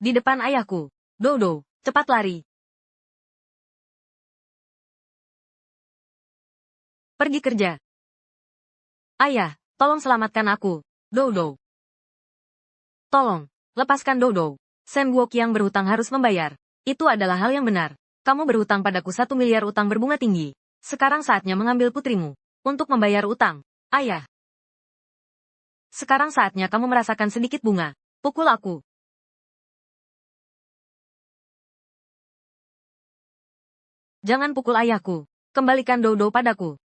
Di depan ayahku. Dodo, cepat lari. Pergi kerja. Ayah, tolong selamatkan aku. Dodo. Tolong, lepaskan Dodo. Shen Guoqiang berhutang harus membayar. Itu adalah hal yang benar. Kamu berhutang padaku 1 miliar utang berbunga tinggi. Sekarang saatnya mengambil putrimu. Untuk membayar utang. Ayah. Sekarang saatnya kamu merasakan sedikit bunga. Pukul aku. Jangan pukul ayahku. Kembalikan Dodo padaku.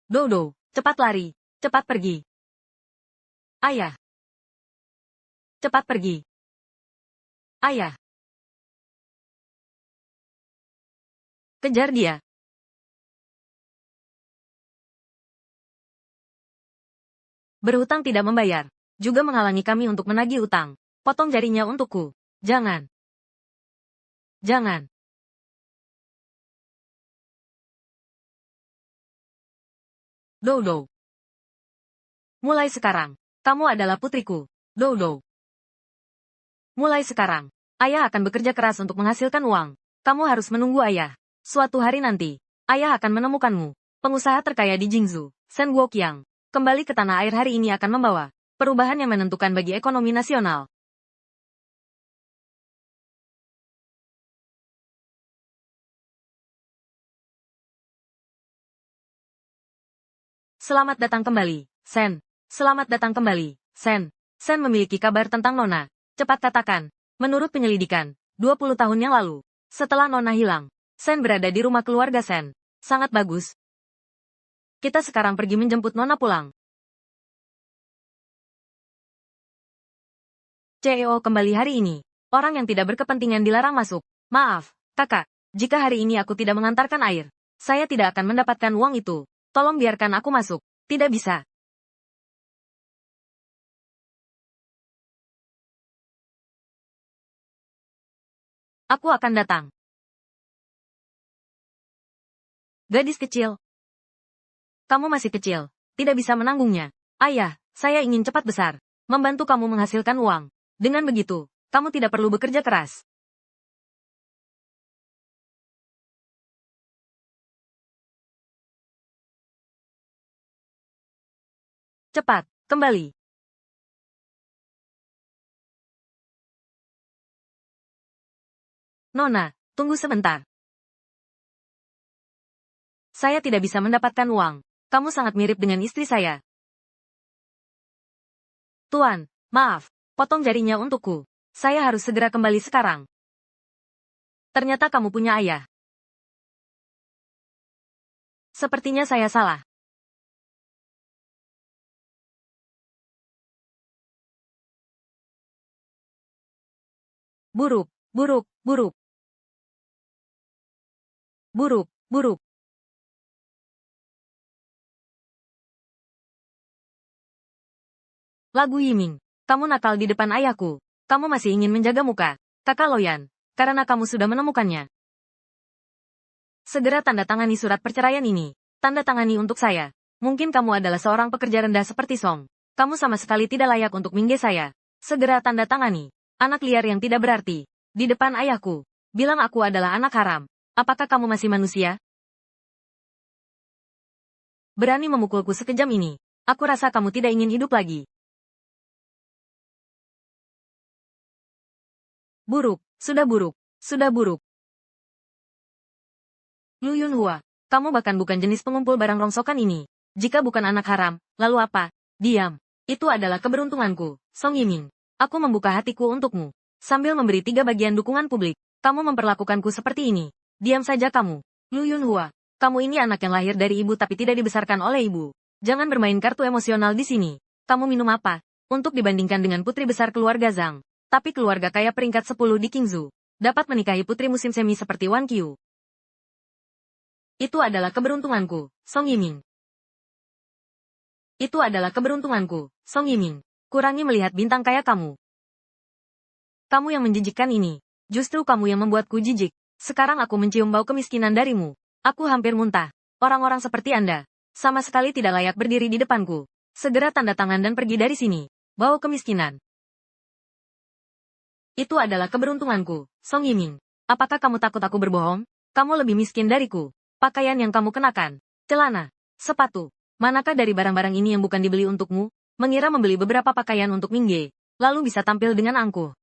Dodo, cepat lari. Cepat pergi. Ayah. Cepat pergi. Ayah. Kejar dia. Berhutang tidak membayar. Juga menghalangi kami untuk menagih utang. Potong jarinya untukku. Jangan. Jangan. Dodo. Mulai sekarang. Kamu adalah putriku. Dodo. Mulai sekarang. Ayah akan bekerja keras untuk menghasilkan uang. Kamu harus menunggu ayah. Suatu hari nanti. Ayah akan menemukanmu. Pengusaha terkaya di Jingzhou, Shen Guoqiang. Kembali ke tanah air hari ini akan membawa perubahan yang menentukan bagi ekonomi nasional. Selamat datang kembali, Shen. Selamat datang kembali, Shen. Shen memiliki kabar tentang Nona. Cepat katakan. Menurut penyelidikan, 20 tahun yang lalu, setelah Nona hilang, Shen berada di rumah keluarga Shen. Sangat bagus. Kita sekarang pergi menjemput Nona pulang. CEO kembali hari ini. Orang yang tidak berkepentingan dilarang masuk. Maaf, kakak. Jika hari ini aku tidak mengantarkan air, saya tidak akan mendapatkan uang itu. Tolong biarkan aku masuk. Tidak bisa. Aku akan datang. Gadis kecil. Kamu masih kecil. Tidak bisa menanggungnya. Ayah, saya ingin cepat besar. Membantu kamu menghasilkan uang. Dengan begitu, kamu tidak perlu bekerja keras. Cepat, kembali. Nona, tunggu sebentar. Saya tidak bisa mendapatkan uang. Kamu sangat mirip dengan istri saya. Tuan, maaf. Potong jarinya untukku. Saya harus segera kembali sekarang. Ternyata kamu punya ayah. Sepertinya saya salah. Buruk, buruk, buruk. Buruk, buruk. Lagu Yiming. Kamu nakal di depan ayahku. Kamu masih ingin menjaga muka. Kakak Loyan. Karena kamu sudah menemukannya. Segera tanda tangani surat perceraian ini. Tanda tangani untuk saya. Mungkin kamu adalah seorang pekerja rendah seperti Song. Kamu sama sekali tidak layak untuk mingge saya. Segera tanda tangani. Anak liar yang tidak berarti. Di depan ayahku. Bilang aku adalah anak haram. Apakah kamu masih manusia? Berani memukulku sekejam ini. Aku rasa kamu tidak ingin hidup lagi. Buruk, sudah buruk, sudah buruk. Lu Yunhua, kamu bahkan bukan jenis pengumpul barang rongsokan ini. Jika bukan anak haram, lalu apa? Diam. Itu adalah keberuntunganku, Song Yiming. Aku membuka hatiku untukmu. Sambil memberi 3 bagian dukungan publik, kamu memperlakukanku seperti ini. Diam saja kamu. Lu Yunhua, kamu ini anak yang lahir dari ibu tapi tidak dibesarkan oleh ibu. Jangan bermain kartu emosional di sini. Kamu minum apa? Untuk dibandingkan dengan putri besar keluarga Zhang. Tapi keluarga kaya peringkat 10 di Qingzhou dapat menikahi putri musim semi seperti Wan Qiu. Itu adalah keberuntunganku, Song Yiming. Itu adalah keberuntunganku, Song Yiming. Kurangi melihat bintang kaya kamu. Kamu yang menjijikkan ini. Justru kamu yang membuatku jijik. Sekarang aku mencium bau kemiskinan darimu. Aku hampir muntah. Orang-orang seperti Anda. Sama sekali tidak layak berdiri di depanku. Segera tanda tangan dan pergi dari sini. Bau kemiskinan. Itu adalah keberuntunganku, Song Yiming. Apakah kamu takut aku berbohong? Kamu lebih miskin dariku. Pakaian yang kamu kenakan, celana, sepatu. Manakah dari barang-barang ini yang bukan dibeli untukmu? Mengira membeli beberapa pakaian untuk Mingge, lalu bisa tampil dengan angkuh.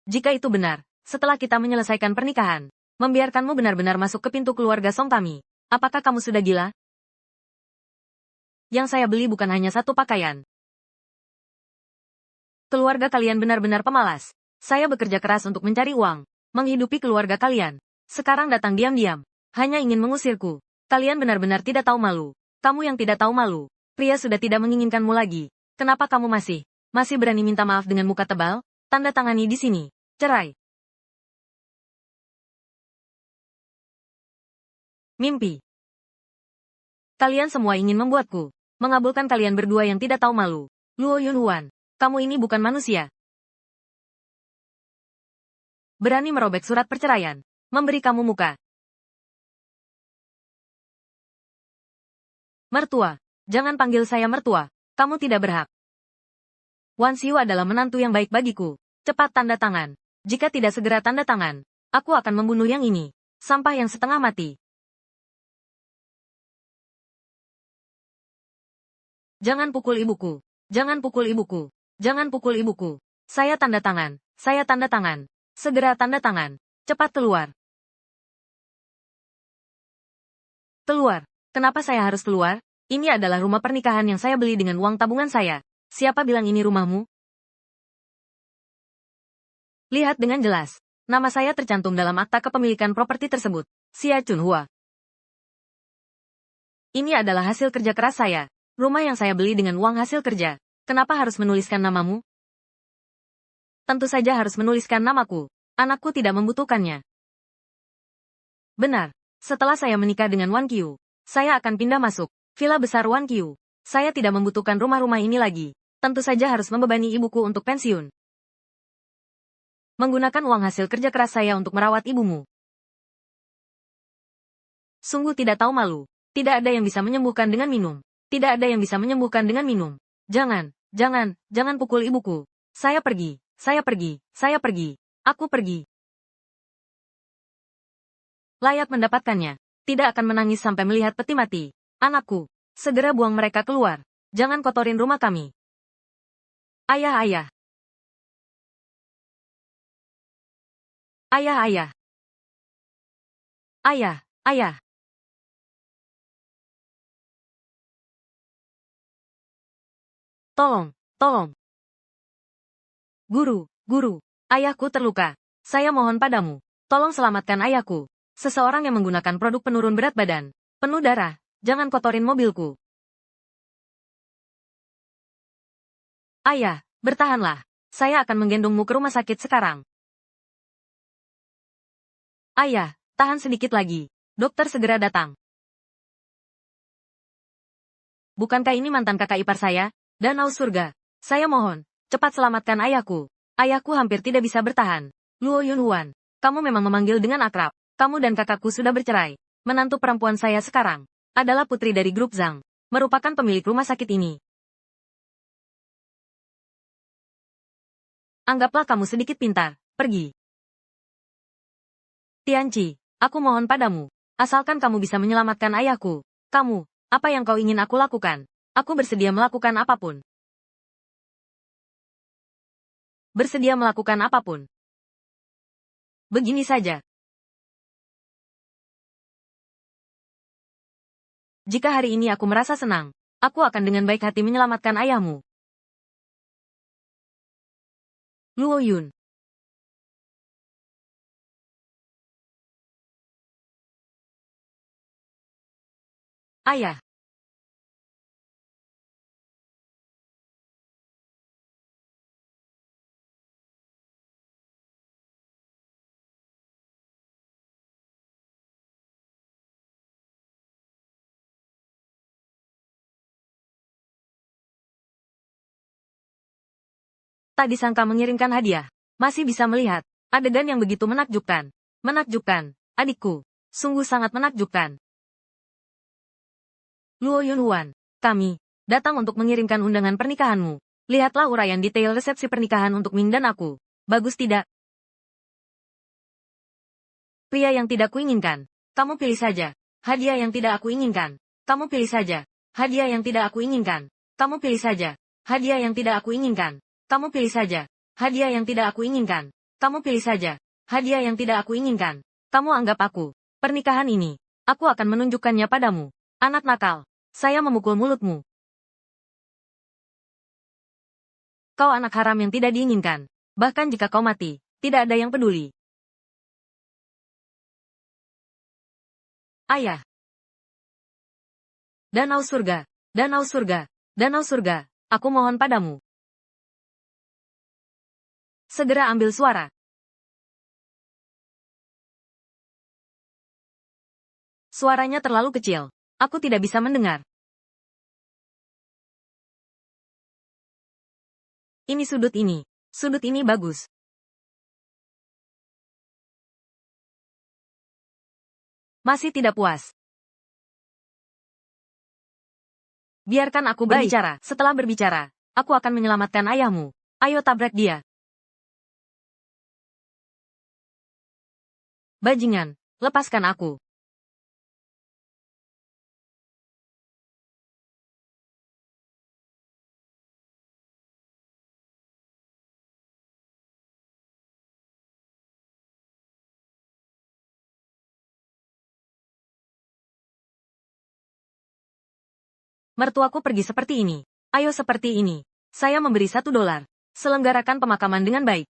Jika itu benar, setelah kita menyelesaikan pernikahan, membiarkanmu benar-benar masuk ke pintu keluarga Song Tami, apakah kamu sudah gila? Yang saya beli bukan hanya satu pakaian. Keluarga kalian benar-benar pemalas. Saya bekerja keras untuk mencari uang, menghidupi keluarga kalian. Sekarang datang diam-diam, hanya ingin mengusirku. Kalian benar-benar tidak tahu malu. Kamu yang tidak tahu malu. Pria sudah tidak menginginkanmu lagi. Kenapa kamu masih berani minta maaf dengan muka tebal? Tanda tangani di sini. Cerai. Mimpi. Kalian semua ingin membuatku mengabulkan kalian berdua yang tidak tahu malu. Luo Yunhuan, kamu ini bukan manusia. Berani merobek surat perceraian, memberi kamu muka. Mertua, jangan panggil saya mertua, kamu tidak berhak. Wan Xiu adalah menantu yang baik bagiku. Cepat tanda tangan. Jika tidak segera tanda tangan, aku akan membunuh yang ini. Sampah yang setengah mati. Jangan pukul ibuku. Jangan pukul ibuku. Jangan pukul ibuku. Saya tanda tangan. Saya tanda tangan. Segera tanda tangan. Cepat keluar. Keluar. Kenapa saya harus keluar? Ini adalah rumah pernikahan yang saya beli dengan uang tabungan saya. Siapa bilang ini rumahmu? Lihat dengan jelas. Nama saya tercantum dalam akta kepemilikan properti tersebut. Xia Chunhua. Ini adalah hasil kerja keras saya. Rumah yang saya beli dengan uang hasil kerja. Kenapa harus menuliskan namamu? Tentu saja harus menuliskan namaku. Anakku tidak membutuhkannya. Benar. Setelah saya menikah dengan Wan Qiu, saya akan pindah masuk villa besar Wan Qiu. Saya tidak membutuhkan rumah-rumah ini lagi. Tentu saja harus membebani ibuku untuk pensiun. Menggunakan uang hasil kerja keras saya untuk merawat ibumu. Sungguh tidak tahu malu. Tidak ada yang bisa menyembuhkan dengan minum. Tidak ada yang bisa menyembuhkan dengan minum. Jangan pukul ibuku. Saya pergi. Aku pergi. Layak mendapatkannya. Tidak akan menangis sampai melihat peti mati. Anakku, segera buang mereka keluar. Jangan kotorin rumah kami. Ayah. Ayah. Tolong. Guru. Ayahku terluka. Saya mohon padamu. Tolong selamatkan ayahku. Seseorang yang menggunakan produk penurun berat badan. Penuh darah. Jangan kotorin mobilku. Ayah, bertahanlah. Saya akan menggendongmu ke rumah sakit sekarang. Ayah, tahan sedikit lagi. Dokter segera datang. Bukankah ini mantan kakak ipar saya? Danau surga. Saya mohon, cepat selamatkan ayahku. Ayahku hampir tidak bisa bertahan. Luo Yunhuan, kamu memang memanggil dengan akrab. Kamu dan kakakku sudah bercerai. Menantu perempuan saya sekarang adalah putri dari grup Zhang, merupakan pemilik rumah sakit ini. Anggaplah kamu sedikit pintar. Pergi. Tianqi, aku mohon padamu. Asalkan kamu bisa menyelamatkan ayahku. Kamu, apa yang kau ingin aku lakukan? Aku bersedia melakukan apapun. Bersedia melakukan apapun. Begini saja. Jika hari ini aku merasa senang, aku akan dengan baik hati menyelamatkan ayahmu. Luo Yun. Ayah. Tak disangka mengirimkan hadiah. Masih bisa melihat adegan yang begitu menakjubkan. Menakjubkan, adikku. Sungguh sangat menakjubkan. Luo Yunhuan, kami datang untuk mengirimkan undangan pernikahanmu. Lihatlah uraian detail resepsi pernikahan untuk Ming dan aku. Bagus tidak? Pria yang tidak kuinginkan. Kamu pilih saja. Hadiah yang tidak aku inginkan. Kamu pilih saja. Hadiah yang tidak aku inginkan. Kamu pilih saja. Hadiah yang tidak aku inginkan. Kamu pilih saja. Hadiah yang tidak aku inginkan. Kamu pilih saja. Hadiah yang tidak aku inginkan. Kamu anggap aku. Pernikahan ini. Aku akan menunjukkannya padamu. Anak nakal. Saya memukul mulutmu. Kau anak haram yang tidak diinginkan. Bahkan jika kau mati, tidak ada yang peduli. Ayah. Danau surga. Danau surga. Danau surga. Aku mohon padamu. Segera ambil suara. Suaranya terlalu kecil. Aku tidak bisa mendengar. Ini sudut ini. Sudut ini bagus. Masih tidak puas. Biarkan aku berbicara. Setelah berbicara, aku akan menyelamatkan ayahmu. Ayo tabrak dia. Bajingan, lepaskan aku. Mertuaku pergi seperti ini. Ayo seperti ini. Saya memberi $1. Selenggarakan pemakaman dengan baik.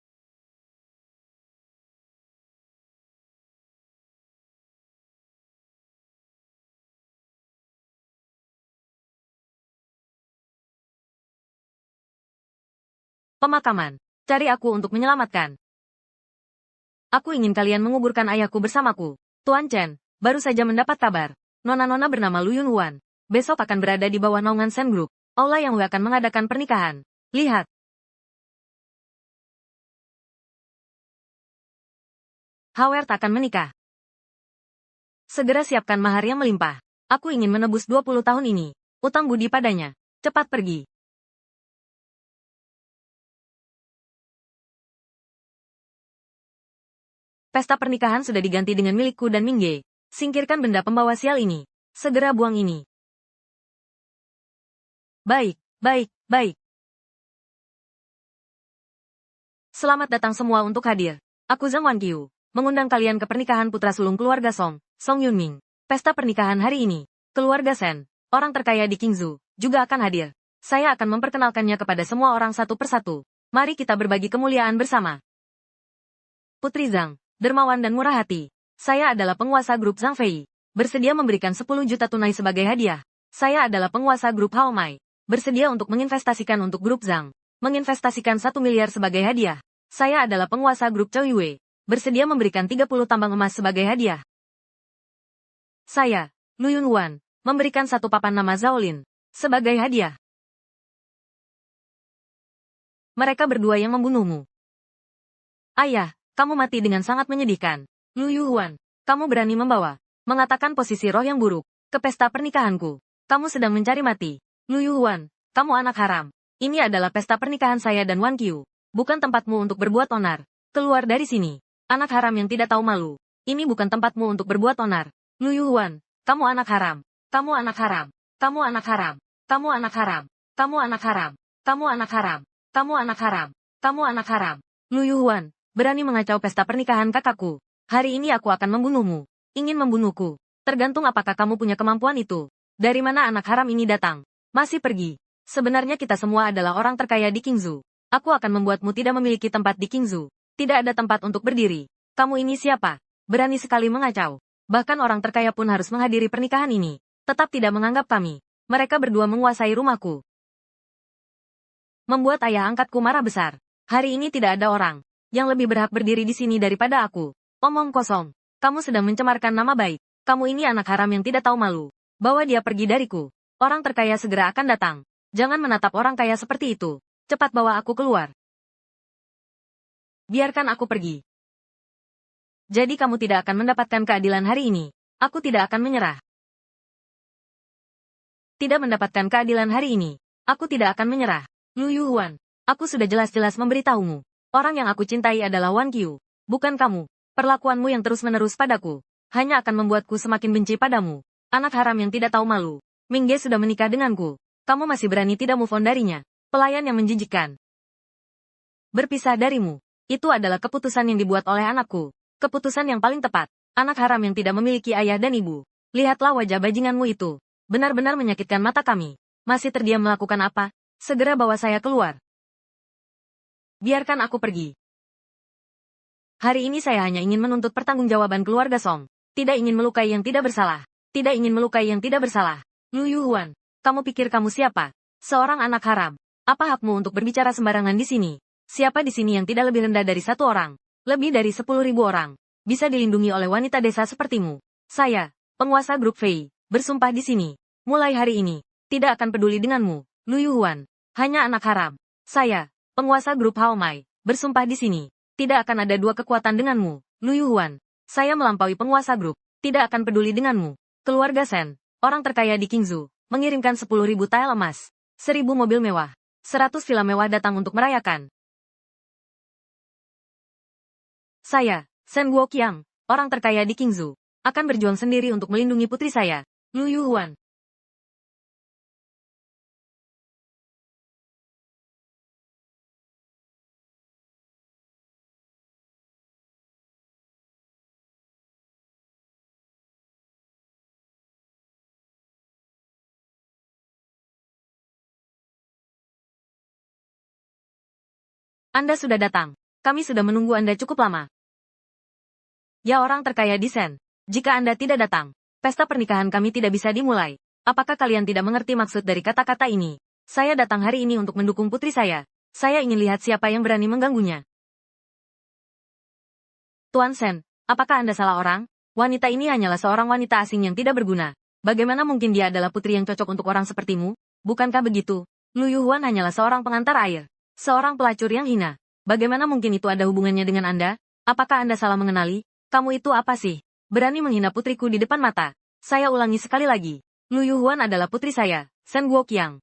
Pemakaman. Cari aku untuk menyelamatkan. Aku ingin kalian menguburkan ayahku bersamaku. Tuan Chen, baru saja mendapat kabar. Nona-nona bernama Lu Yunhuan. Besok akan berada di bawah naungan Sen Group. Aula yang akan mengadakan pernikahan. Lihat. Howard akan menikah. Segera siapkan mahar yang melimpah. Aku ingin menebus 20 tahun ini. Utang budi padanya. Cepat pergi. Pesta pernikahan sudah diganti dengan milikku dan Mingge. Singkirkan benda pembawa sial ini. Segera buang ini. Baik, baik, baik. Selamat datang semua untuk hadir. Aku Zhang Wanqiu, mengundang kalian ke pernikahan putra sulung keluarga Song, Song Yunming. Pesta pernikahan hari ini. Keluarga Sen, orang terkaya di Qingzhou, juga akan hadir. Saya akan memperkenalkannya kepada semua orang satu persatu. Mari kita berbagi kemuliaan bersama. Putri Zhang, dermawan dan murah hati. Saya adalah penguasa grup Zhang Fei. Bersedia memberikan 10 juta tunai sebagai hadiah. Saya adalah penguasa grup Hao Mai. Bersedia untuk menginvestasikan untuk grup Zhang. Menginvestasikan 1 miliar sebagai hadiah. Saya adalah penguasa grup Chou Yue. Bersedia memberikan 30 tambang emas sebagai hadiah. Saya, Lu Yunhuan, memberikan 1 papan nama Zhaolin sebagai hadiah. Mereka berdua yang membunuhmu. Ayah, kamu mati dengan sangat menyedihkan. Lu Yunhuan, kamu berani mengatakan posisi roh yang buruk ke pesta pernikahanku. Kamu sedang mencari mati. Lu Yunhuan, kamu anak haram. Ini adalah pesta pernikahan saya dan Wan Qiu. Bukan tempatmu untuk berbuat onar. Keluar dari sini. Anak haram yang tidak tahu malu. Ini bukan tempatmu untuk berbuat onar. Lu Yunhuan, kamu anak haram. Kamu anak haram. Kamu anak haram. Kamu anak haram. Kamu anak haram. Kamu anak haram. Kamu anak haram. Kamu anak haram. Lu Yunhuan, berani mengacau pesta pernikahan kakakku. Hari ini aku akan membunuhmu. Ingin membunuhku. Tergantung apakah kamu punya kemampuan itu. Dari mana anak haram ini datang? Masih pergi. Sebenarnya kita semua adalah orang terkaya di Qingzhou. Aku akan membuatmu tidak memiliki tempat di Qingzhou. Tidak ada tempat untuk berdiri. Kamu ini siapa? Berani sekali mengacau. Bahkan orang terkaya pun harus menghadiri pernikahan ini. Tetap tidak menganggap kami. Mereka berdua menguasai rumahku. Membuat ayah angkatku marah besar. Hari ini tidak ada orang yang lebih berhak berdiri di sini daripada aku. Omong kosong. Kamu sedang mencemarkan nama baik. Kamu ini anak haram yang tidak tahu malu. Bawa dia pergi dariku. Orang terkaya segera akan datang. Jangan menatap orang kaya seperti itu. Cepat bawa aku keluar. Biarkan aku pergi. Jadi kamu tidak akan mendapatkan keadilan hari ini. Aku tidak akan menyerah. tidak mendapatkan keadilan hari ini, aku tidak akan menyerah. Lu Yuhuan, aku sudah jelas-jelas memberitahumu. Orang yang aku cintai adalah Wan Qiu, bukan kamu. Perlakuanmu yang terus-menerus padaku, hanya akan membuatku semakin benci padamu. Anak haram yang tidak tahu malu. Mingge sudah menikah denganku. Kamu masih berani tidak move on darinya. Pelayan yang menjijikkan. Berpisah darimu. Itu adalah keputusan yang dibuat oleh anakku. Keputusan yang paling tepat. Anak haram yang tidak memiliki ayah dan ibu. Lihatlah wajah bajinganmu itu. Benar-benar menyakitkan mata kami. Masih terdiam melakukan apa? Segera bawa saya keluar. Biarkan aku pergi. Hari ini saya hanya ingin menuntut pertanggungjawaban keluarga Song. Tidak ingin melukai yang tidak bersalah. Tidak ingin melukai yang tidak bersalah. Lu Yuhuan, kamu pikir kamu siapa? Seorang anak haram. Apa hakmu untuk berbicara sembarangan di sini? Siapa di sini yang tidak lebih rendah dari satu orang? Lebih dari 10.000 orang. Bisa dilindungi oleh wanita desa sepertimu. Saya, penguasa grup Fei, bersumpah di sini. Mulai hari ini, tidak akan peduli denganmu, Lu Yuhuan. Hanya anak haram. Saya, penguasa grup Haomai, bersumpah di sini. Tidak akan ada dua kekuatan denganmu, Lu Yuhuan. Saya melampaui penguasa grup. Tidak akan peduli denganmu. Keluarga Sen, orang terkaya di Qingzhou, mengirimkan 10.000 tael emas. 1.000 mobil mewah. 100 villa mewah datang untuk merayakan. Saya, Sen Guoqiang, orang terkaya di Qingzhou, akan berjuang sendiri untuk melindungi putri saya, Lu Yuhuan. Anda sudah datang. Kami sudah menunggu Anda cukup lama. Ya orang terkaya di Sen, jika Anda tidak datang, pesta pernikahan kami tidak bisa dimulai. Apakah kalian tidak mengerti maksud dari kata-kata ini? Saya datang hari ini untuk mendukung putri saya. Saya ingin lihat siapa yang berani mengganggunya. Tuan Sen, apakah Anda salah orang? Wanita ini hanyalah seorang wanita asing yang tidak berguna. Bagaimana mungkin dia adalah putri yang cocok untuk orang sepertimu? Bukankah begitu? Lu Yuhuan hanyalah seorang pengantar air. Seorang pelacur yang hina. Bagaimana mungkin itu ada hubungannya dengan Anda? Apakah Anda salah mengenali? Kamu itu apa sih? Berani menghina putriku di depan mata. Saya ulangi sekali lagi. Lu Yuhuan adalah putri saya, Sen Guoqiang.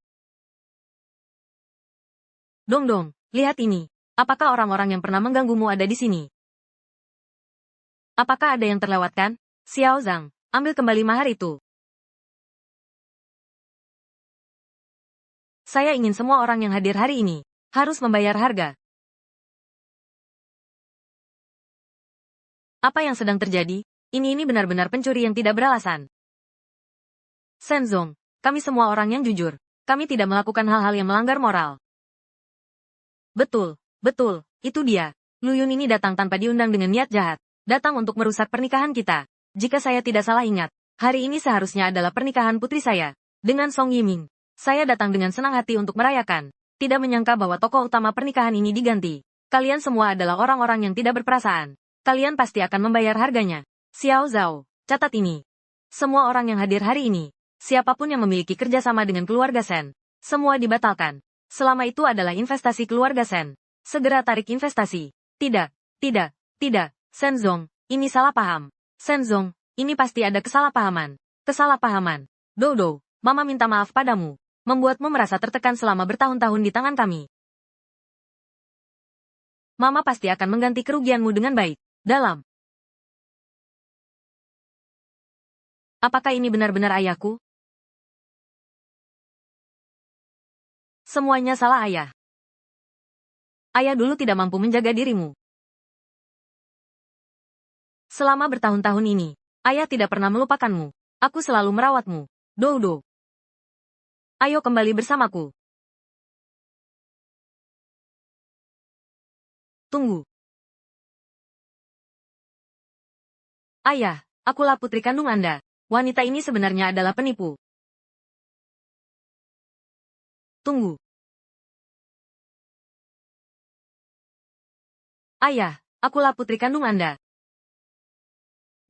Dong, lihat ini. Apakah orang-orang yang pernah mengganggumu ada di sini? Apakah ada yang terlewatkan? Xiao Zhang, ambil kembali mahar itu. Saya ingin semua orang yang hadir hari ini harus membayar harga. Apa yang sedang terjadi? Ini benar-benar pencuri yang tidak beralasan. Senzong, kami semua orang yang jujur. Kami tidak melakukan hal-hal yang melanggar moral. Betul, itu dia. Lu Yun ini datang tanpa diundang dengan niat jahat. Datang untuk merusak pernikahan kita. Jika saya tidak salah ingat, hari ini seharusnya adalah pernikahan putri saya. Dengan Song Yiming. Saya datang dengan senang hati untuk merayakan. Tidak menyangka bahwa tokoh utama pernikahan ini diganti. Kalian semua adalah orang-orang yang tidak berperasaan. Kalian pasti akan membayar harganya. Xiao Zhao, catat ini. Semua orang yang hadir hari ini, siapapun yang memiliki kerjasama dengan keluarga Sen, semua dibatalkan. Selama itu adalah investasi keluarga Sen. Segera tarik investasi. Tidak. Senzong, ini salah paham. Senzong, ini pasti ada kesalahpahaman. Dodo, Mama minta maaf padamu. Membuatmu merasa tertekan selama bertahun-tahun di tangan kami. Mama pasti akan mengganti kerugianmu dengan baik. Dalam. Apakah ini benar-benar ayahku? Semuanya salah ayah. Ayah dulu tidak mampu menjaga dirimu. Selama bertahun-tahun ini, ayah tidak pernah melupakanmu. Aku selalu merawatmu. Dodo. Ayo kembali bersamaku. Tunggu. Ayah, akulah putri kandung Anda. Wanita ini sebenarnya adalah penipu. Tunggu. Ayah, akulah putri kandung Anda.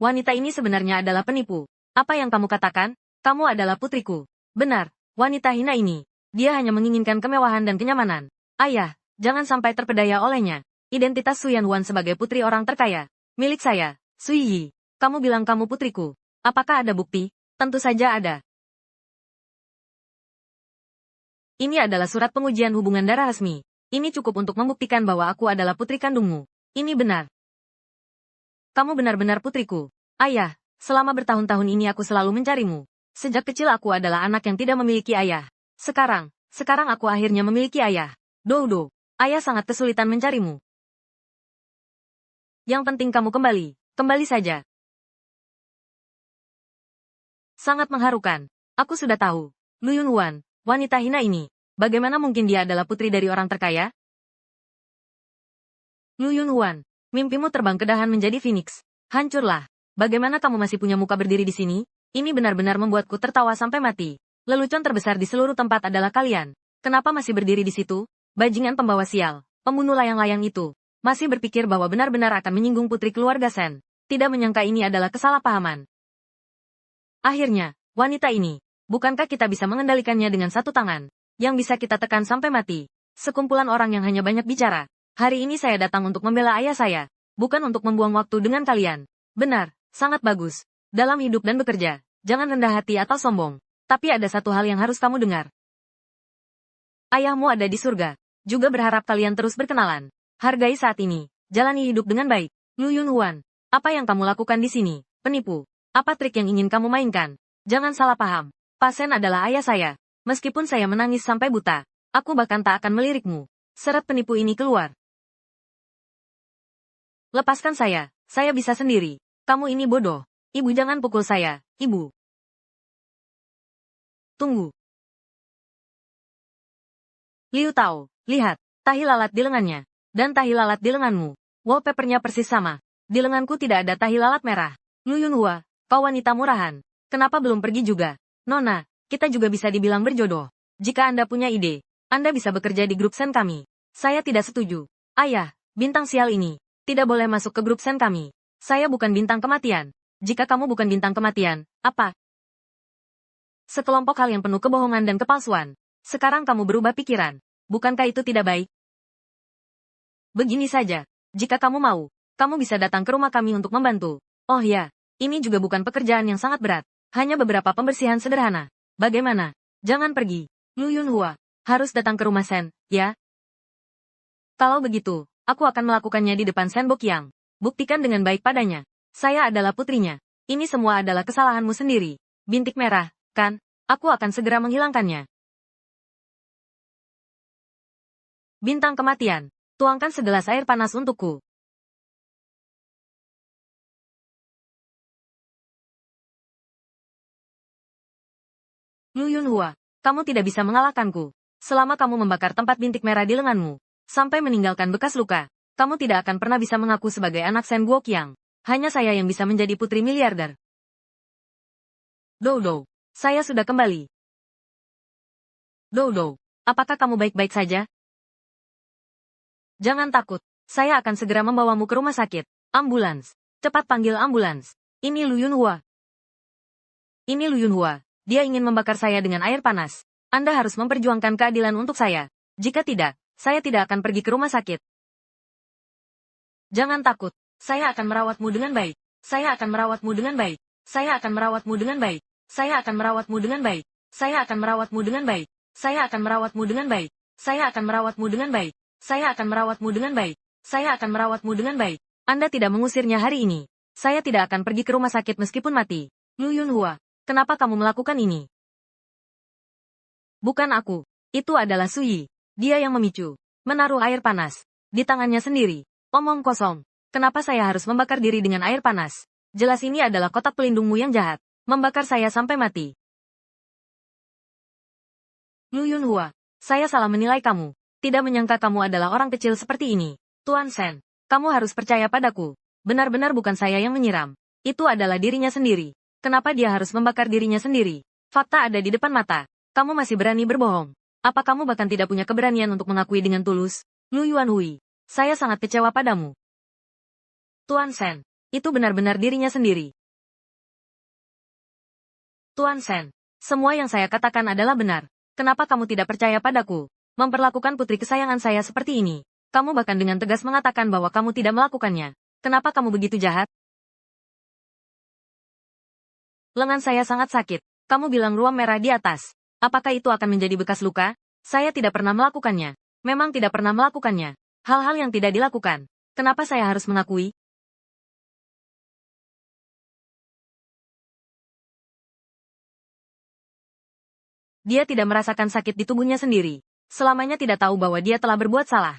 Wanita ini sebenarnya adalah penipu. Apa yang kamu katakan? Kamu adalah putriku. Benar, wanita hina ini. Dia hanya menginginkan kemewahan dan kenyamanan. Ayah, jangan sampai terpedaya olehnya. Identitas Su Yanhuan sebagai putri orang terkaya. Milik saya, Sui Yi. Kamu bilang kamu putriku. Apakah ada bukti? Tentu saja ada. Ini adalah surat pengujian hubungan darah resmi. Ini cukup untuk membuktikan bahwa aku adalah putri kandungmu. Ini benar. Kamu benar-benar putriku. Ayah, selama bertahun-tahun ini aku selalu mencarimu. Sejak kecil aku adalah anak yang tidak memiliki ayah. Sekarang aku akhirnya memiliki ayah. Dodo, ayah sangat kesulitan mencarimu. Yang penting kamu kembali saja. Sangat mengharukan. Aku sudah tahu. Lu Yunhuan, wanita hina ini. Bagaimana mungkin dia adalah putri dari orang terkaya? Lu Yunhuan, mimpimu terbang ke dahan menjadi phoenix. Hancurlah. Bagaimana kamu masih punya muka berdiri di sini? Ini benar-benar membuatku tertawa sampai mati. Lelucon terbesar di seluruh tempat adalah kalian. Kenapa masih berdiri di situ? Bajingan pembawa sial, pembunuh layang-layang itu. Masih berpikir bahwa benar-benar akan menyinggung putri keluarga Sen. Tidak menyangka ini adalah kesalahpahaman. Akhirnya, wanita ini. Bukankah kita bisa mengendalikannya dengan satu tangan? Yang bisa kita tekan sampai mati. Sekumpulan orang yang hanya banyak bicara. Hari ini saya datang untuk membela ayah saya. Bukan untuk membuang waktu dengan kalian. Benar, sangat bagus. Dalam hidup dan bekerja, jangan rendah hati atau sombong. Tapi ada satu hal yang harus kamu dengar. Ayahmu ada di surga. Juga berharap kalian terus berkenalan. Hargai saat ini. Jalani hidup dengan baik. Lu Yunhuan, apa yang kamu lakukan di sini? Penipu. Apa trik yang ingin kamu mainkan? Jangan salah paham. Pasen adalah ayah saya. Meskipun saya menangis sampai buta, aku bahkan tak akan melirikmu. Seret penipu ini keluar. Lepaskan saya bisa sendiri. Kamu ini bodoh. Ibu jangan pukul saya, ibu. Tunggu. Liu Tao, lihat, tahi lalat di lengannya. Dan tahi lalat di lenganmu. Wallpapernya persis sama. Di lenganku tidak ada tahi lalat merah. Lu Yunhua, kau wanita murahan. Kenapa belum pergi juga? Nona, kita juga bisa dibilang berjodoh. Jika Anda punya ide, Anda bisa bekerja di grup Sen kami. Saya tidak setuju. Ayah, bintang sial ini tidak boleh masuk ke grup Sen kami. Saya bukan bintang kematian. Jika kamu bukan bintang kematian, apa? Sekelompok hal yang penuh kebohongan dan kepalsuan. Sekarang kamu berubah pikiran. Bukankah itu tidak baik? Begini saja. Jika kamu mau, kamu bisa datang ke rumah kami untuk membantu. Oh ya, ini juga bukan pekerjaan yang sangat berat. Hanya beberapa pembersihan sederhana. Bagaimana? Jangan pergi. Lu Yunhua, harus datang ke rumah Sen, ya? Kalau begitu, aku akan melakukannya di depan Sen Bokyang. Buktikan dengan baik padanya. Saya adalah putrinya. Ini semua adalah kesalahanmu sendiri. Bintik merah, kan? Aku akan segera menghilangkannya. Bintang kematian. Tuangkan segelas air panas untukku. Lu Yunhua, kamu tidak bisa mengalahkanku. Selama kamu membakar tempat bintik merah di lenganmu, sampai meninggalkan bekas luka, kamu tidak akan pernah bisa mengaku sebagai anak Sen Guoqiang. Hanya saya yang bisa menjadi putri miliarder. Dodo, saya sudah kembali. Dodo, apakah kamu baik-baik saja? Jangan takut, saya akan segera membawamu ke rumah sakit. Ambulans, cepat panggil ambulans. Ini Lu Yunhua. Ini Lu Yunhua. Dia ingin membakar saya dengan air panas. Anda harus memperjuangkan keadilan untuk saya. Jika tidak, saya tidak akan pergi ke rumah sakit. Jangan takut. Saya akan merawatmu dengan baik. Saya akan merawatmu dengan baik. Saya akan merawatmu dengan baik. Saya akan merawatmu dengan baik. Saya akan merawatmu dengan baik. Saya akan merawatmu dengan baik. Saya akan merawatmu dengan baik. Saya akan merawatmu dengan baik. Saya akan merawatmu dengan baik. Anda tidak mengusirnya hari ini. Saya tidak akan pergi ke rumah sakit meskipun mati. Lu Yunhua. Kenapa kamu melakukan ini? Bukan aku. Itu adalah Suyi. Dia yang memicu. Menaruh air panas. Di tangannya sendiri. Omong kosong. Kenapa saya harus membakar diri dengan air panas? Jelas ini adalah kotak pelindungmu yang jahat. Membakar saya sampai mati. Lu Yunhua. Saya salah menilai kamu. Tidak menyangka kamu adalah orang kecil seperti ini. Tuan Sen. Kamu harus percaya padaku. Benar-benar bukan saya yang menyiram. Itu adalah dirinya sendiri. Kenapa dia harus membakar dirinya sendiri? Fakta ada di depan mata. Kamu masih berani berbohong. Apa kamu bahkan tidak punya keberanian untuk mengakui dengan tulus? Lu Yuanhui, saya sangat kecewa padamu. Tuan Sen, itu benar-benar dirinya sendiri. Tuan Sen, semua yang saya katakan adalah benar. Kenapa kamu tidak percaya padaku? Memperlakukan putri kesayangan saya seperti ini. Kamu bahkan dengan tegas mengatakan bahwa kamu tidak melakukannya. Kenapa kamu begitu jahat? Lengan saya sangat sakit. Kamu bilang ruam merah di atas. Apakah itu akan menjadi bekas luka? Saya tidak pernah melakukannya. Memang tidak pernah melakukannya. Hal-hal yang tidak dilakukan. Kenapa saya harus mengakui? Dia tidak merasakan sakit di tubuhnya sendiri. Selamanya tidak tahu bahwa dia telah berbuat salah.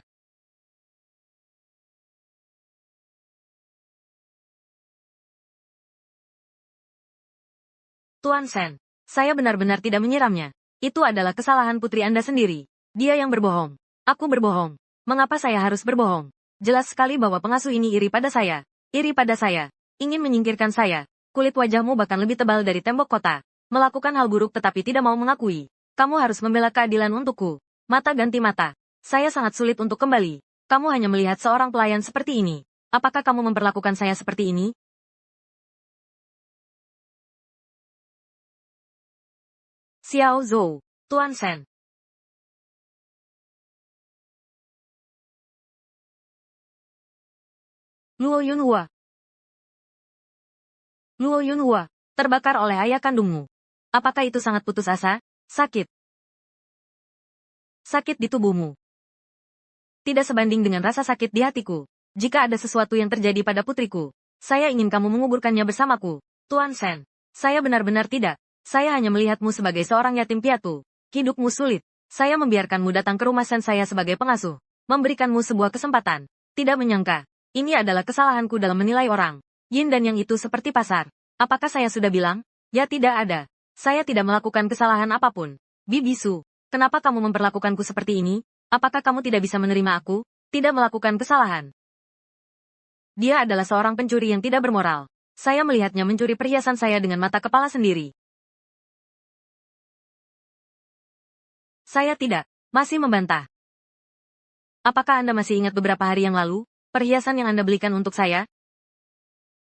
Tuan Shen, saya benar-benar tidak menyiramnya. Itu adalah kesalahan putri Anda sendiri. Dia yang berbohong. Aku berbohong. Mengapa saya harus berbohong? Jelas sekali bahwa pengasuh ini iri pada saya. Iri pada saya. Ingin menyingkirkan saya. Kulit wajahmu bahkan lebih tebal dari tembok kota. Melakukan hal buruk tetapi tidak mau mengakui. Kamu harus membela keadilan untukku. Mata ganti mata. Saya sangat sulit untuk kembali. Kamu hanya melihat seorang pelayan seperti ini. Apakah kamu memperlakukan saya seperti ini? Xiao Zhou, Tuan Shen. Luo Yunhua. Luo Yunhua, terbakar oleh ayah kandungmu. Apakah itu sangat putus asa? Sakit. Sakit di tubuhmu. Tidak sebanding dengan rasa sakit di hatiku. Jika ada sesuatu yang terjadi pada putriku, saya ingin kamu menguburkannya bersamaku. Tuan Shen, saya benar-benar tidak. Saya hanya melihatmu sebagai seorang yatim piatu. Hidupmu sulit. Saya membiarkanmu datang ke rumah Shen saya sebagai pengasuh. Memberikanmu sebuah kesempatan. Tidak menyangka. Ini adalah kesalahanku dalam menilai orang. Yin dan yang itu seperti pasar. Apakah saya sudah bilang? Ya tidak ada. Saya tidak melakukan kesalahan apapun. Bibisu, kenapa kamu memperlakukanku seperti ini? Apakah kamu tidak bisa menerima aku? Tidak melakukan kesalahan. Dia adalah seorang pencuri yang tidak bermoral. Saya melihatnya mencuri perhiasan saya dengan mata kepala sendiri. Saya tidak. Masih membantah. Apakah Anda masih ingat beberapa hari yang lalu? Perhiasan yang Anda belikan untuk saya?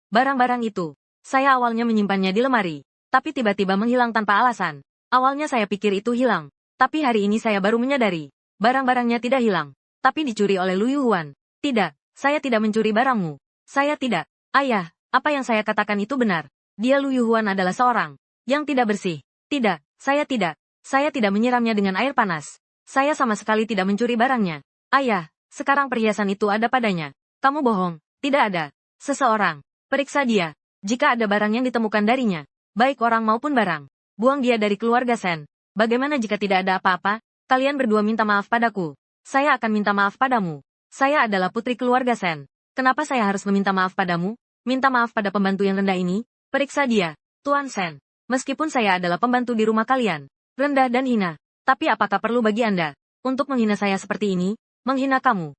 Barang-barang itu. Saya awalnya menyimpannya di lemari. Tapi tiba-tiba menghilang tanpa alasan. Awalnya saya pikir itu hilang. Tapi hari ini saya baru menyadari. Barang-barangnya tidak hilang. Tapi dicuri oleh Lu Yuhuan. Tidak. Saya tidak mencuri barangmu. Saya tidak. Ayah, apa yang saya katakan itu benar. Dia Lu Yuhuan adalah seorang yang tidak bersih. Tidak. Saya tidak. Saya tidak menyiramnya dengan air panas. Saya sama sekali tidak mencuri barangnya. Ayah, sekarang perhiasan itu ada padanya. Kamu bohong. Tidak ada. Seseorang. Periksa dia. Jika ada barang yang ditemukan darinya, baik orang maupun barang, buang dia dari keluarga Shen. Bagaimana jika tidak ada apa-apa? Kalian berdua minta maaf padaku. Saya akan minta maaf padamu. Saya adalah putri keluarga Shen. Kenapa saya harus meminta maaf padamu? Minta maaf pada pembantu yang rendah ini? Periksa dia, Tuan Shen. Meskipun saya adalah pembantu di rumah kalian, rendah dan hina. Tapi apakah perlu bagi Anda untuk menghina saya seperti ini? Menghina kamu.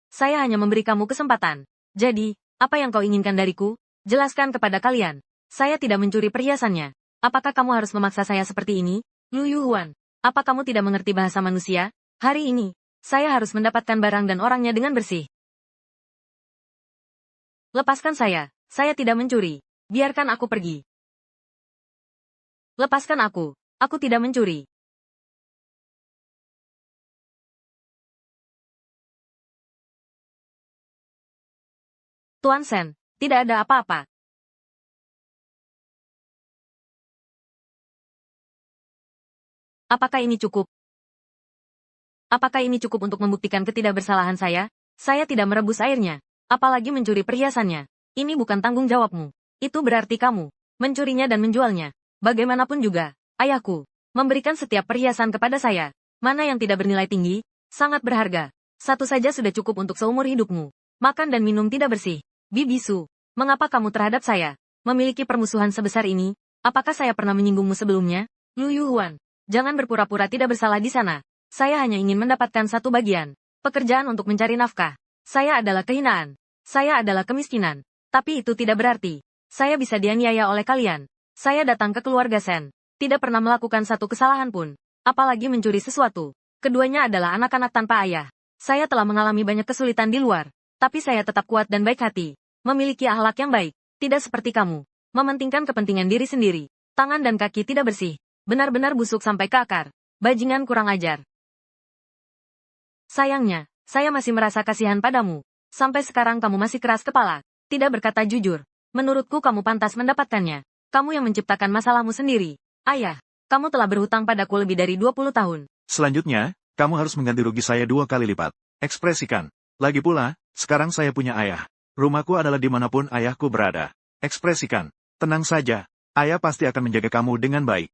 Saya hanya memberi kamu kesempatan. Jadi, apa yang kau inginkan dariku? Jelaskan kepada kalian. Saya tidak mencuri perhiasannya. Apakah kamu harus memaksa saya seperti ini? Lu Yuhuan, apa kamu tidak mengerti bahasa manusia? Hari ini, saya harus mendapatkan barang dan orangnya dengan bersih. Lepaskan saya tidak mencuri. Biarkan aku pergi. Lepaskan aku tidak mencuri. Tuan Shen, tidak ada apa-apa. Apakah ini cukup? Apakah ini cukup untuk membuktikan ketidakbersalahan saya? Saya tidak merebus airnya. Apalagi mencuri perhiasannya. Ini bukan tanggung jawabmu. Itu berarti kamu mencurinya dan menjualnya. Bagaimanapun juga, ayahku memberikan setiap perhiasan kepada saya. Mana yang tidak bernilai tinggi? Sangat berharga. Satu saja sudah cukup untuk seumur hidupmu. Makan dan minum tidak bersih. Bibisu, mengapa kamu terhadap saya memiliki permusuhan sebesar ini? Apakah saya pernah menyinggungmu sebelumnya? Lu Yuhuan, jangan berpura-pura tidak bersalah di sana. Saya hanya ingin mendapatkan satu bagian pekerjaan untuk mencari nafkah. Saya adalah kehinaan. Saya adalah kemiskinan. Tapi itu tidak berarti saya bisa dianiaya oleh kalian. Saya datang ke keluarga Shen. Tidak pernah melakukan satu kesalahan pun. Apalagi mencuri sesuatu. Keduanya adalah anak-anak tanpa ayah. Saya telah mengalami banyak kesulitan di luar. Tapi saya tetap kuat dan baik hati. Memiliki akhlak yang baik. Tidak seperti kamu. Mementingkan kepentingan diri sendiri. Tangan dan kaki tidak bersih. Benar-benar busuk sampai ke akar. Bajingan kurang ajar. Sayangnya, saya masih merasa kasihan padamu. Sampai sekarang kamu masih keras kepala. Tidak berkata jujur. Menurutku kamu pantas mendapatkannya. Kamu yang menciptakan masalahmu sendiri. Ayah, kamu telah berhutang padaku lebih dari 20 tahun. Selanjutnya, kamu harus mengganti rugi saya 2 kali lipat. Ekspresikan. Lagi pula, sekarang saya punya ayah. Rumahku adalah dimanapun ayahku berada. Ekspresikan. Tenang saja. Ayah pasti akan menjaga kamu dengan baik.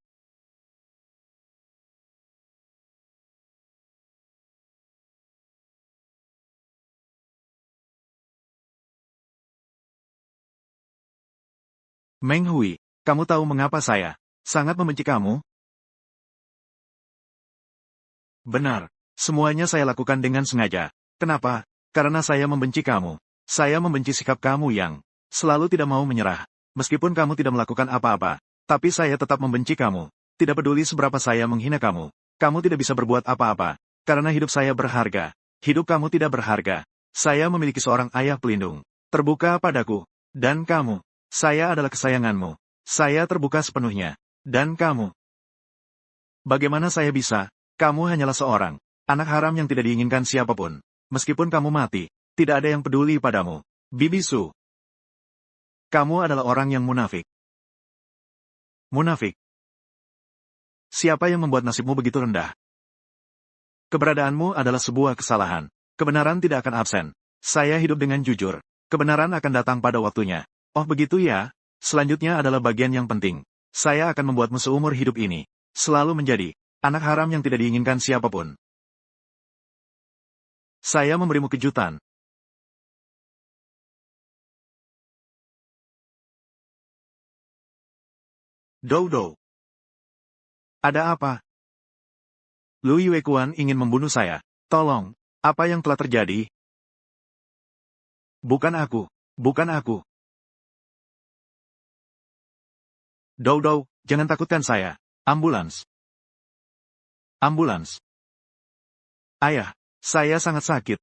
Meng Hui, kamu tahu mengapa saya sangat membenci kamu? Benar. Semuanya saya lakukan dengan sengaja. Kenapa? Karena saya membenci kamu. Saya membenci sikap kamu yang selalu tidak mau menyerah. Meskipun kamu tidak melakukan apa-apa, tapi saya tetap membenci kamu. Tidak peduli seberapa saya menghina kamu. Kamu tidak bisa berbuat apa-apa. Karena hidup saya berharga. Hidup kamu tidak berharga. Saya memiliki seorang ayah pelindung. Terbuka padaku. Dan kamu. Saya adalah kesayanganmu. Saya terbuka sepenuhnya. Dan kamu. Bagaimana saya bisa? Kamu hanyalah seorang anak haram yang tidak diinginkan siapapun. Meskipun kamu mati, tidak ada yang peduli padamu. Bibi Su. Kamu adalah orang yang munafik. Munafik. Siapa yang membuat nasibmu begitu rendah? Keberadaanmu adalah sebuah kesalahan. Kebenaran tidak akan absen. Saya hidup dengan jujur. Kebenaran akan datang pada waktunya. Oh begitu ya? Selanjutnya adalah bagian yang penting. Saya akan membuatmu seumur hidup ini selalu menjadi anak haram yang tidak diinginkan siapapun. Saya memberimu kejutan. Dou. Ada apa? Lu Yuekuan ingin membunuh saya. Tolong, apa yang telah terjadi? Bukan aku. Bukan aku. Dou, jangan takutkan saya. Ambulans. Ambulans. Ayah, saya sangat sakit.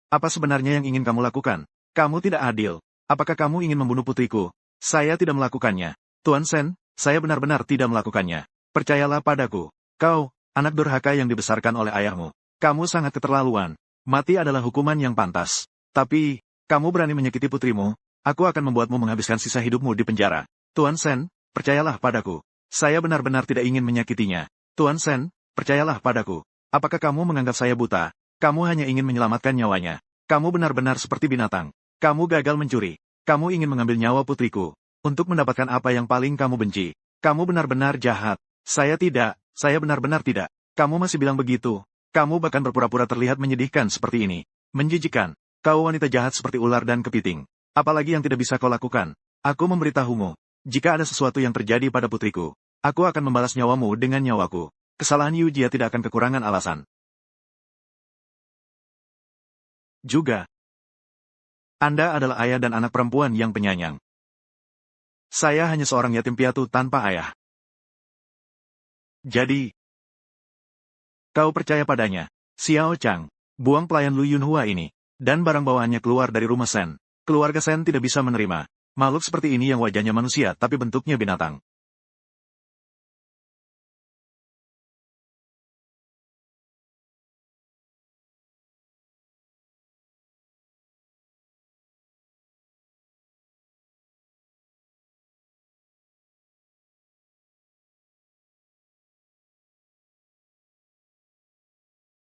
Apa sebenarnya yang ingin kamu lakukan? Kamu tidak adil. Apakah kamu ingin membunuh putriku? Saya tidak melakukannya. Tuan Sen, saya benar-benar tidak melakukannya. Percayalah padaku. Kau, anak durhaka yang dibesarkan oleh ayahmu. Kamu sangat keterlaluan. Mati adalah hukuman yang pantas. Tapi, kamu berani menyakiti putrimu? Aku akan membuatmu menghabiskan sisa hidupmu di penjara. Tuan Sen, percayalah padaku. Saya benar-benar tidak ingin menyakitinya. Tuan Sen, percayalah padaku. Apakah kamu menganggap saya buta? Kamu hanya ingin menyelamatkan nyawanya. Kamu benar-benar seperti binatang. Kamu gagal mencuri. Kamu ingin mengambil nyawa putriku. Untuk mendapatkan apa yang paling kamu benci. Kamu benar-benar jahat. Saya benar-benar tidak. Kamu masih bilang begitu. Kamu bahkan berpura-pura terlihat menyedihkan seperti ini. Menjijikan. Kau wanita jahat seperti ular dan kepiting. Apalagi yang tidak bisa kau lakukan? Aku memberitahumu. Jika ada sesuatu yang terjadi pada putriku, aku akan membalas nyawamu dengan nyawaku. Kesalahan Yu Jia tidak akan kekurangan alasan. Juga, Anda adalah ayah dan anak perempuan yang penyayang. Saya hanya seorang yatim piatu tanpa ayah. Jadi, kau percaya padanya. Xiao Chang, buang pelayan Lu Yunhua ini, dan barang bawaannya keluar dari rumah Sen. Keluarga Sen tidak bisa menerima makhluk seperti ini yang wajahnya manusia tapi bentuknya binatang.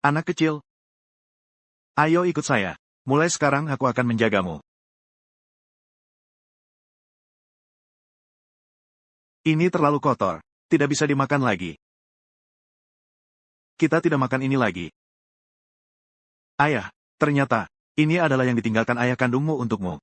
Anak kecil, ayo ikut saya. Mulai sekarang aku akan menjagamu. Ini terlalu kotor. Tidak bisa dimakan lagi. Kita tidak makan ini lagi. Ayah, ternyata, ini adalah yang ditinggalkan ayah kandungmu untukmu.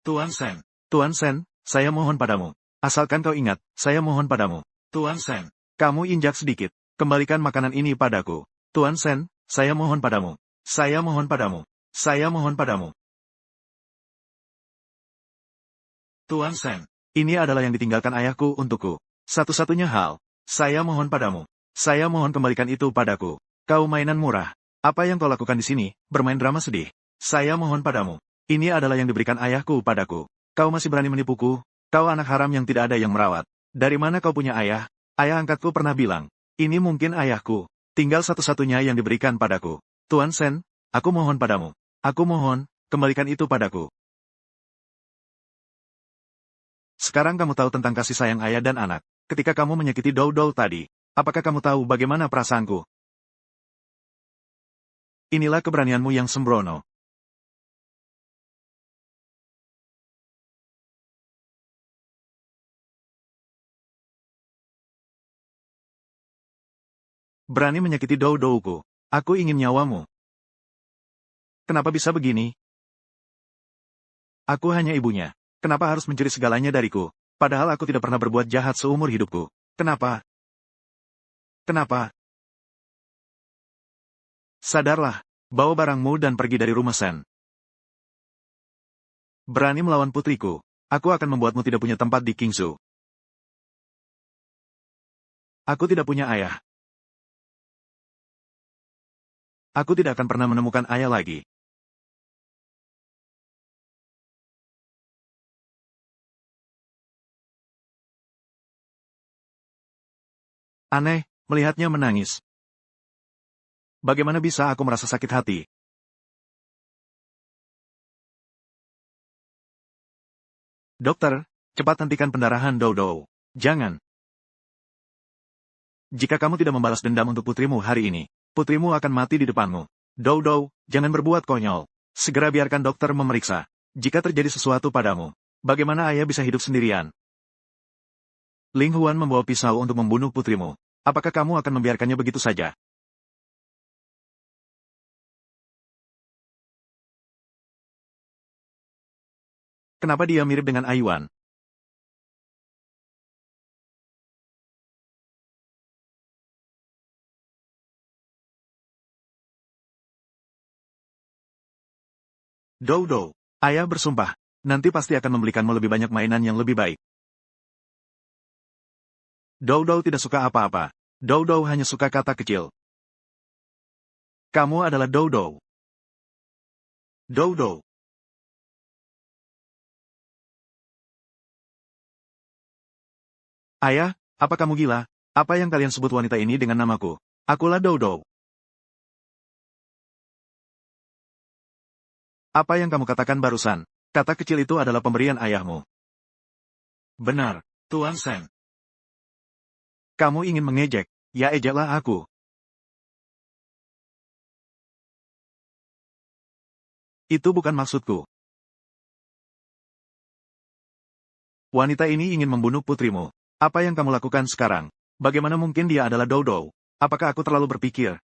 Tuan Sen, saya mohon padamu. Asalkan kau ingat, saya mohon padamu. Tuan Sen, kamu injak sedikit. Kembalikan makanan ini padaku. Tuan Sen, saya mohon padamu. Saya mohon padamu. Saya mohon padamu. Tuan Sen, ini adalah yang ditinggalkan ayahku untukku. Satu-satunya hal. Saya mohon padamu. Saya mohon kembalikan itu padaku. Kau mainan murah. Apa yang kau lakukan di sini? Bermain drama sedih. Saya mohon padamu. Ini adalah yang diberikan ayahku padaku. Kau masih berani menipuku? Kau anak haram yang tidak ada yang merawat. Dari mana kau punya ayah? Ayah angkatku pernah bilang, ini mungkin ayahku. Tinggal satu-satunya yang diberikan padaku. Tuan Sen, aku mohon padamu. Aku mohon, kembalikan itu padaku. Sekarang kamu tahu tentang kasih sayang ayah dan anak. Ketika kamu menyakiti Dou Dou tadi, apakah kamu tahu bagaimana perasaanku? Inilah keberanianmu yang sembrono. Berani menyakiti Dou Douku. Aku ingin nyawamu. Kenapa bisa begini? Aku hanya ibunya. Kenapa harus mencuri segalanya dariku? Padahal aku tidak pernah berbuat jahat seumur hidupku. Kenapa? Kenapa? Sadarlah. Bawa barangmu dan pergi dari rumah Sen. Berani melawan putriku. Aku akan membuatmu tidak punya tempat di Kingsu. Aku tidak punya ayah. Aku tidak akan pernah menemukan ayah lagi. Aneh, melihatnya menangis. Bagaimana bisa aku merasa sakit hati? Dokter, cepat hentikan pendarahan Dou Dou. Jangan. Jika kamu tidak membalas dendam untuk putrimu hari ini, putrimu akan mati di depanmu. Dou Dou, jangan berbuat konyol. Segera biarkan dokter memeriksa. Jika terjadi sesuatu padamu, bagaimana ayah bisa hidup sendirian? Ling Huan membawa pisau untuk membunuh putrimu. Apakah kamu akan membiarkannya begitu saja? Kenapa dia mirip dengan Aiyuan? Dou Dou, ayah bersumpah, nanti pasti akan membelikanmu lebih banyak mainan yang lebih baik. Dou Dou tidak suka apa-apa. Dou Dou hanya suka kata kecil. Kamu adalah Dou Dou. Dou Dou. Ayah, apa kamu gila? Apa yang kalian sebut wanita ini dengan namaku? Akulah Dou Dou. Apa yang kamu katakan barusan? Kata kecil itu adalah pemberian ayahmu. Benar, Tuan Sen. Kamu ingin mengejek, ya ejaklah aku. Itu bukan maksudku. Wanita ini ingin membunuh putrimu. Apa yang kamu lakukan sekarang? Bagaimana mungkin dia adalah Dou Dou? Apakah aku terlalu berpikir?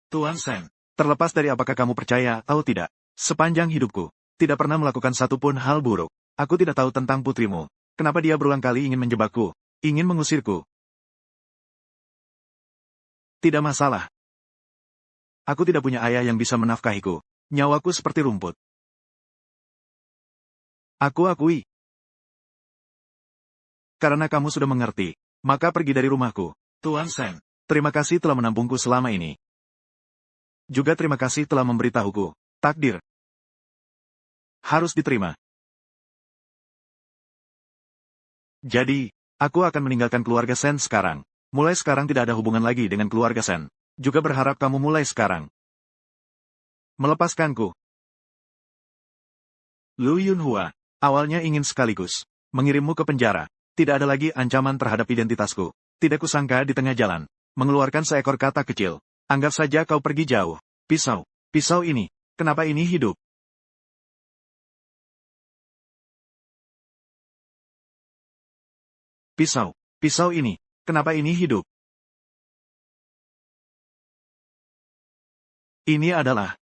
Tuan Sen, terlepas dari apakah kamu percaya atau tidak, sepanjang hidupku, tidak pernah melakukan satupun hal buruk. Aku tidak tahu tentang putrimu. Kenapa dia berulang kali ingin menjebakku, ingin mengusirku? Tidak masalah. Aku tidak punya ayah yang bisa menafkahiku. Nyawaku seperti rumput. Aku akui. Karena kamu sudah mengerti, maka pergi dari rumahku. Tuan Sen, terima kasih telah menampungku selama ini. Juga terima kasih telah memberitahuku. Takdir harus diterima. Jadi, aku akan meninggalkan keluarga Sen sekarang. Mulai sekarang tidak ada hubungan lagi dengan keluarga Sen. Juga berharap kamu mulai sekarang melepaskanku. Lu Yunhua, awalnya ingin sekaligus mengirimmu ke penjara. Tidak ada lagi ancaman terhadap identitasku. Tidak kusangka di tengah jalan, mengeluarkan seekor kata kecil. Anggap saja kau pergi jauh. Pisau. Pisau ini. Kenapa ini hidup? Pisau. Pisau ini. Kenapa ini hidup? Ini adalah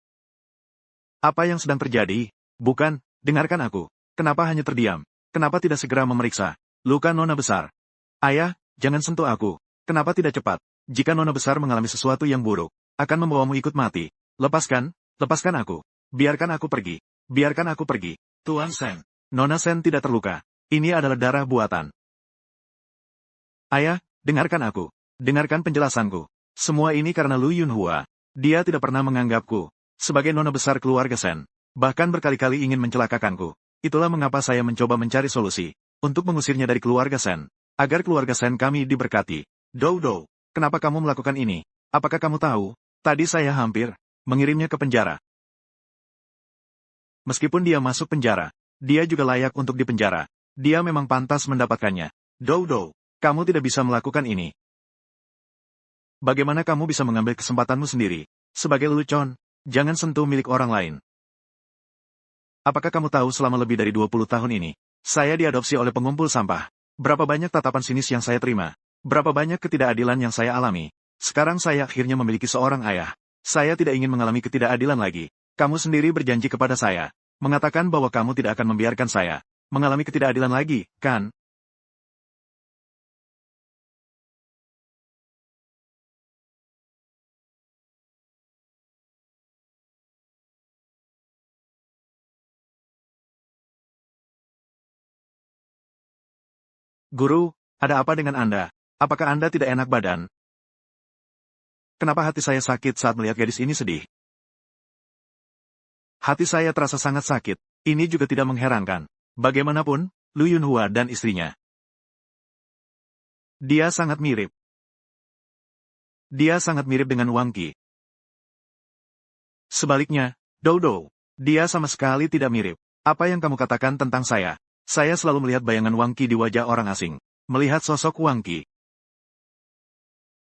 apa yang sedang terjadi? Bukan, dengarkan aku. Kenapa hanya terdiam? Kenapa tidak segera memeriksa luka nona besar? Ayah, jangan sentuh aku. Kenapa tidak cepat? Jika nona besar mengalami sesuatu yang buruk, akan membawamu ikut mati. Lepaskan, lepaskan aku. Biarkan aku pergi. Biarkan aku pergi. Tuan Sen. Nona Sen tidak terluka. Ini adalah darah buatan. Ayah, dengarkan aku. Dengarkan penjelasanku. Semua ini karena Lu Yunhua. Dia tidak pernah menganggapku sebagai nona besar keluarga Sen. Bahkan berkali-kali ingin mencelakakanku. Itulah mengapa saya mencoba mencari solusi untuk mengusirnya dari keluarga Sen, agar keluarga Sen kami diberkati. Dou Dou, kenapa kamu melakukan ini? Apakah kamu tahu? Tadi saya hampir mengirimnya ke penjara. Meskipun dia masuk penjara, dia juga layak untuk dipenjara. Dia memang pantas mendapatkannya. Dou Dou, kamu tidak bisa melakukan ini. Bagaimana kamu bisa mengambil kesempatanmu sendiri? Sebagai lelucon, jangan sentuh milik orang lain. Apakah kamu tahu selama lebih dari 20 tahun ini, saya diadopsi oleh pengumpul sampah? Berapa banyak tatapan sinis yang saya terima? Berapa banyak ketidakadilan yang saya alami? Sekarang saya akhirnya memiliki seorang ayah. Saya tidak ingin mengalami ketidakadilan lagi. Kamu sendiri berjanji kepada saya, mengatakan bahwa kamu tidak akan membiarkan saya mengalami ketidakadilan lagi, kan? Guru, ada apa dengan Anda? Apakah Anda tidak enak badan? Kenapa hati saya sakit saat melihat gadis ini sedih? Hati saya terasa sangat sakit. Ini juga tidak mengherankan. Bagaimanapun, Lu Yunhua dan istrinya. Dia sangat mirip. Dia sangat mirip dengan Wang Qi. Sebaliknya, Dou Dou. Dia sama sekali tidak mirip. Apa yang kamu katakan tentang saya? Saya selalu melihat bayangan Wang Qi di wajah orang asing. Melihat sosok Wang Qi.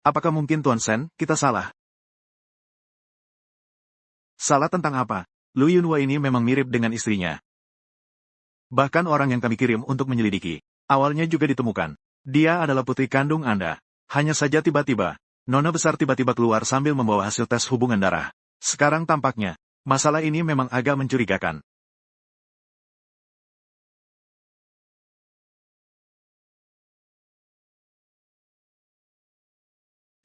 Apakah mungkin Tuan Sen, kita salah? Salah tentang apa? Lu Yunhua ini memang mirip dengan istrinya. Bahkan orang yang kami kirim untuk menyelidiki, awalnya juga ditemukan. Dia adalah putri kandung Anda. Hanya saja tiba-tiba, Nona besar tiba-tiba keluar sambil membawa hasil tes hubungan darah. Sekarang tampaknya, masalah ini memang agak mencurigakan.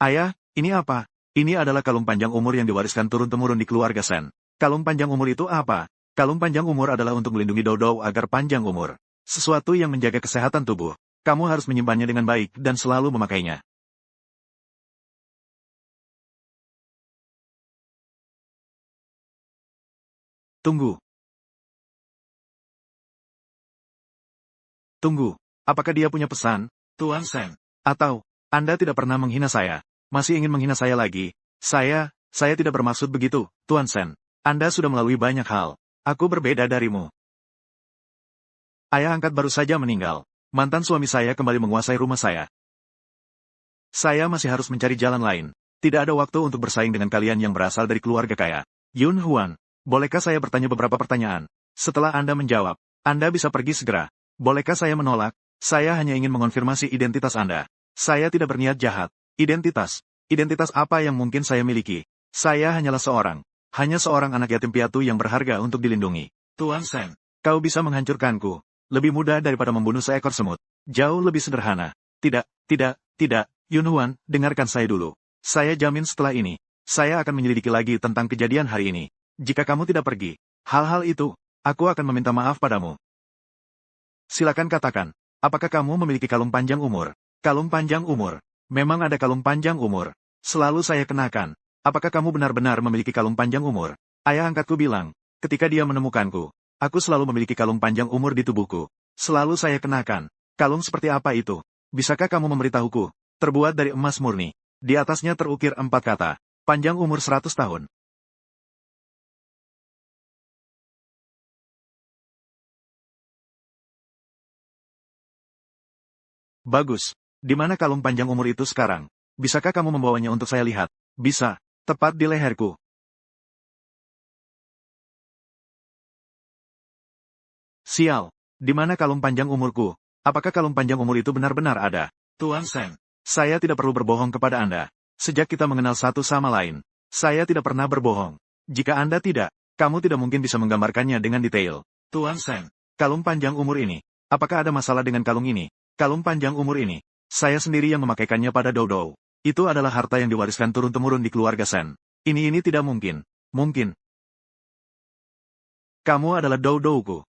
Ayah, ini apa? Ini adalah kalung panjang umur yang diwariskan turun-temurun di keluarga Sen. Kalung panjang umur itu apa? Kalung panjang umur adalah untuk melindungi Dodo agar panjang umur. Sesuatu yang menjaga kesehatan tubuh. Kamu harus menyimpannya dengan baik dan selalu memakainya. Tunggu. Tunggu. Apakah dia punya pesan, Tuan Sen? Atau, Anda tidak pernah menghina saya? Masih ingin menghina saya lagi? Saya tidak bermaksud begitu, Tuan Sen. Anda sudah melalui banyak hal. Aku berbeda darimu. Ayah angkat baru saja meninggal. Mantan suami saya kembali menguasai rumah saya. Saya masih harus mencari jalan lain. Tidak ada waktu untuk bersaing dengan kalian yang berasal dari keluarga kaya. Yun Huan, bolehkah saya bertanya beberapa pertanyaan? Setelah Anda menjawab, Anda bisa pergi segera. Bolehkah saya menolak? Saya hanya ingin mengonfirmasi identitas Anda. Saya tidak berniat jahat. Identitas. Identitas apa yang mungkin saya miliki? Saya hanyalah hanya seorang anak yatim piatu yang berharga untuk dilindungi. Tuan Sen, kau bisa menghancurkanku. Lebih mudah daripada membunuh seekor semut. Jauh lebih sederhana. Tidak. Yun Huan, dengarkan saya dulu. Saya jamin setelah ini, saya akan menyelidiki lagi tentang kejadian hari ini. Jika kamu tidak pergi, hal-hal itu, aku akan meminta maaf padamu. Silakan katakan, apakah kamu memiliki kalung panjang umur? Kalung panjang umur. Memang ada kalung panjang umur. Selalu saya kenakan. Apakah kamu benar-benar memiliki kalung panjang umur? Ayah angkatku bilang, ketika dia menemukanku, aku selalu memiliki kalung panjang umur di tubuhku. Selalu saya kenakan. Kalung seperti apa itu? Bisakah kamu memberitahuku? Terbuat dari emas murni. Di atasnya terukir 4 kata. Panjang umur 100 tahun. Bagus. Di mana kalung panjang umur itu sekarang? Bisakah kamu membawanya untuk saya lihat? Bisa. Tepat di leherku. Sial. Di mana kalung panjang umurku? Apakah kalung panjang umur itu benar-benar ada? Tuan Sen, saya tidak perlu berbohong kepada Anda. Sejak kita mengenal satu sama lain, saya tidak pernah berbohong. Jika Anda tidak, kamu tidak mungkin bisa menggambarkannya dengan detail. Tuan Sen, kalung panjang umur ini. Apakah ada masalah dengan kalung ini? Kalung panjang umur ini. Saya sendiri yang memakaikannya pada Dodo. Itu adalah harta yang diwariskan turun-temurun di keluarga Sen. Ini tidak mungkin. Mungkin. Kamu adalah Dodoku.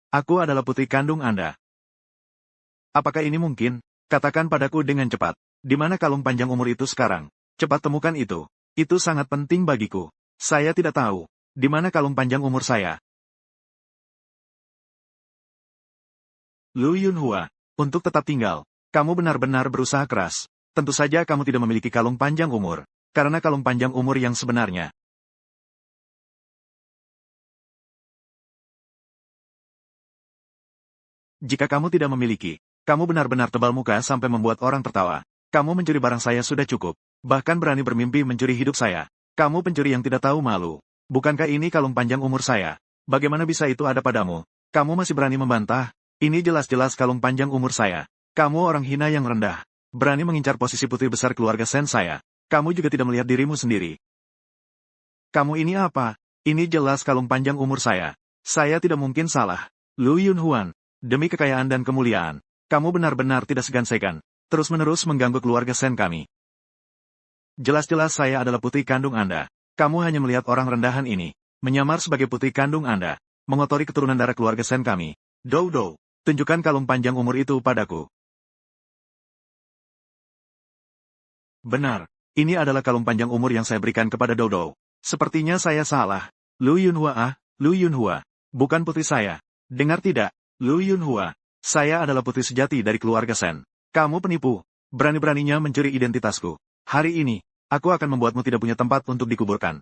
Aku adalah putri kandung Anda. Apakah ini mungkin? Katakan padaku dengan cepat. Di mana kalung panjang umur itu sekarang? Cepat temukan itu. Itu sangat penting bagiku. Saya tidak tahu. Di mana kalung panjang umur saya? Lu Yunhua, untuk tetap tinggal. Kamu benar-benar berusaha keras. Tentu saja kamu tidak memiliki kalung panjang umur. Karena kalung panjang umur yang sebenarnya. Jika kamu tidak memiliki, kamu benar-benar tebal muka sampai membuat orang tertawa. Kamu mencuri barang saya sudah cukup. Bahkan berani bermimpi mencuri hidup saya. Kamu pencuri yang tidak tahu malu. Bukankah ini kalung panjang umur saya? Bagaimana bisa itu ada padamu? Kamu masih berani membantah? Ini jelas-jelas kalung panjang umur saya. Kamu orang hina yang rendah. Berani mengincar posisi putri besar keluarga Sen saya. Kamu juga tidak melihat dirimu sendiri. Kamu ini apa? Ini jelas kalung panjang umur saya. Saya tidak mungkin salah. Lu Yunhuan, demi kekayaan dan kemuliaan, kamu benar-benar tidak segan-segan terus-menerus mengganggu keluarga Sen kami. Jelas-jelas saya adalah putri kandung Anda. Kamu hanya melihat orang rendahan ini, menyamar sebagai putri kandung Anda, mengotori keturunan darah keluarga Sen kami. Dou, tunjukkan kalung panjang umur itu padaku. Benar, ini adalah kalung panjang umur yang saya berikan kepada Dou. Sepertinya saya salah. Lu Yunhua, bukan putri saya. Dengar tidak, Lu Yunhua, saya adalah putri sejati dari keluarga Sen. Kamu penipu, berani-beraninya mencuri identitasku. Hari ini, aku akan membuatmu tidak punya tempat untuk dikuburkan.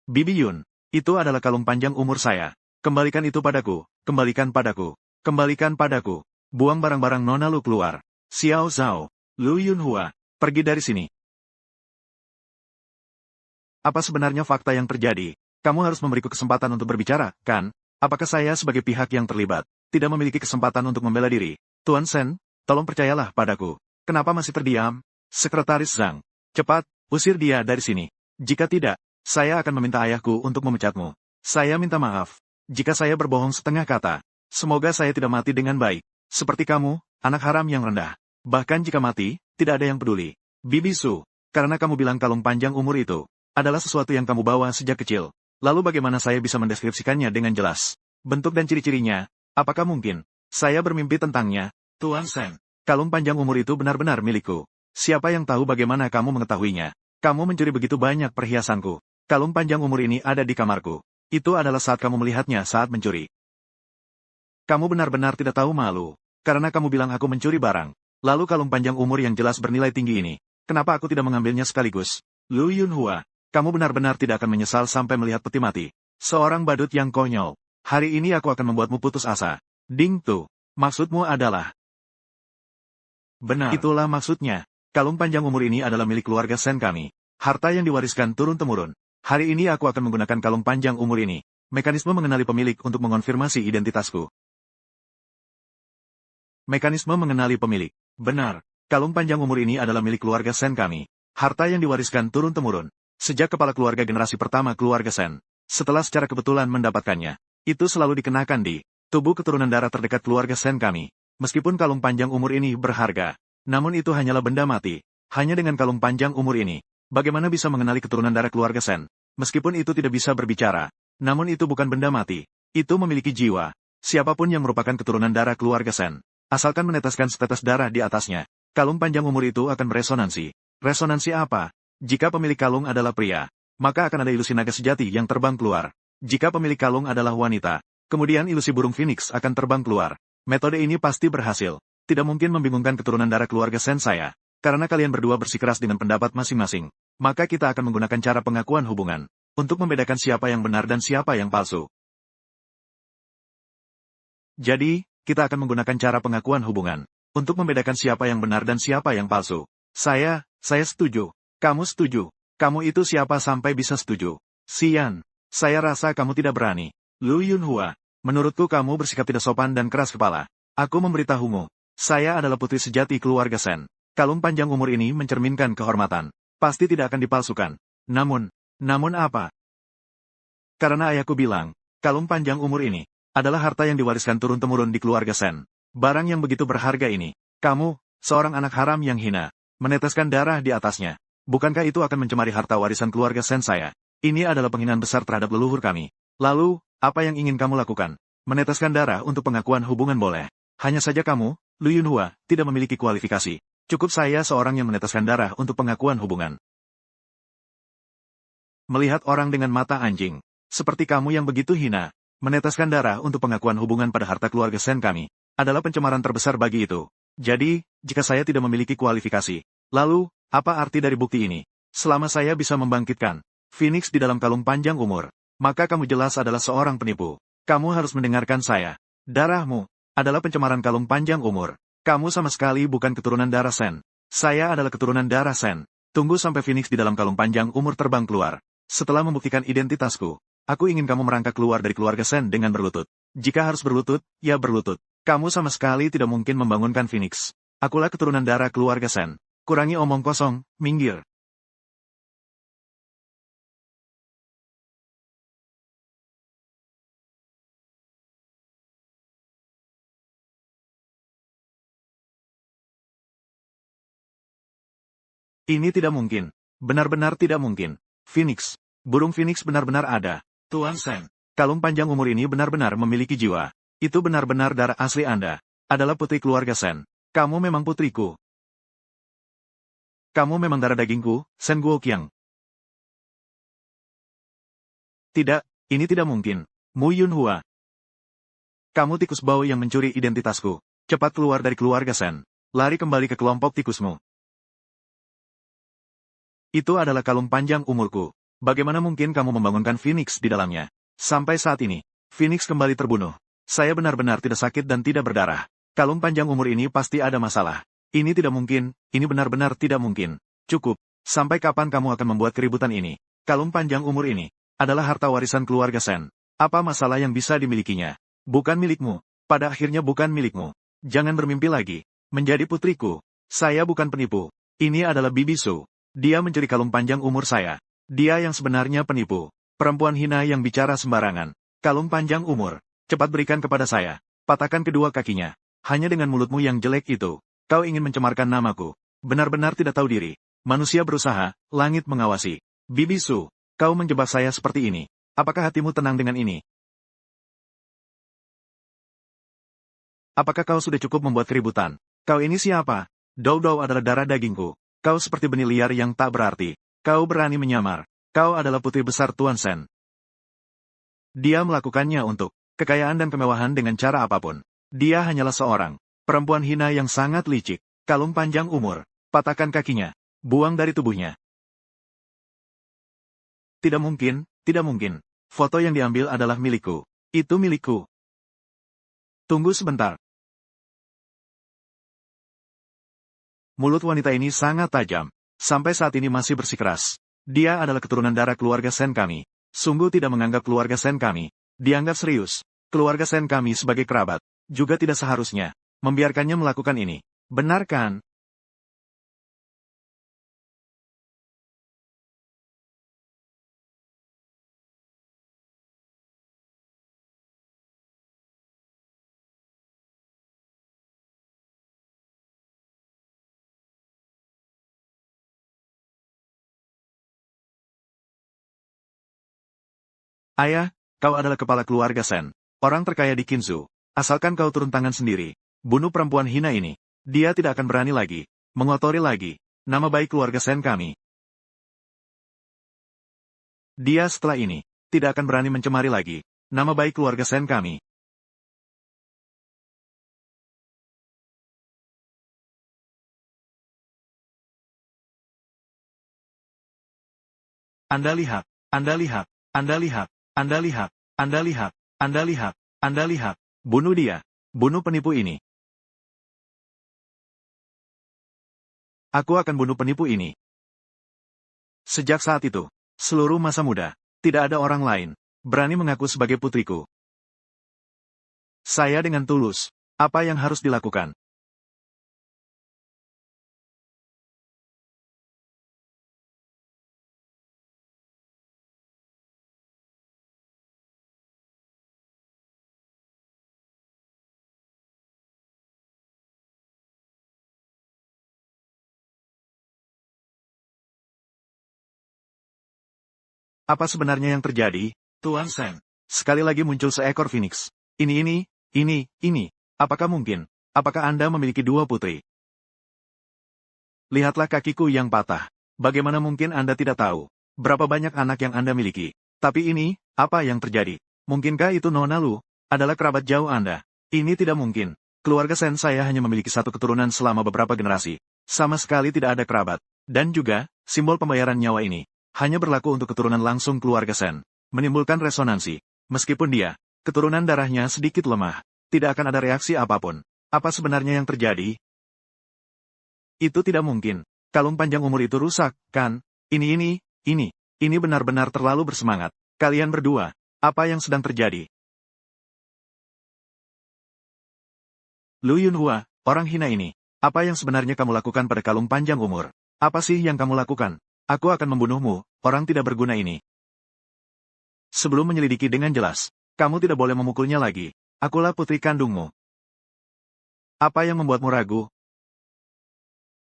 Bibi Yun, itu adalah kalung panjang umur saya. Kembalikan itu padaku, kembalikan padaku, kembalikan padaku. Buang barang-barang Nona Lu keluar. Xiao Zhao, Lu Yunhua, pergi dari sini. Apa sebenarnya fakta yang terjadi? Kamu harus memberiku kesempatan untuk berbicara, kan? Apakah saya sebagai pihak yang terlibat tidak memiliki kesempatan untuk membela diri? Tuan Sen, tolong percayalah padaku. Kenapa masih terdiam? Sekretaris Zhang, cepat, usir dia dari sini. Jika tidak, saya akan meminta ayahku untuk memecatmu. Saya minta maaf, jika saya berbohong setengah kata. Semoga saya tidak mati dengan baik. Seperti kamu, anak haram yang rendah. Bahkan jika mati, tidak ada yang peduli. Bibi Su, karena kamu bilang kalung panjang umur itu adalah sesuatu yang kamu bawa sejak kecil. Lalu bagaimana saya bisa mendeskripsikannya dengan jelas? Bentuk dan ciri-cirinya, apakah mungkin saya bermimpi tentangnya? Tuan Sen, kalung panjang umur itu benar-benar milikku. Siapa yang tahu bagaimana kamu mengetahuinya? Kamu mencuri begitu banyak perhiasanku. Kalung panjang umur ini ada di kamarku. Itu adalah saat kamu melihatnya saat mencuri. Kamu benar-benar tidak tahu malu, karena kamu bilang aku mencuri barang. Lalu kalung panjang umur yang jelas bernilai tinggi ini, kenapa aku tidak mengambilnya sekaligus? Lu Yunhua, kamu benar-benar tidak akan menyesal sampai melihat peti mati. Seorang badut yang konyol. Hari ini aku akan membuatmu putus asa. Ding Tu, maksudmu adalah... Benar. Itulah maksudnya. Kalung panjang umur ini adalah milik keluarga Sen kami. Harta yang diwariskan turun-temurun. Hari ini aku akan menggunakan kalung panjang umur ini. Mekanisme mengenali pemilik untuk mengonfirmasi identitasku. Mekanisme mengenali pemilik. Benar. Kalung panjang umur ini adalah milik keluarga Sen kami. Harta yang diwariskan turun-temurun. Sejak kepala keluarga generasi pertama keluarga Sen. Setelah secara kebetulan mendapatkannya. Itu selalu dikenakan di tubuh keturunan darah terdekat keluarga Sen kami. Meskipun kalung panjang umur ini berharga. Namun itu hanyalah benda mati. Hanya dengan kalung panjang umur ini. Bagaimana bisa mengenali keturunan darah keluarga Sen? Meskipun itu tidak bisa berbicara. Namun itu bukan benda mati. Itu memiliki jiwa. Siapapun yang merupakan keturunan darah keluarga Sen. Asalkan meneteskan setetes darah di atasnya. Kalung panjang umur itu akan beresonansi. Resonansi apa? Jika pemilik kalung adalah pria, maka akan ada ilusi naga sejati yang terbang keluar. Jika pemilik kalung adalah wanita, kemudian ilusi burung phoenix akan terbang keluar. Metode ini pasti berhasil. Tidak mungkin membingungkan keturunan darah keluarga Sen saya. Karena kalian berdua bersikeras dengan pendapat masing-masing, maka kita akan menggunakan cara pengakuan hubungan untuk membedakan siapa yang benar dan siapa yang palsu. Jadi, kita akan menggunakan cara pengakuan hubungan untuk membedakan siapa yang benar dan siapa yang palsu. Saya setuju. Kamu setuju? Kamu itu siapa sampai bisa setuju? Xian, saya rasa kamu tidak berani. Lu Yunhua, menurutku kamu bersikap tidak sopan dan keras kepala. Aku memberitahumu, saya adalah putri sejati keluarga Sen. Kalung panjang umur ini mencerminkan kehormatan. Pasti tidak akan dipalsukan. Namun apa? Karena ayahku bilang, kalung panjang umur ini adalah harta yang diwariskan turun-temurun di keluarga Sen. Barang yang begitu berharga ini, kamu, seorang anak haram yang hina, meneteskan darah di atasnya. Bukankah itu akan mencemari harta warisan keluarga Sen saya? Ini adalah penghinaan besar terhadap leluhur kami. Lalu, apa yang ingin kamu lakukan? Meneteskan darah untuk pengakuan hubungan boleh. Hanya saja kamu, Lu Yunhua, tidak memiliki kualifikasi. Cukup saya seorang yang meneteskan darah untuk pengakuan hubungan. Melihat orang dengan mata anjing, seperti kamu yang begitu hina, meneteskan darah untuk pengakuan hubungan pada harta keluarga Sen kami, adalah pencemaran terbesar bagi itu. Jadi, jika saya tidak memiliki kualifikasi, lalu, apa arti dari bukti ini? Selama saya bisa membangkitkan Phoenix di dalam kalung panjang umur, maka kamu jelas adalah seorang penipu. Kamu harus mendengarkan saya. Darahmu adalah pencemaran kalung panjang umur. Kamu sama sekali bukan keturunan darah Sen. Saya adalah keturunan darah Sen. Tunggu sampai Phoenix di dalam kalung panjang umur terbang keluar. Setelah membuktikan identitasku, aku ingin kamu merangkak keluar dari keluarga Sen dengan berlutut. Jika harus berlutut, ya berlutut. Kamu sama sekali tidak mungkin membangunkan Phoenix. Akulah keturunan darah keluarga Sen. Kurangi omong kosong, minggir. Ini tidak mungkin. Benar-benar tidak mungkin. Phoenix. Burung Phoenix benar-benar ada. Tuan Sen. Kalung panjang umur ini benar-benar memiliki jiwa. Itu benar-benar darah asli Anda. Adalah putri keluarga Sen. Kamu memang putriku. Kamu memang darah dagingku, Sen Guoqiang. Tidak, ini tidak mungkin. Mu Yunhua. Kamu tikus bau yang mencuri identitasku. Cepat keluar dari keluarga Sen. Lari kembali ke kelompok tikusmu. Itu adalah kalung panjang umurku. Bagaimana mungkin kamu membangunkan Phoenix di dalamnya? Sampai saat ini, Phoenix kembali terbunuh. Saya benar-benar tidak sakit dan tidak berdarah. Kalung panjang umur ini pasti ada masalah. Ini tidak mungkin, ini benar-benar tidak mungkin. Cukup. Sampai kapan kamu akan membuat keributan ini? Kalung panjang umur ini adalah harta warisan keluarga Sen. Apa masalah yang bisa dimilikinya? Bukan milikmu. Pada akhirnya bukan milikmu. Jangan bermimpi lagi. Menjadi putriku. Saya bukan penipu. Ini adalah Bibi Su. Dia mencuri kalung panjang umur saya. Dia yang sebenarnya penipu. Perempuan hina yang bicara sembarangan. Kalung panjang umur. Cepat berikan kepada saya. Patahkan kedua kakinya. Hanya dengan mulutmu yang jelek itu. Kau ingin mencemarkan namaku. Benar-benar tidak tahu diri. Manusia berusaha, langit mengawasi. Bibi Su, kau menjebak saya seperti ini. Apakah hatimu tenang dengan ini? Apakah kau sudah cukup membuat keributan? Kau ini siapa? Dou-Dou adalah darah dagingku. Kau seperti benih liar yang tak berarti. Kau berani menyamar. Kau adalah putri besar Tuan Sen. Dia melakukannya untuk kekayaan dan kemewahan dengan cara apapun. Dia hanyalah seorang perempuan hina yang sangat licik. Kalung panjang umur. Patahkan kakinya. Buang dari tubuhnya. Tidak mungkin, tidak mungkin. Foto yang diambil adalah milikku. Itu milikku. Tunggu sebentar. Mulut wanita ini sangat tajam. Sampai saat ini masih bersikeras. Dia adalah keturunan darah keluarga Sen kami. Sungguh tidak menganggap keluarga Sen kami. Dianggap serius. Keluarga Sen kami sebagai kerabat. Juga tidak seharusnya membiarkannya melakukan ini. Benar kan? Ayah, kau adalah kepala keluarga Sen. Orang terkaya di Qinzhou. Asalkan kau turun tangan sendiri. Bunuh perempuan hina ini. Dia tidak akan berani lagi. Mengotori lagi nama baik keluarga Sen kami. Dia setelah ini tidak akan berani mencemari lagi nama baik keluarga Sen kami. Anda lihat, Anda lihat, Anda lihat, Anda lihat, Anda lihat, Anda lihat, Anda lihat. Bunuh dia. Bunuh penipu ini. Aku akan bunuh penipu ini. Sejak saat itu, seluruh masa muda, tidak ada orang lain berani mengaku sebagai putriku. Saya dengan tulus. Apa yang harus dilakukan? Apa sebenarnya yang terjadi, Tuan Sen? Sekali lagi muncul seekor Phoenix. Ini. Apakah mungkin? Apakah Anda memiliki dua putri? Lihatlah kakiku yang patah. Bagaimana mungkin Anda tidak tahu berapa banyak anak yang Anda miliki? Tapi ini, apa yang terjadi? Mungkinkah itu Nona Lu adalah kerabat jauh Anda? Ini tidak mungkin. Keluarga Sen saya hanya memiliki satu keturunan selama beberapa generasi. Sama sekali tidak ada kerabat. Dan juga, simbol pembayaran nyawa ini hanya berlaku untuk keturunan langsung keluarga Sen. menimbulkan resonansi. Meskipun dia, keturunan darahnya sedikit lemah, tidak akan ada reaksi apapun. Apa sebenarnya yang terjadi? Itu tidak mungkin. Kalung panjang umur itu rusak, kan? Ini benar-benar terlalu bersemangat. Kalian berdua, apa yang sedang terjadi? Lu Yunhua, orang hina ini. Apa yang sebenarnya kamu lakukan pada kalung panjang umur? Apa sih yang kamu lakukan? Aku akan membunuhmu, orang tidak berguna ini. Sebelum menyelidiki dengan jelas, kamu tidak boleh memukulnya lagi. Akulah putri kandungmu. Apa yang membuatmu ragu?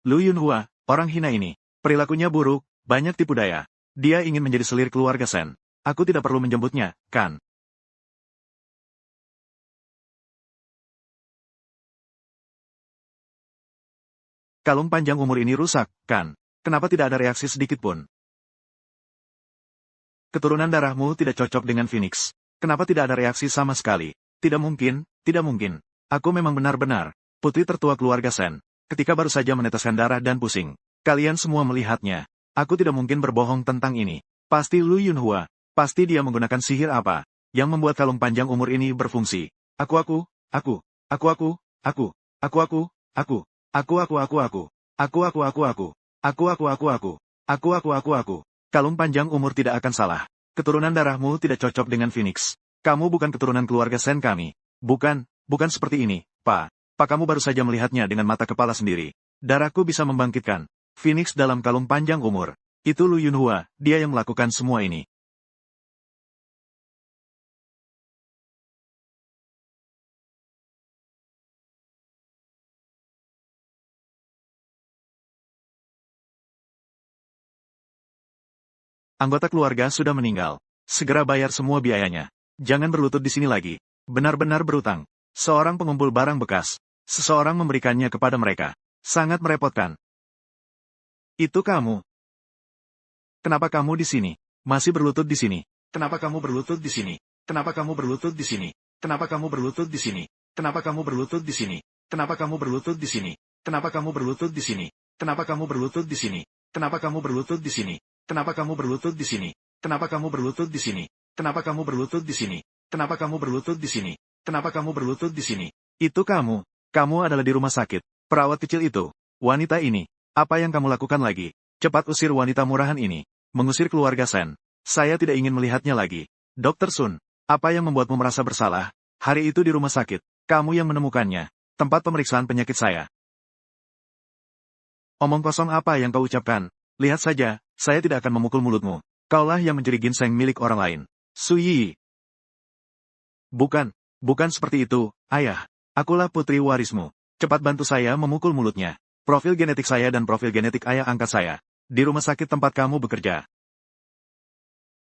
Lu Yunhua, orang hina ini. Perilakunya buruk, banyak tipu daya. Dia ingin menjadi selir keluarga Sen. Aku tidak perlu menjemputnya, kan? Kalung panjang umur ini rusak, kan? Kenapa tidak ada reaksi sedikit pun? Keturunan darahmu tidak cocok dengan Phoenix. Kenapa tidak ada reaksi sama sekali? Tidak mungkin, tidak mungkin. Aku memang benar-benar putri tertua keluarga Sen. Ketika baru saja meneteskan darah dan pusing. Kalian semua melihatnya. Aku tidak mungkin berbohong tentang ini. Pasti Lu Yunhua. Pasti dia menggunakan sihir apa yang membuat kalung panjang umur ini berfungsi. Aku. Kalung panjang umur tidak akan salah. Keturunan darahmu tidak cocok dengan Phoenix. Kamu bukan keturunan keluarga Sen kami. Bukan seperti ini, Pak. Pak kamu baru saja melihatnya dengan mata kepala sendiri. Darahku bisa membangkitkan Phoenix dalam kalung panjang umur. Itu Lu Yunhua, dia yang melakukan semua ini. Anggota keluarga sudah meninggal. Segera bayar semua biayanya. Jangan berlutut di sini lagi. Benar-benar berutang. Seorang pengumpul barang bekas. Seseorang memberikannya kepada mereka. Sangat merepotkan. Itu kamu. Kenapa kamu di sini? Masih berlutut di sini. Kenapa kamu berlutut di sini? Kenapa kamu berlutut di sini? Kenapa kamu berlutut di sini? Kenapa kamu berlutut di sini? Kenapa kamu berlutut di sini? Kenapa kamu berlutut di sini? Kenapa kamu berlutut di sini? Kenapa kamu berlutut di sini? Kenapa kamu berlutut di sini? Kenapa kamu berlutut di sini? Kenapa kamu berlutut di sini? Kenapa kamu berlutut di sini? Kenapa kamu berlutut di sini? Itu kamu. Kamu adalah di rumah sakit. Perawat kecil itu. Wanita ini. Apa yang kamu lakukan lagi? Cepat usir wanita murahan ini. Mengusir keluarga Sen. Saya tidak ingin melihatnya lagi. Dokter Sun, apa yang membuatmu merasa bersalah? Hari itu di rumah sakit, kamu yang menemukannya. Tempat pemeriksaan penyakit saya. Omong kosong apa yang kau ucapkan? Lihat saja, saya tidak akan memukul mulutmu. Kaulah yang mencuri ginseng milik orang lain. Suyi. Bukan seperti itu, ayah. Akulah putri warismu. Cepat bantu saya memukul mulutnya. Profil genetik saya dan profil genetik ayah angkat saya. Di rumah sakit tempat kamu bekerja.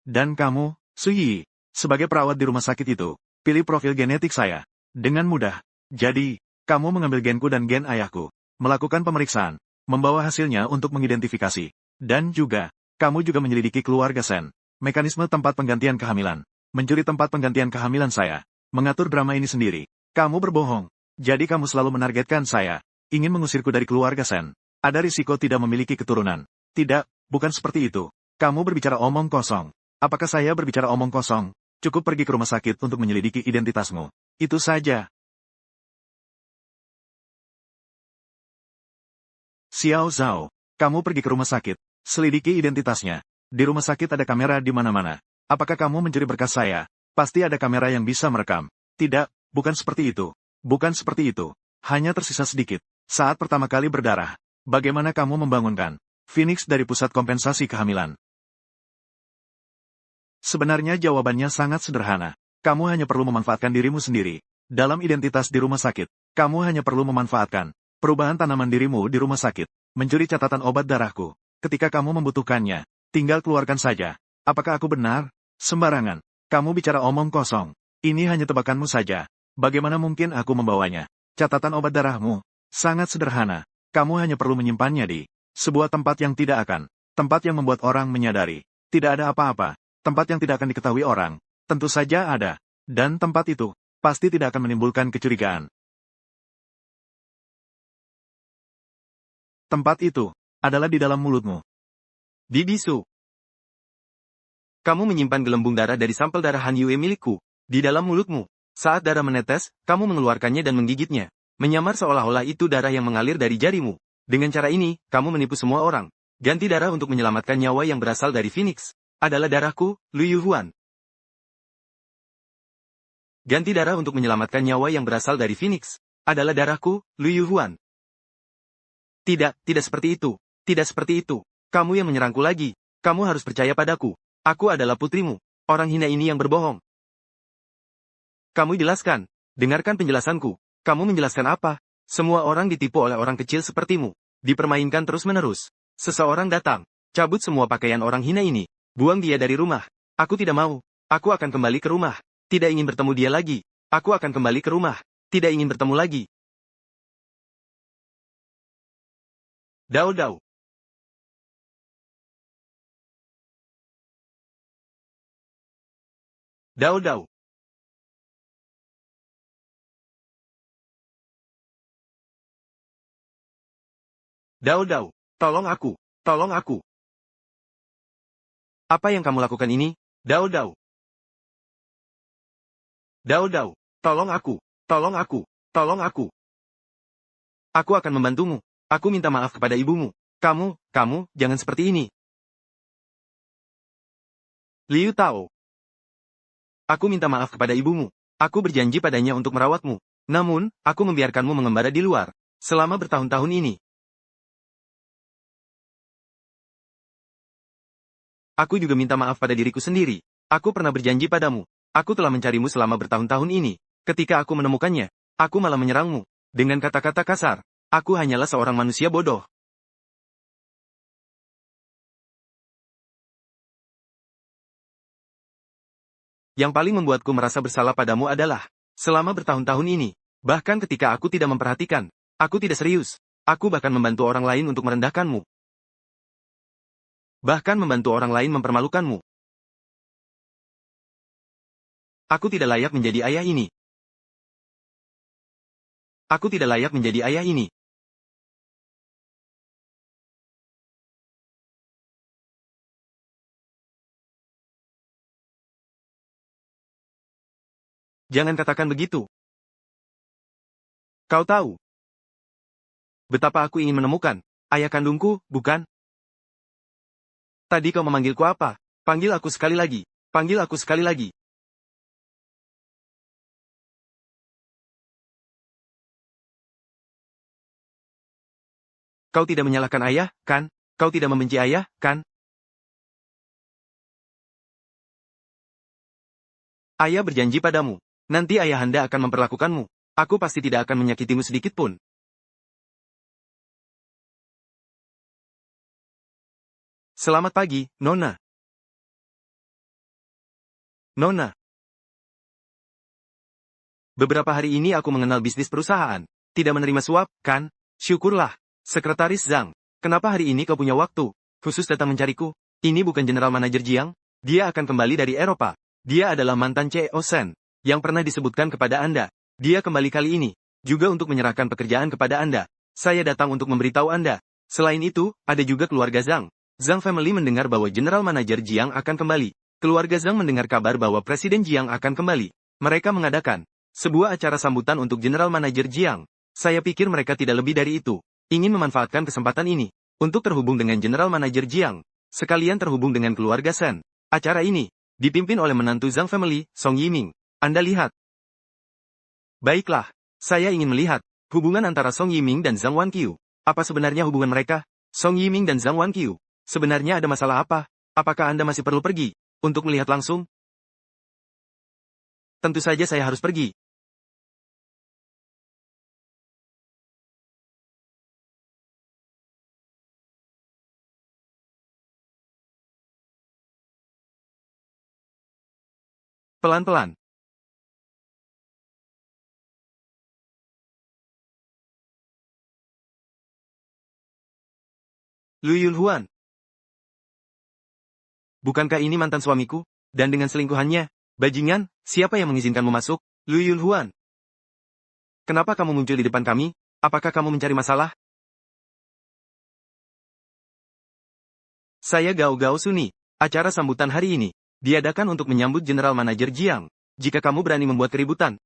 Dan kamu, Suyi, sebagai perawat di rumah sakit itu, pilih profil genetik saya. Dengan mudah. Jadi, kamu mengambil genku dan gen ayahku. Melakukan pemeriksaan. Membawa hasilnya untuk mengidentifikasi. Dan juga, kamu juga menyelidiki keluarga Sen. Mekanisme tempat penggantian kehamilan. Mencuri tempat penggantian kehamilan saya. Mengatur drama ini sendiri. Kamu berbohong. Jadi kamu selalu menargetkan saya. Ingin mengusirku dari keluarga Sen. Ada risiko tidak memiliki keturunan. Tidak, bukan seperti itu. Kamu berbicara omong kosong. Apakah saya berbicara omong kosong? Cukup pergi ke rumah sakit untuk menyelidiki identitasmu. Itu saja. Xiao Zhao, kamu pergi ke rumah sakit. Selidiki identitasnya. Di rumah sakit ada kamera di mana-mana. Apakah kamu mencuri berkas saya? Pasti ada kamera yang bisa merekam. Tidak, bukan seperti itu. Bukan seperti itu. Hanya tersisa sedikit. Saat pertama kali berdarah. Bagaimana kamu membangunkan Phoenix dari pusat kompensasi kehamilan? Sebenarnya jawabannya sangat sederhana. Kamu hanya perlu memanfaatkan dirimu sendiri. Dalam identitas di rumah sakit, kamu hanya perlu memanfaatkan perubahan tanaman dirimu di rumah sakit. Mencuri catatan obat darahku. Ketika kamu membutuhkannya, tinggal keluarkan saja. Apakah aku benar? Sembarangan. Kamu bicara omong kosong. Ini hanya tebakanmu saja. Bagaimana mungkin aku membawanya? Catatan obat darahmu. Sangat sederhana. Kamu hanya perlu menyimpannya di sebuah tempat yang tidak akan. Tempat yang membuat orang menyadari. Tidak ada apa-apa. Tempat yang tidak akan diketahui orang. Tentu saja ada. Dan tempat itu pasti tidak akan menimbulkan kecurigaan. Tempat itu adalah di dalam mulutmu. Bibisu. Kamu menyimpan gelembung darah dari sampel darah Han Yue milikku di dalam mulutmu. Saat darah menetes, kamu mengeluarkannya dan menggigitnya. Menyamar seolah-olah itu darah yang mengalir dari jarimu. Dengan cara ini, kamu menipu semua orang. Ganti darah untuk menyelamatkan nyawa yang berasal dari Phoenix. Adalah darahku, Lu Yuhuan. Ganti darah untuk menyelamatkan nyawa yang berasal dari Phoenix. Adalah darahku, Lu Yuhuan. Tidak, tidak seperti itu. Tidak seperti itu. Kamu yang menyerangku lagi. Kamu harus percaya padaku. Aku adalah putrimu. Orang hina ini yang berbohong. Kamu jelaskan. Dengarkan penjelasanku. Kamu menjelaskan apa? Semua orang ditipu oleh orang kecil sepertimu. Dipermainkan terus-menerus. Seseorang datang. Cabut semua pakaian orang hina ini. Buang dia dari rumah. Aku tidak mau. Aku akan kembali ke rumah. Tidak ingin bertemu dia lagi. Aku akan kembali ke rumah. Tidak ingin bertemu lagi. Dao Dao. Dao Dao. Dao Dao. Tolong aku. Tolong aku. Apa yang kamu lakukan ini? Dao Dao. Dao Dao. Tolong aku. Tolong aku. Tolong aku. Aku akan membantumu. Aku minta maaf kepada ibumu. Kamu, jangan seperti ini. Liu Tao. Aku minta maaf kepada ibumu. Aku berjanji padanya untuk merawatmu. Namun, aku membiarkanmu mengembara di luar. Selama bertahun-tahun ini. Aku juga minta maaf pada diriku sendiri. Aku pernah berjanji padamu. Aku telah mencarimu selama bertahun-tahun ini. Ketika aku menemukannya, aku malah menyerangmu. Dengan kata-kata kasar. Aku hanyalah seorang manusia bodoh. Yang paling membuatku merasa bersalah padamu adalah, selama bertahun-tahun ini, bahkan ketika aku tidak memperhatikan, aku tidak serius, aku bahkan membantu orang lain untuk merendahkanmu. Bahkan membantu orang lain mempermalukanmu. Aku tidak layak menjadi ayah ini. Aku tidak layak menjadi ayah ini. Jangan katakan begitu. Kau tahu betapa aku ingin menemukan ayah kandungku, bukan? Tadi kau memanggilku apa? Panggil aku sekali lagi. Panggil aku sekali lagi. Kau tidak menyalahkan ayah, kan? Kau tidak membenci ayah, kan? Ayah berjanji padamu. Nanti ayahanda akan memperlakukanmu. Aku pasti tidak akan menyakitimu sedikit pun. Selamat pagi, Nona. Nona. Beberapa hari ini aku mengenal bisnis perusahaan. Tidak menerima suap, kan? Syukurlah. Sekretaris Zhang. Kenapa hari ini kau punya waktu khusus datang mencariku? Ini bukan General Manager Jiang? Dia akan kembali dari Eropa. Dia adalah mantan CEO Sen yang pernah disebutkan kepada Anda. Dia kembali kali ini juga untuk menyerahkan pekerjaan kepada Anda. Saya datang untuk memberitahu Anda. Selain itu, ada juga keluarga Zhang. Zhang Family mendengar bahwa General Manager Jiang akan kembali. Keluarga Zhang mendengar kabar bahwa Presiden Jiang akan kembali. Mereka mengadakan sebuah acara sambutan untuk General Manager Jiang. Saya pikir mereka tidak lebih dari itu. Ingin memanfaatkan kesempatan ini untuk terhubung dengan General Manager Jiang. Sekalian terhubung dengan keluarga Sen. Acara ini dipimpin oleh menantu Zhang Family, Song Yiming. Anda lihat. Baiklah, saya ingin melihat hubungan antara Song Yiming dan Zhang Wanqiu. Apa sebenarnya hubungan mereka? Song Yiming dan Zhang Wanqiu. Sebenarnya ada masalah apa? Apakah Anda masih perlu pergi untuk melihat langsung? Tentu saja saya harus pergi. Pelan-pelan. Lu Yulhuan. Bukankah ini mantan suamiku? Dan dengan selingkuhannya, bajingan, siapa yang mengizinkanmu masuk? Lu Yulhuan. Kenapa kamu muncul di depan kami? Apakah kamu mencari masalah? Saya Gao Gao Suni. Acara sambutan hari ini diadakan untuk menyambut General Manager Jiang. Jika kamu berani membuat keributan,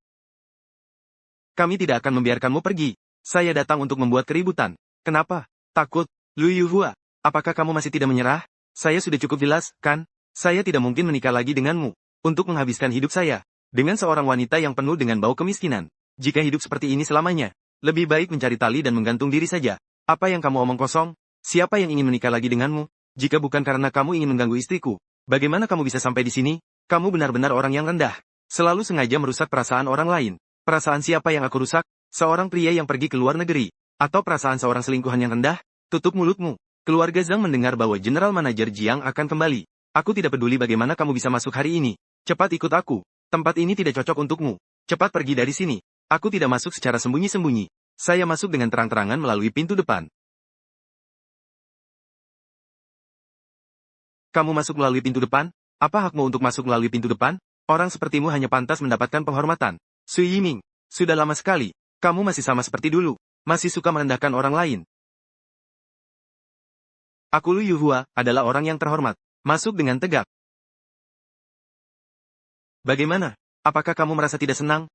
kami tidak akan membiarkanmu pergi. Saya datang untuk membuat keributan. Kenapa? Takut? Lu Yuhua, apakah kamu masih tidak menyerah? Saya sudah cukup jelas, kan? Saya tidak mungkin menikah lagi denganmu. Untuk menghabiskan hidup saya. Dengan seorang wanita yang penuh dengan bau kemiskinan. Jika hidup seperti ini selamanya, lebih baik mencari tali dan menggantung diri saja. Apa yang kamu omong kosong? Siapa yang ingin menikah lagi denganmu? Jika bukan karena kamu ingin mengganggu istriku, bagaimana kamu bisa sampai di sini? Kamu benar-benar orang yang rendah. Selalu sengaja merusak perasaan orang lain. Perasaan siapa yang aku rusak? Seorang pria yang pergi ke luar negeri? Atau perasaan seorang selingkuhan yang rendah? Tutup mulutmu. Keluarga Zhang mendengar bahwa General Manager Jiang akan kembali. Aku tidak peduli bagaimana kamu bisa masuk hari ini. Cepat ikut aku. Tempat ini tidak cocok untukmu. Cepat pergi dari sini. Aku tidak masuk secara sembunyi-sembunyi. Saya masuk dengan terang-terangan melalui pintu depan. Kamu masuk melalui pintu depan? Apa hakmu untuk masuk melalui pintu depan? Orang sepertimu hanya pantas mendapatkan penghormatan. Sui Yiming, sudah lama sekali. Kamu masih sama seperti dulu. Masih suka merendahkan orang lain. Aku Lu Yuhua, adalah orang yang terhormat. Masuk dengan tegak. Bagaimana? Apakah kamu merasa tidak senang?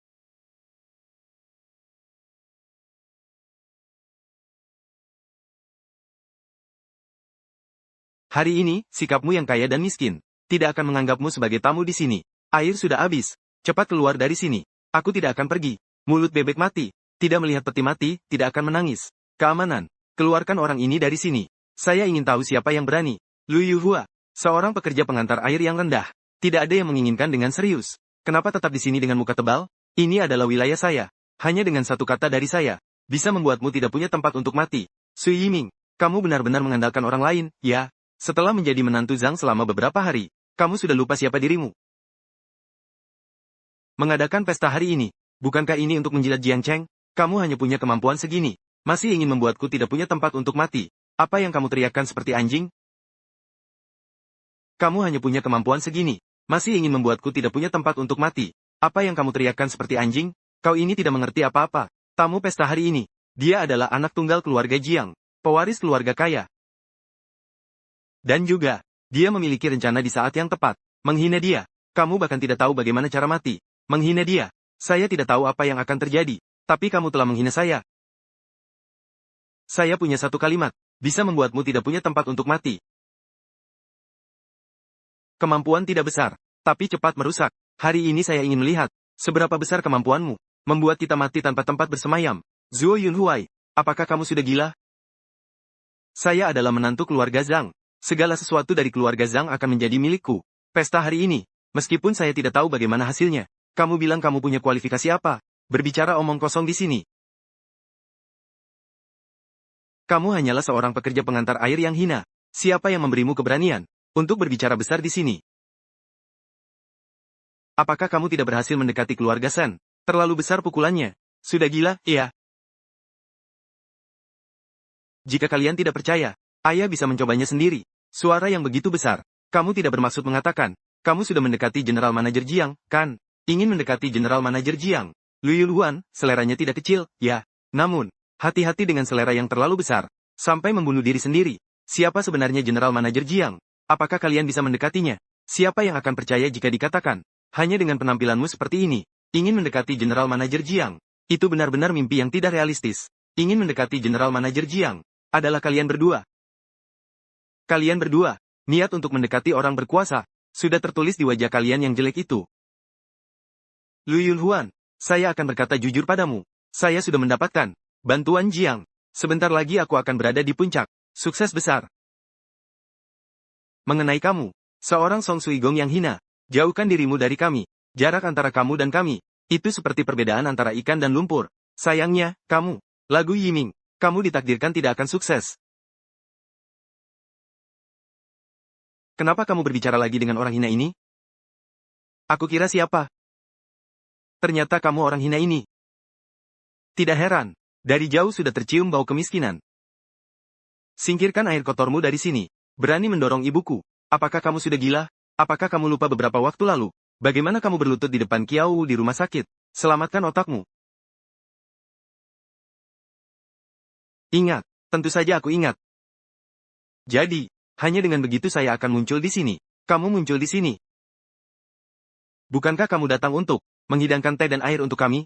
Hari ini, sikapmu yang kaya dan miskin. Tidak akan menganggapmu sebagai tamu di sini. Air sudah habis. Cepat keluar dari sini. Aku tidak akan pergi. Mulut bebek mati. Tidak melihat peti mati, tidak akan menangis. Keamanan. Keluarkan orang ini dari sini. Saya ingin tahu siapa yang berani. Lu Yuhua. Seorang pekerja pengantar air yang rendah. Tidak ada yang menginginkan dengan serius. Kenapa tetap di sini dengan muka tebal? Ini adalah wilayah saya. Hanya dengan satu kata dari saya, bisa membuatmu tidak punya tempat untuk mati. Sui Yiming, kamu benar-benar mengandalkan orang lain, ya? Setelah menjadi menantu Zhang selama beberapa hari, kamu sudah lupa siapa dirimu. Mengadakan pesta hari ini, bukankah ini untuk menjilat Jiang Cheng? Kamu hanya punya kemampuan segini. Masih ingin membuatku tidak punya tempat untuk mati. Apa yang kamu teriakkan seperti anjing? Kamu hanya punya kemampuan segini. Masih ingin membuatku tidak punya tempat untuk mati. Apa yang kamu teriakkan seperti anjing? Kau ini tidak mengerti apa-apa. Tamu pesta hari ini. Dia adalah anak tunggal keluarga Jiang. Pewaris keluarga kaya. Dan juga, dia memiliki rencana di saat yang tepat. Menghina dia. Kamu bahkan tidak tahu bagaimana cara mati. Menghina dia. Saya tidak tahu apa yang akan terjadi. Tapi kamu telah menghina saya. Saya punya satu kalimat. Bisa membuatmu tidak punya tempat untuk mati. Kemampuan tidak besar, tapi cepat merusak. Hari ini saya ingin melihat, seberapa besar kemampuanmu, membuat kita mati tanpa tempat bersemayam. Zhuo Yunhuai, apakah kamu sudah gila? Saya adalah menantu keluarga Zhang. Segala sesuatu dari keluarga Zhang akan menjadi milikku. Pesta hari ini, meskipun saya tidak tahu bagaimana hasilnya. Kamu bilang kamu punya kualifikasi apa? Berbicara omong kosong di sini. Kamu hanyalah seorang pekerja pengantar air yang hina. Siapa yang memberimu keberanian untuk berbicara besar di sini? Apakah kamu tidak berhasil mendekati keluarga Sen? Terlalu besar pukulannya. Sudah gila, iya. Jika kalian tidak percaya, ayah bisa mencobanya sendiri. Suara yang begitu besar. Kamu tidak bermaksud mengatakan, kamu sudah mendekati General Manager Jiang, kan? Ingin mendekati General Manager Jiang. Lu Yulhuan, seleranya tidak kecil, ya. Namun, hati-hati dengan selera yang terlalu besar. Sampai membunuh diri sendiri. Siapa sebenarnya General Manager Jiang? Apakah kalian bisa mendekatinya? Siapa yang akan percaya jika dikatakan, hanya dengan penampilanmu seperti ini, ingin mendekati General Manager Jiang? Itu benar-benar mimpi yang tidak realistis. Ingin mendekati General Manager Jiang adalah kalian berdua. Kalian berdua, niat untuk mendekati orang berkuasa, sudah tertulis di wajah kalian yang jelek itu. Lu Yulhuan, saya akan berkata jujur padamu. Saya sudah mendapatkan bantuan Jiang. Sebentar lagi aku akan berada di puncak. Sukses besar. Mengenai kamu, seorang Song Sui Gong yang hina, jauhkan dirimu dari kami. Jarak antara kamu dan kami, itu seperti perbedaan antara ikan dan lumpur. Sayangnya, kamu, Lagu Yiming, kamu ditakdirkan tidak akan sukses. Kenapa kamu berbicara lagi dengan orang hina ini? Aku kira siapa? Ternyata kamu orang hina ini. Tidak heran, dari jauh sudah tercium bau kemiskinan. Singkirkan air kotormu dari sini. Berani mendorong ibuku. Apakah kamu sudah gila? Apakah kamu lupa beberapa waktu lalu? Bagaimana kamu berlutut di depan Kiao Wu di rumah sakit? Selamatkan otakmu. Ingat, tentu saja aku ingat. Jadi, hanya dengan begitu saya akan muncul di sini. Kamu muncul di sini. Bukankah kamu datang untuk menghidangkan teh dan air untuk kami?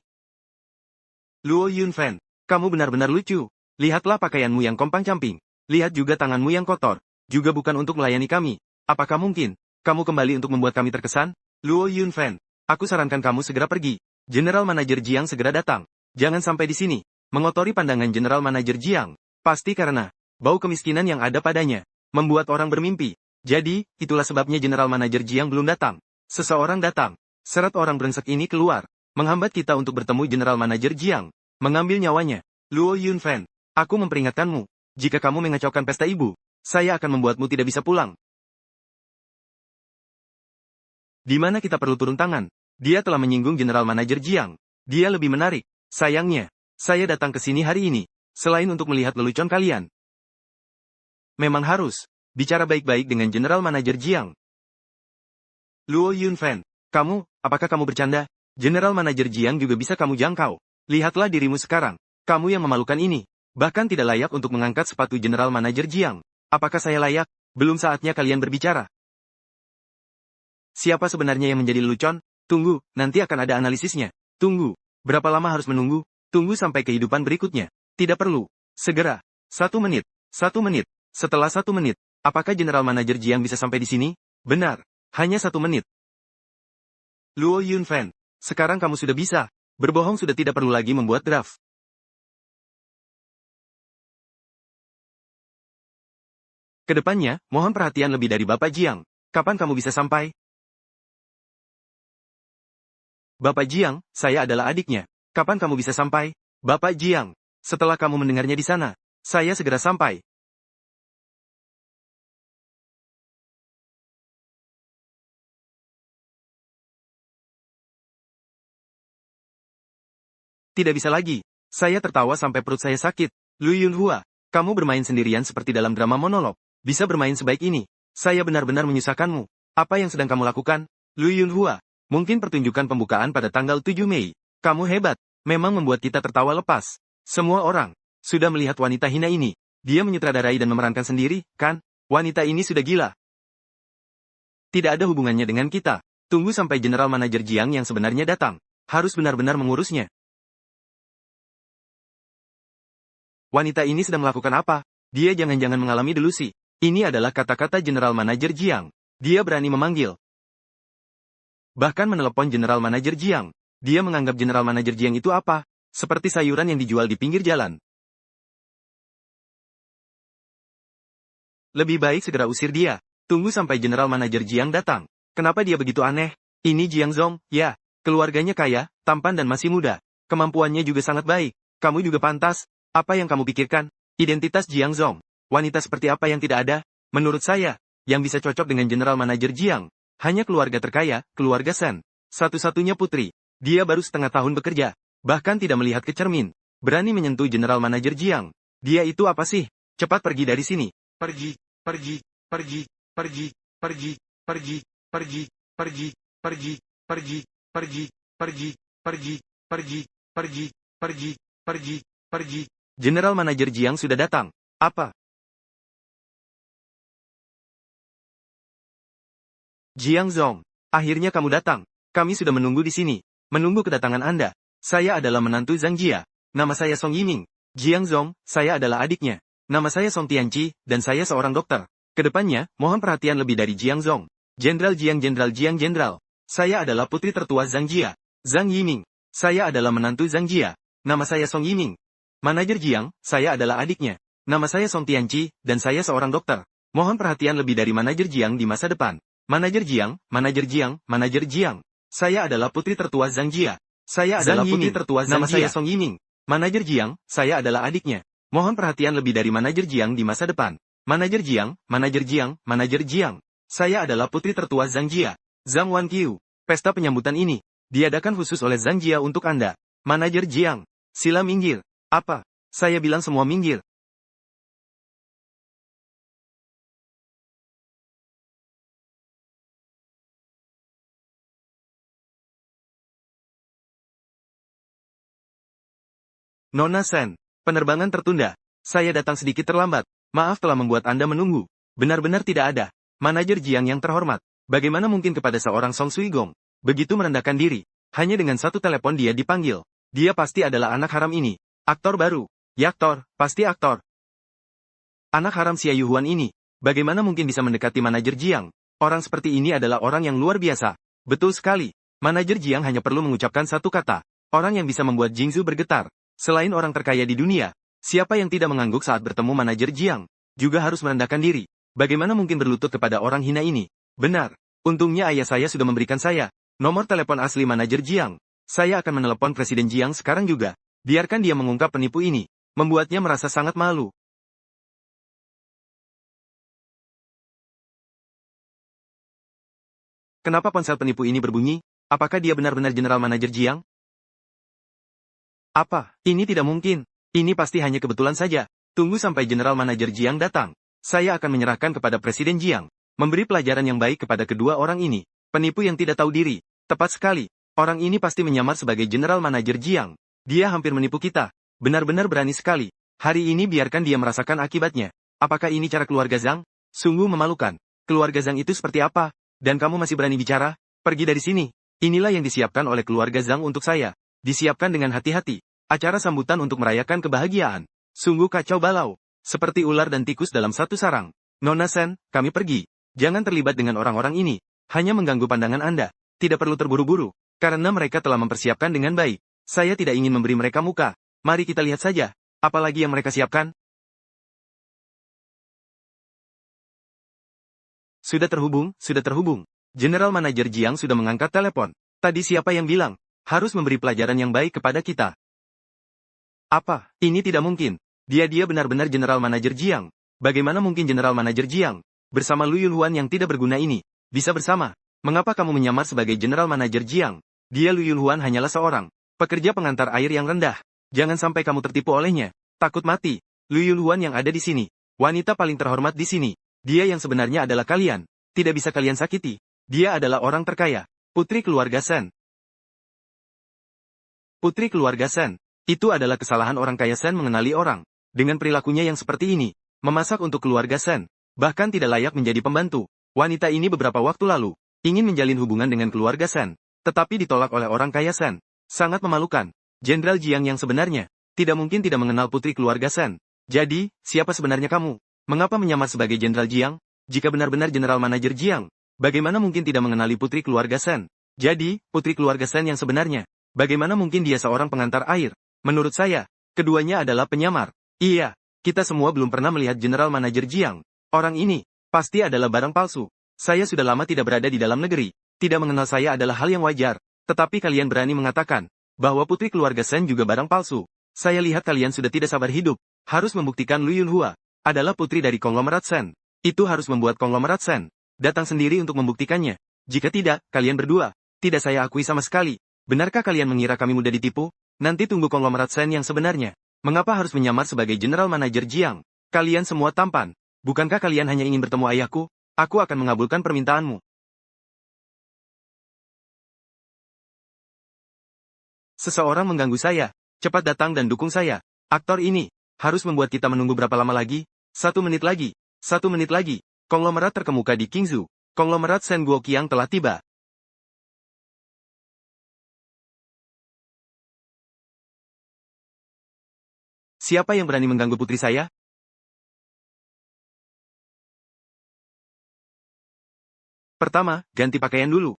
Luo Yunfen, kamu benar-benar lucu. Lihatlah pakaianmu yang kompang-camping. Lihat juga tanganmu yang kotor. Juga bukan untuk melayani kami. Apakah mungkin kamu kembali untuk membuat kami terkesan? Luo Yunfen, aku sarankan kamu segera pergi. General Manager Jiang segera datang. Jangan sampai di sini. Mengotori pandangan General Manager Jiang. Pasti karena bau kemiskinan yang ada padanya. Membuat orang bermimpi. Jadi, itulah sebabnya General Manager Jiang belum datang. Seseorang datang. Seret orang brengsek ini keluar. Menghambat kita untuk bertemu General Manager Jiang. Mengambil nyawanya. Luo Yunfen, aku memperingatkanmu. Jika kamu mengacaukan pesta ibu, saya akan membuatmu tidak bisa pulang. Di mana kita perlu turun tangan? Dia telah menyinggung General Manager Jiang. Dia lebih menarik. Sayangnya, saya datang ke sini hari ini, selain untuk melihat lelucon kalian. Memang harus bicara baik-baik dengan General Manager Jiang. Luo Yunfen, apakah kamu bercanda? General Manager Jiang juga bisa kamu jangkau. Lihatlah dirimu sekarang. Kamu yang memalukan ini. Bahkan tidak layak untuk mengangkat sepatu General Manager Jiang. Apakah saya layak? Belum saatnya kalian berbicara. Siapa sebenarnya yang menjadi lelucon? Tunggu, nanti akan ada analisisnya. Tunggu. Berapa lama harus menunggu? Tunggu sampai kehidupan berikutnya. Tidak perlu. Segera. 1 menit. 1 menit. Setelah 1 menit, apakah General Manager Jiang bisa sampai di sini? Benar. Hanya 1 menit. Luo Yunfen, sekarang kamu sudah bisa. Berbohong sudah tidak perlu lagi membuat draft. Kedepannya, mohon perhatian lebih dari Bapak Jiang. Kapan kamu bisa sampai? Bapak Jiang, saya adalah adiknya. Kapan kamu bisa sampai? Bapak Jiang, setelah kamu mendengarnya di sana, saya segera sampai. Tidak bisa lagi. Saya tertawa sampai perut saya sakit. Lu Yunhua, kamu bermain sendirian seperti dalam drama monolog. Bisa bermain sebaik ini. Saya benar-benar menyusahkanmu. Apa yang sedang kamu lakukan? Lu Yunhua, mungkin pertunjukan pembukaan pada tanggal 7 Mei. Kamu hebat. Memang membuat kita tertawa lepas. Semua orang sudah melihat wanita hina ini. Dia menyutradarai dan memerankan sendiri, kan? Wanita ini sudah gila. Tidak ada hubungannya dengan kita. Tunggu sampai General Manager Jiang yang sebenarnya datang. Harus benar-benar mengurusnya. Wanita ini sedang melakukan apa? Dia jangan-jangan mengalami delusi. Ini adalah kata-kata General Manager Jiang. Dia berani memanggil. Bahkan menelepon General Manager Jiang. Dia menganggap General Manager Jiang itu apa? Seperti sayuran yang dijual di pinggir jalan. Lebih baik segera usir dia. Tunggu sampai General Manager Jiang datang. Kenapa dia begitu aneh? Ini Jiang Zong, ya. Keluarganya kaya, tampan dan masih muda. Kemampuannya juga sangat baik. Kamu juga pantas. Apa yang kamu pikirkan? Identitas Jiang Zong. Wanita seperti apa yang tidak ada? Menurut saya, yang bisa cocok dengan General Manager Jiang, hanya keluarga terkaya, keluarga Sen. Satu-satunya putri. Dia baru setengah tahun bekerja. Bahkan tidak melihat ke cermin. Berani menyentuh General Manager Jiang. Dia itu apa sih? Cepat pergi dari sini. Pergi, pergi, pergi, pergi, pergi, pergi, pergi, pergi, pergi, pergi, pergi, pergi, pergi, pergi, pergi, pergi, pergi, pergi. General Manager Jiang sudah datang. Apa? Jiang Zong, akhirnya kamu datang. Kami sudah menunggu di sini. Menunggu kedatangan Anda. Saya adalah menantu Zhang Jia. Nama saya Song Yiming. Jiang Zong, saya adalah adiknya. Nama saya Song Tianqi, dan saya seorang dokter. Kedepannya, mohon perhatian lebih dari Jiang Zong. Jenderal Jiang, Jenderal Jiang, Jenderal. Saya adalah putri tertua Zhang Jia. Zhang Yiming. Saya adalah menantu Zhang Jia. Nama saya Song Yiming. Manajer Jiang, saya adalah adiknya. Nama saya Song Tianqi, dan saya seorang dokter. Mohon perhatian lebih dari Manajer Jiang di masa depan. Manajer Jiang, Manajer Jiang, Manajer Jiang. Saya adalah putri tertua Zhang Jia. Saya adalah putri tertua Zhang Jia. Nama saya Song Yiming. Manajer Jiang, saya adalah adiknya. Mohon perhatian lebih dari Manajer Jiang di masa depan. Manajer Jiang, Manajer Jiang, Manajer Jiang. Saya adalah putri tertua Zhang Jia. Zhang Wanqiu. Pesta penyambutan ini diadakan khusus oleh Zhang Jia untuk Anda. Manajer Jiang. Sila minggir. Apa? Saya bilang semua minggir. Nona Sen, penerbangan tertunda. Saya datang sedikit terlambat. Maaf telah membuat Anda menunggu. Benar-benar tidak ada. Manajer Jiang yang terhormat. Bagaimana mungkin kepada seorang Song Suigong? begitu merendahkan diri. Hanya dengan satu telepon dia dipanggil. Dia pasti adalah anak haram ini. Aktor baru. Yaktor, pasti aktor. Anak haram Xia Yuhuan ini. Bagaimana mungkin bisa mendekati manajer Jiang? Orang seperti ini adalah orang yang luar biasa. Betul sekali. Manajer Jiang hanya perlu mengucapkan satu kata. Orang yang bisa membuat Jingzu bergetar. Selain orang terkaya di dunia, siapa yang tidak mengangguk saat bertemu manajer Jiang? Juga harus merendahkan diri. Bagaimana mungkin berlutut kepada orang hina ini? Benar. Untungnya ayah saya sudah memberikan saya nomor telepon asli manajer Jiang. Saya akan menelepon Presiden Jiang sekarang juga. Biarkan dia mengungkap penipu ini. Membuatnya merasa sangat malu. Kenapa ponsel penipu ini berbunyi? Apakah dia benar-benar General Manager Jiang? Apa? Ini tidak mungkin. Ini pasti hanya kebetulan saja. Tunggu sampai General Manager Jiang datang. Saya akan menyerahkan kepada Presiden Jiang. Memberi pelajaran yang baik kepada kedua orang ini. Penipu yang tidak tahu diri. Tepat sekali. Orang ini pasti menyamar sebagai General Manager Jiang. Dia hampir menipu kita. Benar-benar berani sekali. Hari ini biarkan dia merasakan akibatnya. Apakah ini cara keluarga Zhang? Sungguh memalukan. Keluarga Zhang itu seperti apa? Dan kamu masih berani bicara? Pergi dari sini. Inilah yang disiapkan oleh keluarga Zhang untuk saya. Disiapkan dengan hati-hati. Acara sambutan untuk merayakan kebahagiaan. Sungguh kacau balau. Seperti ular dan tikus dalam satu sarang. Nona Sen, kami pergi. Jangan terlibat dengan orang-orang ini. Hanya mengganggu pandangan Anda. Tidak perlu terburu-buru. Karena mereka telah mempersiapkan dengan baik. Saya tidak ingin memberi mereka muka. Mari kita lihat saja. Apalagi yang mereka siapkan? Sudah terhubung, sudah terhubung. General Manager Jiang sudah mengangkat telepon. Tadi siapa yang bilang, harus memberi pelajaran yang baik kepada kita? Apa? Ini tidak mungkin. Dia benar-benar General Manager Jiang. Bagaimana mungkin General Manager Jiang, bersama Lu Yulhuan yang tidak berguna ini, bisa bersama? Mengapa kamu menyamar sebagai General Manager Jiang? Dia Lu Yulhuan hanyalah seorang pekerja pengantar air yang rendah. Jangan sampai kamu tertipu olehnya. Takut mati. Lu Yulhuan yang ada di sini. Wanita paling terhormat di sini. Dia yang sebenarnya adalah kalian. Tidak bisa kalian sakiti. Dia adalah orang terkaya. Putri keluarga Sen. Putri keluarga Sen. Itu adalah kesalahan orang kaya Sen mengenali orang. Dengan perilakunya yang seperti ini. Memasak untuk keluarga Sen. Bahkan tidak layak menjadi pembantu. Wanita ini beberapa waktu lalu ingin menjalin hubungan dengan keluarga Sen. Tetapi ditolak oleh orang kaya Sen. Sangat memalukan. Jenderal Jiang yang sebenarnya tidak mungkin tidak mengenal putri keluarga Sen. Jadi, siapa sebenarnya kamu? Mengapa menyamar sebagai Jenderal Jiang? Jika benar-benar General Manager Jiang, bagaimana mungkin tidak mengenali putri keluarga Sen? Jadi, putri keluarga Sen yang sebenarnya, bagaimana mungkin dia seorang pengantar air? Menurut saya, keduanya adalah penyamar. Iya, kita semua belum pernah melihat General Manager Jiang. Orang ini, pasti adalah barang palsu. Saya sudah lama tidak berada di dalam negeri. Tidak mengenal saya adalah hal yang wajar. Tetapi kalian berani mengatakan, bahwa putri keluarga Sen juga barang palsu. Saya lihat kalian sudah tidak sabar hidup. Harus membuktikan Lu Yulhua adalah putri dari konglomerat Sen. Itu harus membuat konglomerat Sen datang sendiri untuk membuktikannya. Jika tidak, kalian berdua tidak saya akui sama sekali. Benarkah kalian mengira kami mudah ditipu? Nanti tunggu konglomerat Sen yang sebenarnya. Mengapa harus menyamar sebagai General Manager Jiang? Kalian semua tampan. Bukankah kalian hanya ingin bertemu ayahku? Aku akan mengabulkan permintaanmu. Seseorang mengganggu saya. Cepat datang dan dukung saya. Aktor ini harus membuat kita menunggu berapa lama lagi? 1 menit lagi. 1 menit lagi. Konglomerat terkemuka di Qingzhou. Konglomerat Sen Guoqiang telah tiba. Siapa yang berani mengganggu putri saya? Pertama, ganti pakaian dulu.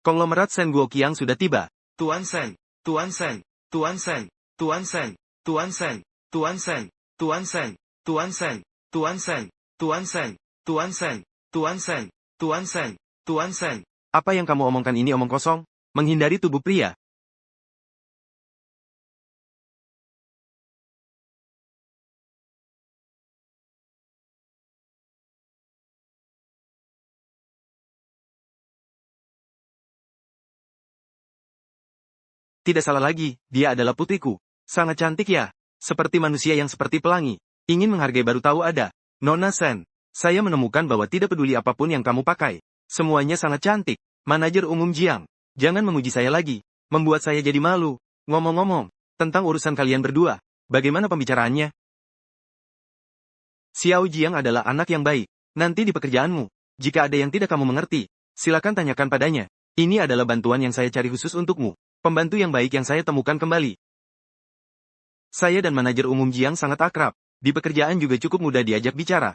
Konglomerat Sen Guoqiang sudah tiba. Tuan Sen, Tuan Sen, Tuan Sen, Tuan Sen, Tuan Sen, Tuan Sen, Tuan Sen, Tuan Sen, Tuan Sen, Tuan Sen, Tuan Sen, Tuan Sen, Tuan Sen, Tuan Sen. Apa yang kamu omongkan ini omong kosong? Menghindari tubuh pria. Tidak salah lagi, dia adalah putriku. Sangat cantik ya. Seperti manusia yang seperti pelangi. Ingin menghargai baru tahu ada. Nona Sen, saya menemukan bahwa tidak peduli apapun yang kamu pakai. Semuanya sangat cantik. Manajer umum Jiang. Jangan memuji saya lagi. Membuat saya jadi malu. Ngomong-ngomong, tentang urusan kalian berdua. Bagaimana pembicaraannya? Xiao Jiang adalah anak yang baik. Nanti di pekerjaanmu, jika ada yang tidak kamu mengerti, silakan tanyakan padanya. Ini adalah bantuan yang saya cari khusus untukmu. Pembantu yang baik yang saya temukan kembali. Saya dan manajer umum Jiang sangat akrab. Di pekerjaan juga cukup mudah diajak bicara.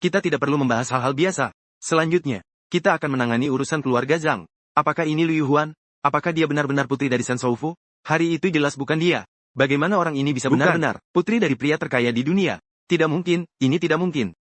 Kita tidak perlu membahas hal-hal biasa. Selanjutnya, kita akan menangani urusan keluarga Zhang. Apakah ini Liu Huan? Apakah dia benar-benar putri dari Shen Shoufu? Hari itu jelas bukan dia. Bagaimana orang ini bisa benar-benar putri dari pria terkaya di dunia? Tidak mungkin, ini tidak mungkin.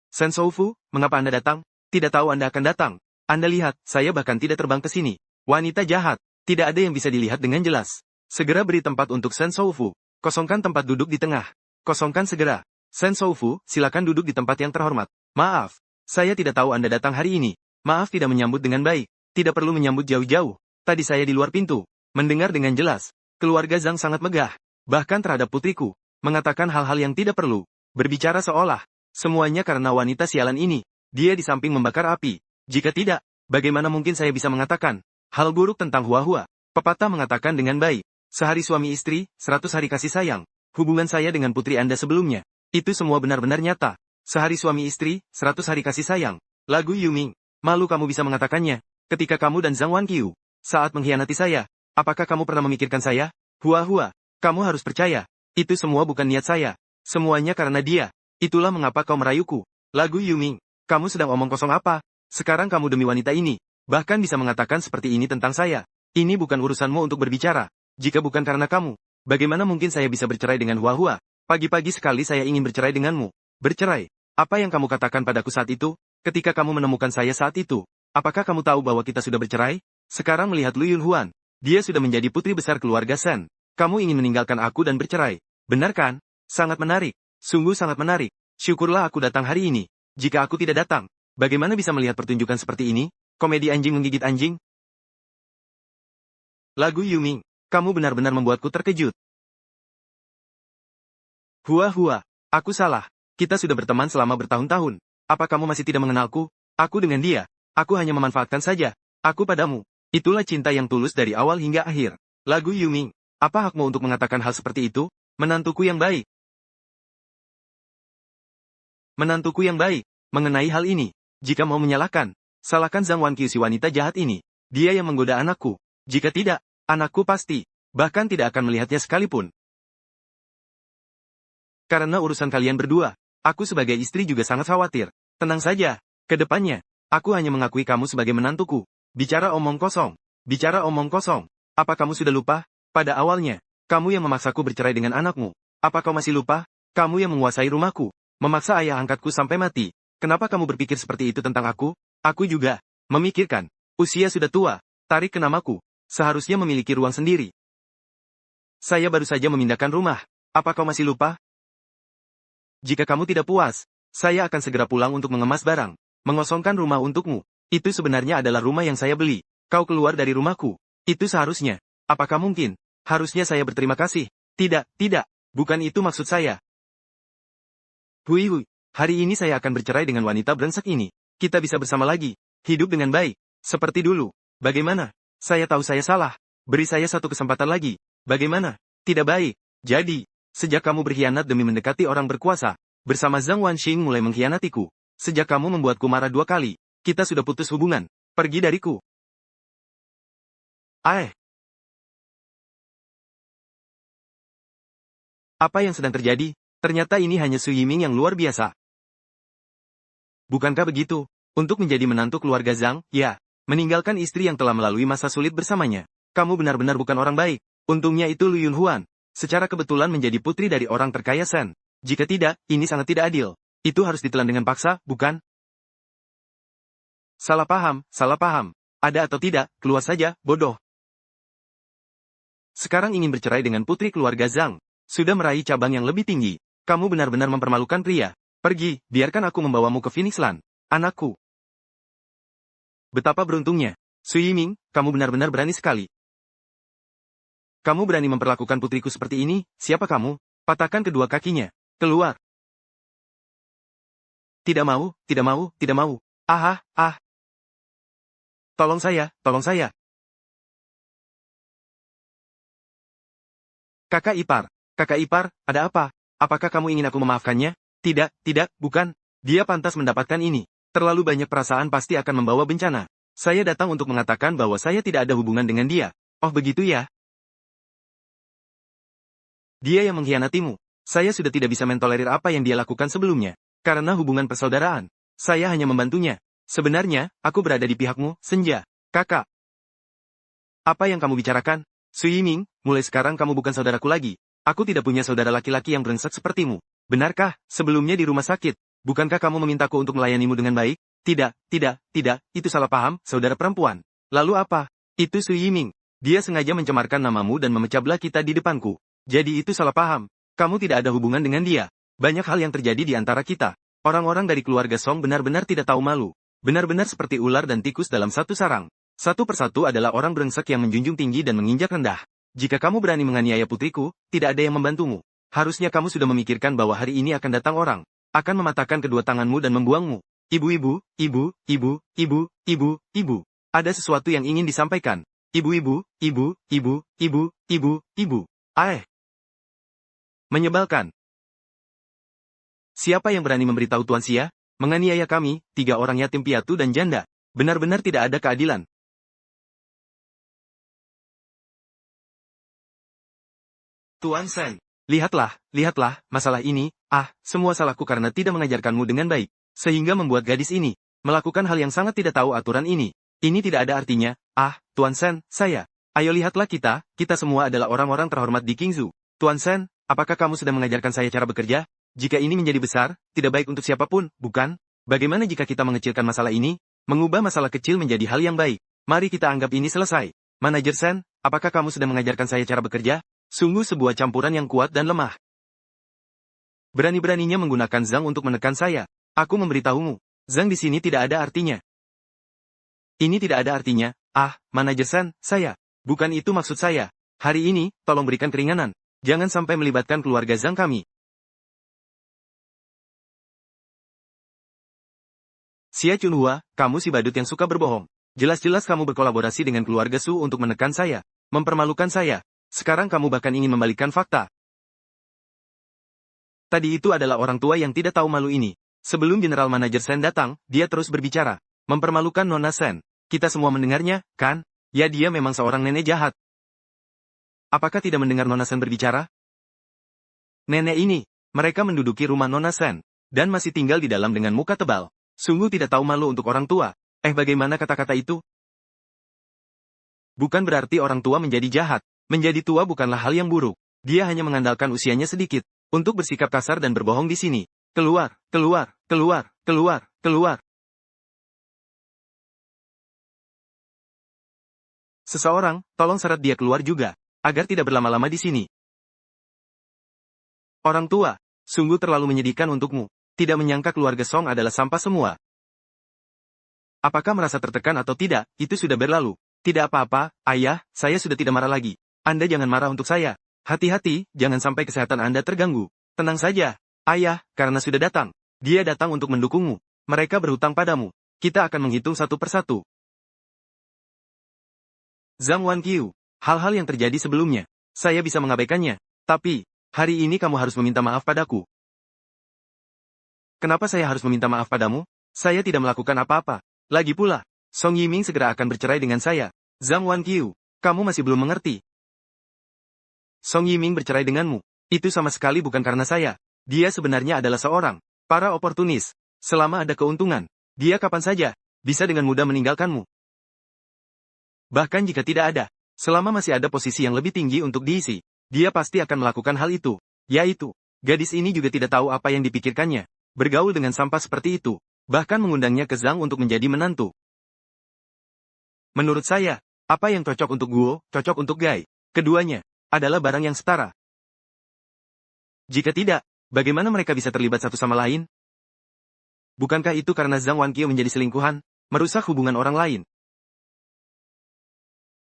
Shen Shoufu, mengapa Anda datang? Tidak tahu Anda akan datang. Anda lihat, saya bahkan tidak terbang ke sini. Wanita jahat. Tidak ada yang bisa dilihat dengan jelas. Segera beri tempat untuk Shen Shoufu. Kosongkan tempat duduk di tengah. Kosongkan segera. Shen Shoufu, silakan duduk di tempat yang terhormat. Maaf, saya tidak tahu Anda datang hari ini. Maaf tidak menyambut dengan baik. Tidak perlu menyambut jauh-jauh. Tadi saya di luar pintu. Mendengar dengan jelas. Keluarga Zhang sangat megah. Bahkan terhadap putriku. Mengatakan hal-hal yang tidak perlu. Berbicara seolah. Semuanya karena wanita sialan ini. Dia di samping membakar api. Jika tidak, bagaimana mungkin saya bisa mengatakan hal buruk tentang Hua-Hua? Pepatah mengatakan dengan baik. Sehari suami istri, 100 hari kasih sayang. Hubungan saya dengan putri Anda sebelumnya. Itu semua benar-benar nyata. Sehari suami istri, 100 hari kasih sayang. Lagu Yuming. Malu kamu bisa mengatakannya. Ketika kamu dan Zhang Wanqiu saat mengkhianati saya. Apakah kamu pernah memikirkan saya? Hua-Hua. Kamu harus percaya. Itu semua bukan niat saya. Semuanya karena dia. Itulah mengapa kau merayuku. Lagu Yuming. Kamu sedang omong kosong apa? Sekarang kamu demi wanita ini. Bahkan bisa mengatakan seperti ini tentang saya. Ini bukan urusanmu untuk berbicara. Jika bukan karena kamu, bagaimana mungkin saya bisa bercerai dengan Hua-Hua? Pagi-pagi sekali saya ingin bercerai denganmu. Bercerai? Apa yang kamu katakan padaku saat itu? Ketika kamu menemukan saya saat itu, apakah kamu tahu bahwa kita sudah bercerai? Sekarang melihat Liu Huan, dia sudah menjadi putri besar keluarga Shen. Kamu ingin meninggalkan aku dan bercerai. Benar kan? Sangat menarik. Sungguh sangat menarik. Syukurlah aku datang hari ini. Jika aku tidak datang, bagaimana bisa melihat pertunjukan seperti ini? Komedi anjing menggigit anjing? Lagu Yuming, kamu benar-benar membuatku terkejut. Hua-Hua, aku salah. Kita sudah berteman selama bertahun-tahun. Apa kamu masih tidak mengenalku? Aku dengan dia. Aku hanya memanfaatkan saja. Aku padamu. Itulah cinta yang tulus dari awal hingga akhir. Lagu Yuming, apa hakmu untuk mengatakan hal seperti itu? Menantuku yang baik. Menantuku yang baik. Mengenai hal ini, jika mau menyalahkan, salahkan Zhang Wanqiu si wanita jahat ini. Dia yang menggoda anakku. Jika tidak, anakku pasti, bahkan tidak akan melihatnya sekalipun. Karena urusan kalian berdua, aku sebagai istri juga sangat khawatir. Tenang saja, ke depannya, aku hanya mengakui kamu sebagai menantuku. Bicara omong kosong. Bicara omong kosong. Apa kamu sudah lupa? Pada awalnya, kamu yang memaksaku bercerai dengan anakmu. Apa kau masih lupa? Kamu yang menguasai rumahku. Memaksa ayah angkatku sampai mati. Kenapa kamu berpikir seperti itu tentang aku? Aku juga memikirkan. Usia sudah tua. Tarik ke namaku. Seharusnya memiliki ruang sendiri. Saya baru saja memindahkan rumah. Apa kau masih lupa? Jika kamu tidak puas, saya akan segera pulang untuk mengemas barang. Mengosongkan rumah untukmu. Itu sebenarnya adalah rumah yang saya beli. Kau keluar dari rumahku. Itu seharusnya. Apakah mungkin? Harusnya saya berterima kasih. Tidak, tidak. Bukan itu maksud saya. Hui. Hari ini saya akan bercerai dengan wanita brengsek ini. Kita bisa bersama lagi. Hidup dengan baik. Seperti dulu. Bagaimana? Saya tahu saya salah. Beri saya satu kesempatan lagi. Bagaimana? Tidak baik. Jadi, sejak kamu berkhianat demi mendekati orang berkuasa, bersama Zhang Wanxing mulai mengkhianatiku. Sejak kamu membuatku marah 2 kali, kita sudah putus hubungan. Pergi dariku. Apa yang sedang terjadi? Ternyata ini hanya Su Yiming yang luar biasa. Bukankah begitu? Untuk menjadi menantu keluarga Zhang, ya, meninggalkan istri yang telah melalui masa sulit bersamanya. Kamu benar-benar bukan orang baik. Untungnya itu Liu Huan. Secara kebetulan menjadi putri dari orang terkaya Shen. Jika tidak, ini sangat tidak adil. Itu harus ditelan dengan paksa, bukan? Salah paham, salah paham. Ada atau tidak, keluar saja, bodoh. Sekarang ingin bercerai dengan putri keluarga Zhang. Sudah meraih cabang yang lebih tinggi. Kamu benar-benar mempermalukan pria. Pergi, biarkan aku membawamu ke Phoenix Land. Anakku. Betapa beruntungnya. Su Yiming, kamu benar-benar berani sekali. Kamu berani memperlakukan putriku seperti ini? Siapa kamu? Patahkan kedua kakinya. Keluar. Tidak mau, tidak mau, tidak mau. Tolong saya, tolong saya. Kakak ipar, Kakak ipar, ada apa? Apakah kamu ingin aku memaafkannya? Tidak, bukan. Dia pantas mendapatkan ini. Terlalu banyak perasaan pasti akan membawa bencana. Saya datang untuk mengatakan bahwa saya tidak ada hubungan dengan dia. Oh begitu ya? Dia yang mengkhianatimu. Saya sudah tidak bisa mentolerir apa yang dia lakukan sebelumnya. Karena hubungan persaudaraan. Saya hanya membantunya. Sebenarnya, aku berada di pihakmu, Senja. Kakak. Apa yang kamu bicarakan? Su Yiming, mulai sekarang kamu bukan saudaraku lagi. Aku tidak punya saudara laki-laki yang brengsek sepertimu. Benarkah, sebelumnya di rumah sakit, bukankah kamu memintaku untuk melayanimu dengan baik? Tidak, itu salah paham, saudara perempuan. Lalu apa? Itu Su Yiming. Dia sengaja mencemarkan namamu dan memecah belah kita di depanku. Jadi itu salah paham. Kamu tidak ada hubungan dengan dia. Banyak hal yang terjadi di antara kita. Orang-orang dari keluarga Song benar-benar tidak tahu malu. Benar-benar seperti ular dan tikus dalam satu sarang. Satu persatu adalah orang brengsek yang menjunjung tinggi dan menginjak rendah. Jika kamu berani menganiaya putriku, tidak ada yang membantumu. Harusnya kamu sudah memikirkan bahwa hari ini akan datang orang. Akan mematahkan kedua tanganmu dan membuangmu. Ibu. Ada sesuatu yang ingin disampaikan. Ibu. Menyebalkan. Siapa yang berani memberitahu Tuan Xia? Menganiaya kami, 3 orang yatim piatu dan janda. Benar-benar tidak ada keadilan. Tuan Sen, lihatlah, masalah ini, semua salahku karena tidak mengajarkanmu dengan baik, sehingga membuat gadis ini melakukan hal yang sangat tidak tahu aturan ini. Ini tidak ada artinya, Tuan Sen, saya. Ayo lihatlah kita semua adalah orang-orang terhormat di Qingzhou. Tuan Sen, apakah kamu sudah mengajarkan saya cara bekerja? Jika ini menjadi besar, tidak baik untuk siapapun, bukan? Bagaimana jika kita mengecilkan masalah ini? Mengubah masalah kecil menjadi hal yang baik. Mari kita anggap ini selesai. Manajer Sen, apakah kamu sudah mengajarkan saya cara bekerja? Sungguh sebuah campuran yang kuat dan lemah. Berani-beraninya menggunakan Zhang untuk menekan saya. Aku memberitahumu, Zhang di sini tidak ada artinya. Ini tidak ada artinya, Manajer Sen, saya. Bukan itu maksud saya. Hari ini, tolong berikan keringanan. Jangan sampai melibatkan keluarga Zhang kami. Xia Chunhua, kamu si badut yang suka berbohong. Jelas-jelas kamu berkolaborasi dengan keluarga Su untuk menekan saya. Mempermalukan saya. Sekarang kamu bahkan ingin membalikkan fakta. Tadi itu adalah orang tua yang tidak tahu malu ini. Sebelum General Manager Sen datang, dia terus berbicara. Mempermalukan Nona Sen. Kita semua mendengarnya, kan? Ya dia memang seorang nenek jahat. Apakah tidak mendengar Nona Sen berbicara? Nenek ini, mereka menduduki rumah Nona Sen, dan masih tinggal di dalam dengan muka tebal. Sungguh tidak tahu malu untuk orang tua. Bagaimana kata-kata itu? Bukan berarti orang tua menjadi jahat. Menjadi tua bukanlah hal yang buruk. Dia hanya mengandalkan usianya sedikit untuk bersikap kasar dan berbohong di sini. Keluar. Seseorang, tolong seret dia keluar juga, agar tidak berlama-lama di sini. Orang tua, sungguh terlalu menyedihkan untukmu. Tidak menyangka keluarga Song adalah sampah semua. Apakah merasa tertekan atau tidak, itu sudah berlalu. Tidak apa-apa, ayah, saya sudah tidak marah lagi. Anda jangan marah untuk saya. Hati-hati, jangan sampai kesehatan Anda terganggu. Tenang saja, ayah, karena sudah datang. Dia datang untuk mendukungmu. Mereka berhutang padamu. Kita akan menghitung satu persatu. Zhang Wanqiu, hal-hal yang terjadi sebelumnya, saya bisa mengabaikannya. Tapi, hari ini kamu harus meminta maaf padaku. Kenapa saya harus meminta maaf padamu? Saya tidak melakukan apa-apa. Lagi pula, Song Yiming segera akan bercerai dengan saya. Zhang Wanqiu, kamu masih belum mengerti. Song Yiming bercerai denganmu. Itu sama sekali bukan karena saya. Dia sebenarnya adalah seorang para oportunis. Selama ada keuntungan, dia kapan saja bisa dengan mudah meninggalkanmu. Bahkan jika tidak ada, selama masih ada posisi yang lebih tinggi untuk diisi, dia pasti akan melakukan hal itu. Yaitu, gadis ini juga tidak tahu apa yang dipikirkannya. Bergaul dengan sampah seperti itu, bahkan mengundangnya ke Zhang untuk menjadi menantu. Menurut saya, apa yang cocok untuk Guo, cocok untuk Gai. Keduanya adalah barang yang setara. Jika tidak, bagaimana mereka bisa terlibat satu sama lain? Bukankah itu karena Zhang Wanqiu menjadi selingkuhan, merusak hubungan orang lain?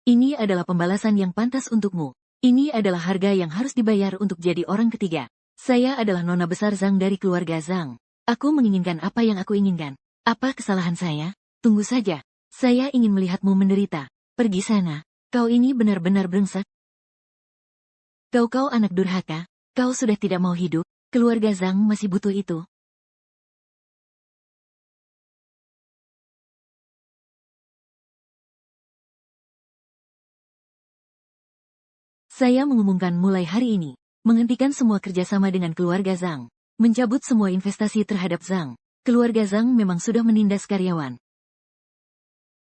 Ini adalah pembalasan yang pantas untukmu. Ini adalah harga yang harus dibayar untuk jadi orang ketiga. Saya adalah nona besar Zhang dari keluarga Zhang. Aku menginginkan apa yang aku inginkan. Apa kesalahan saya? Tunggu saja. Saya ingin melihatmu menderita. Pergi sana. Kau ini benar-benar brengsek. Kau anak durhaka, kau sudah tidak mau hidup, keluarga Zhang masih butuh itu. Saya mengumumkan mulai hari ini, menghentikan semua kerjasama dengan keluarga Zhang, mencabut semua investasi terhadap Zhang. Keluarga Zhang memang sudah menindas karyawan,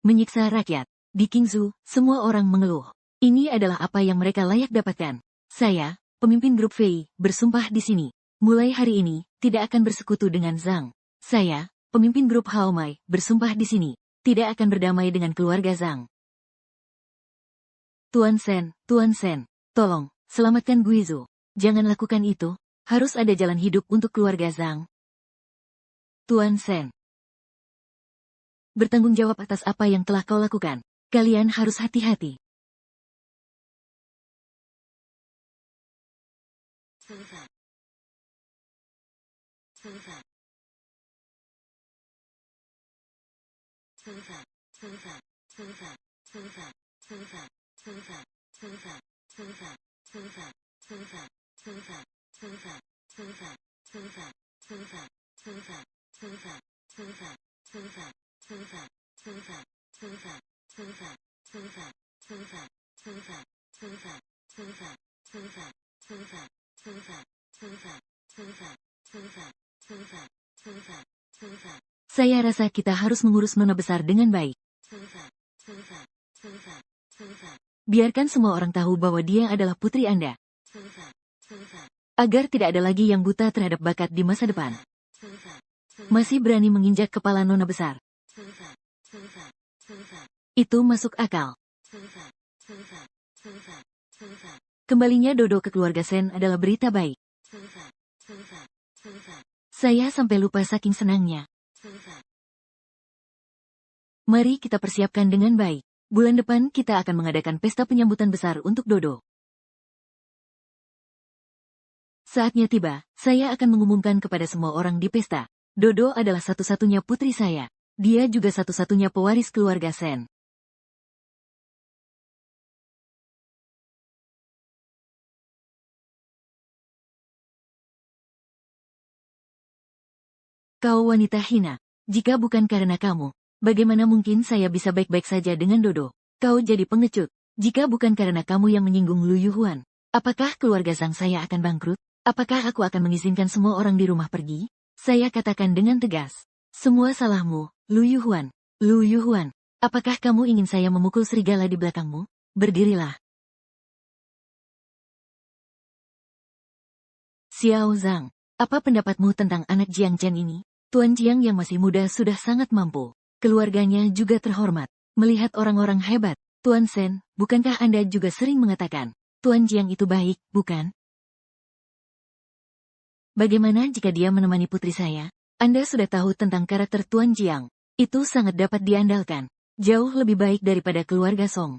menyiksa rakyat. Di Qingzhou, semua orang mengeluh. Ini adalah apa yang mereka layak dapatkan. Saya, pemimpin grup Fei, bersumpah di sini. Mulai hari ini, tidak akan bersekutu dengan Zhang. Saya, pemimpin grup Haomai, bersumpah di sini. Tidak akan berdamai dengan keluarga Zhang. Tuan Sen, tolong, selamatkan Guizhou. Jangan lakukan itu, harus ada jalan hidup untuk keluarga Zhang. Tuan Sen, bertanggung jawab atas apa yang telah kau lakukan. Kalian harus hati-hati. Saya rasa kita harus mengurus Nona besar dengan baik. Biarkan semua orang tahu bahwa dia adalah putri Anda. Agar tidak ada lagi yang buta terhadap bakat di masa depan. Masih berani menginjak kepala Nona besar. Itu masuk akal. Kembalinya Dodo ke keluarga Sen adalah berita baik. Saya sampai lupa saking senangnya. Mari kita persiapkan dengan baik. Bulan depan kita akan mengadakan pesta penyambutan besar untuk Dodo. Saatnya tiba, saya akan mengumumkan kepada semua orang di pesta. Dodo adalah satu-satunya putri saya. Dia juga satu-satunya pewaris keluarga Sen. Kau wanita hina. Jika bukan karena kamu, bagaimana mungkin saya bisa baik-baik saja dengan Dodo? Kau jadi pengecut. Jika bukan karena kamu yang menyinggung Lu Yuhuan, apakah keluarga Zhang saya akan bangkrut? Apakah aku akan mengizinkan semua orang di rumah pergi? Saya katakan dengan tegas. Semua salahmu, Lu Yuhuan. Lu Yuhuan, apakah kamu ingin saya memukul serigala di belakangmu? Berdirilah. Xiao Zhang, apa pendapatmu tentang anak Jiang Chen ini? Tuan Jiang yang masih muda sudah sangat mampu. Keluarganya juga terhormat. Melihat orang-orang hebat. Tuan Sen, bukankah Anda juga sering mengatakan, Tuan Jiang itu baik, bukan? Bagaimana jika dia menemani putri saya? Anda sudah tahu tentang karakter Tuan Jiang. Itu sangat dapat diandalkan. Jauh lebih baik daripada keluarga Song.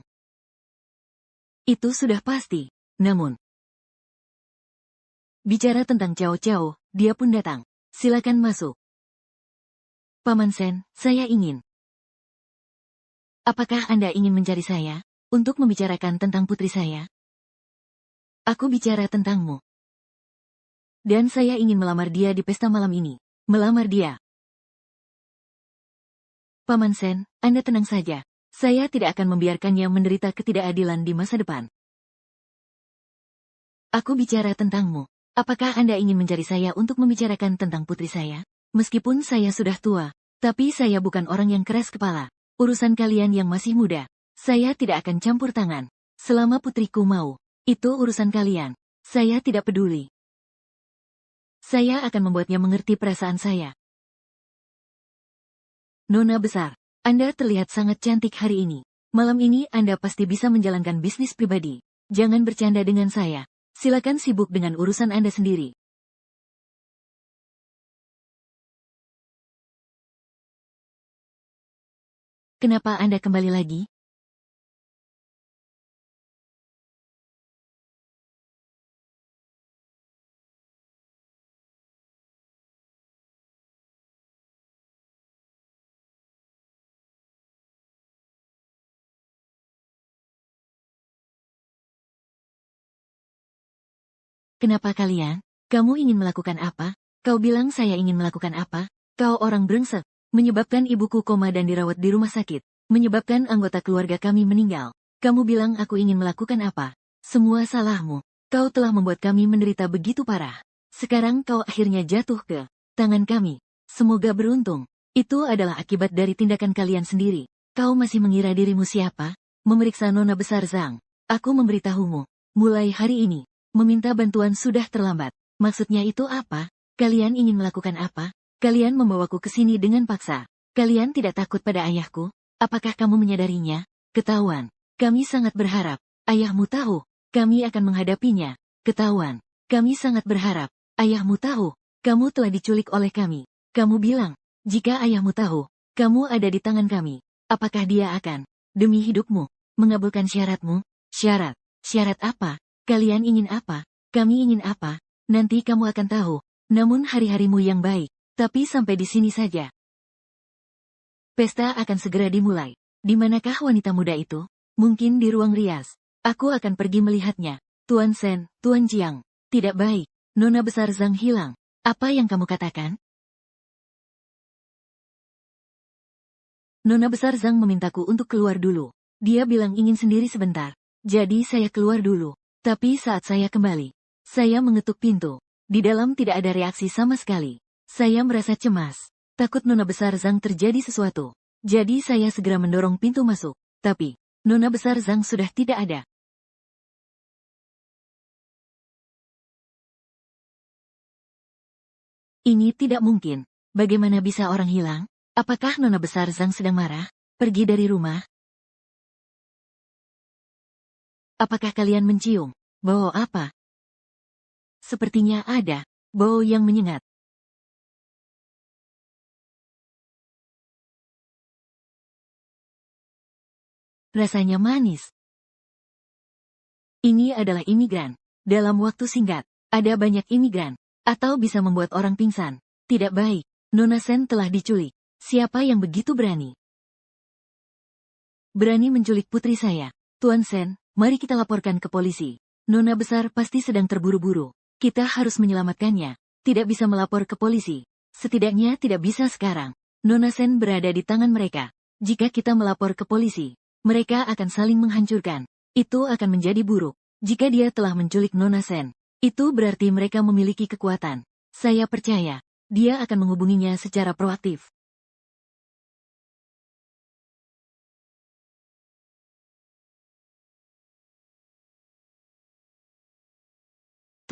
Itu sudah pasti. Namun, bicara tentang Cao Cao, dia pun datang. Silakan masuk. Paman Sen, saya ingin. Apakah Anda ingin mencari saya, untuk membicarakan tentang putri saya? Aku bicara tentangmu. Dan saya ingin melamar dia di pesta malam ini. Melamar dia. Paman Sen, Anda tenang saja. Saya tidak akan membiarkannya menderita ketidakadilan di masa depan. Aku bicara tentangmu. Apakah Anda ingin mencari saya untuk membicarakan tentang putri saya? Meskipun saya sudah tua, tapi saya bukan orang yang keras kepala. Urusan kalian yang masih muda, saya tidak akan campur tangan. Selama putriku mau, itu urusan kalian. Saya tidak peduli. Saya akan membuatnya mengerti perasaan saya. Nona besar, Anda terlihat sangat cantik hari ini. Malam ini Anda pasti bisa menjalankan bisnis pribadi. Jangan bercanda dengan saya. Silakan sibuk dengan urusan Anda sendiri. Kenapa Anda kembali lagi? Kenapa kalian? Kamu ingin melakukan apa? Kau bilang saya ingin melakukan apa? Kau orang brengsek. Menyebabkan ibuku koma dan dirawat di rumah sakit. Menyebabkan anggota keluarga kami meninggal. Kamu bilang aku ingin melakukan apa? Semua salahmu. Kau telah membuat kami menderita begitu parah. Sekarang kau akhirnya jatuh ke tangan kami. Semoga beruntung. Itu adalah akibat dari tindakan kalian sendiri. Kau masih mengira dirimu siapa? Memeriksa Nona Besar Zhang. Aku memberitahumu. Mulai hari ini, meminta bantuan sudah terlambat. Maksudnya itu apa? Kalian ingin melakukan apa? Kalian membawaku ke sini dengan paksa. Kalian tidak takut pada ayahku? Apakah kamu menyadarinya? Ketahuan. Kami sangat berharap. Ayahmu tahu. Kami akan menghadapinya. Ketahuan. Kami sangat berharap. Ayahmu tahu. Kamu telah diculik oleh kami. Kamu bilang, jika ayahmu tahu, kamu ada di tangan kami. Apakah dia akan, demi hidupmu, mengabulkan syaratmu? Syarat? Syarat apa? Kalian ingin apa? Kami ingin apa? Nanti kamu akan tahu. Namun hari-harimu yang baik. Tapi sampai di sini saja. Pesta akan segera dimulai. Di manakah wanita muda itu? Mungkin di ruang rias. Aku akan pergi melihatnya. Tuan Sen, Tuan Jiang. Tidak baik. Nona Besar Zhang hilang. Apa yang kamu katakan? Nona Besar Zhang memintaku untuk keluar dulu. Dia bilang ingin sendiri sebentar. Jadi saya keluar dulu. Tapi saat saya kembali, saya mengetuk pintu. Di dalam tidak ada reaksi sama sekali. Saya merasa cemas. Takut Nona Besar Zhang terjadi sesuatu. Jadi saya segera mendorong pintu masuk. Tapi, Nona Besar Zhang sudah tidak ada. Ini tidak mungkin. Bagaimana bisa orang hilang? Apakah Nona Besar Zhang sedang marah? Pergi dari rumah? Apakah kalian mencium bau apa? Sepertinya ada bau yang menyengat. Rasanya manis. Ini adalah imigran. Dalam waktu singkat, ada banyak imigran. Atau bisa membuat orang pingsan. Tidak baik. Nona Sen telah diculik. Siapa yang begitu berani? Berani menculik putri saya. Tuan Sen, mari kita laporkan ke polisi. Nona besar pasti sedang terburu-buru. Kita harus menyelamatkannya. Tidak bisa melapor ke polisi. Setidaknya tidak bisa sekarang. Nona Sen berada di tangan mereka. Jika kita melapor ke polisi, mereka akan saling menghancurkan. Itu akan menjadi buruk. Jika dia telah menculik Nona Sen, itu berarti mereka memiliki kekuatan. Saya percaya, dia akan menghubunginya secara proaktif.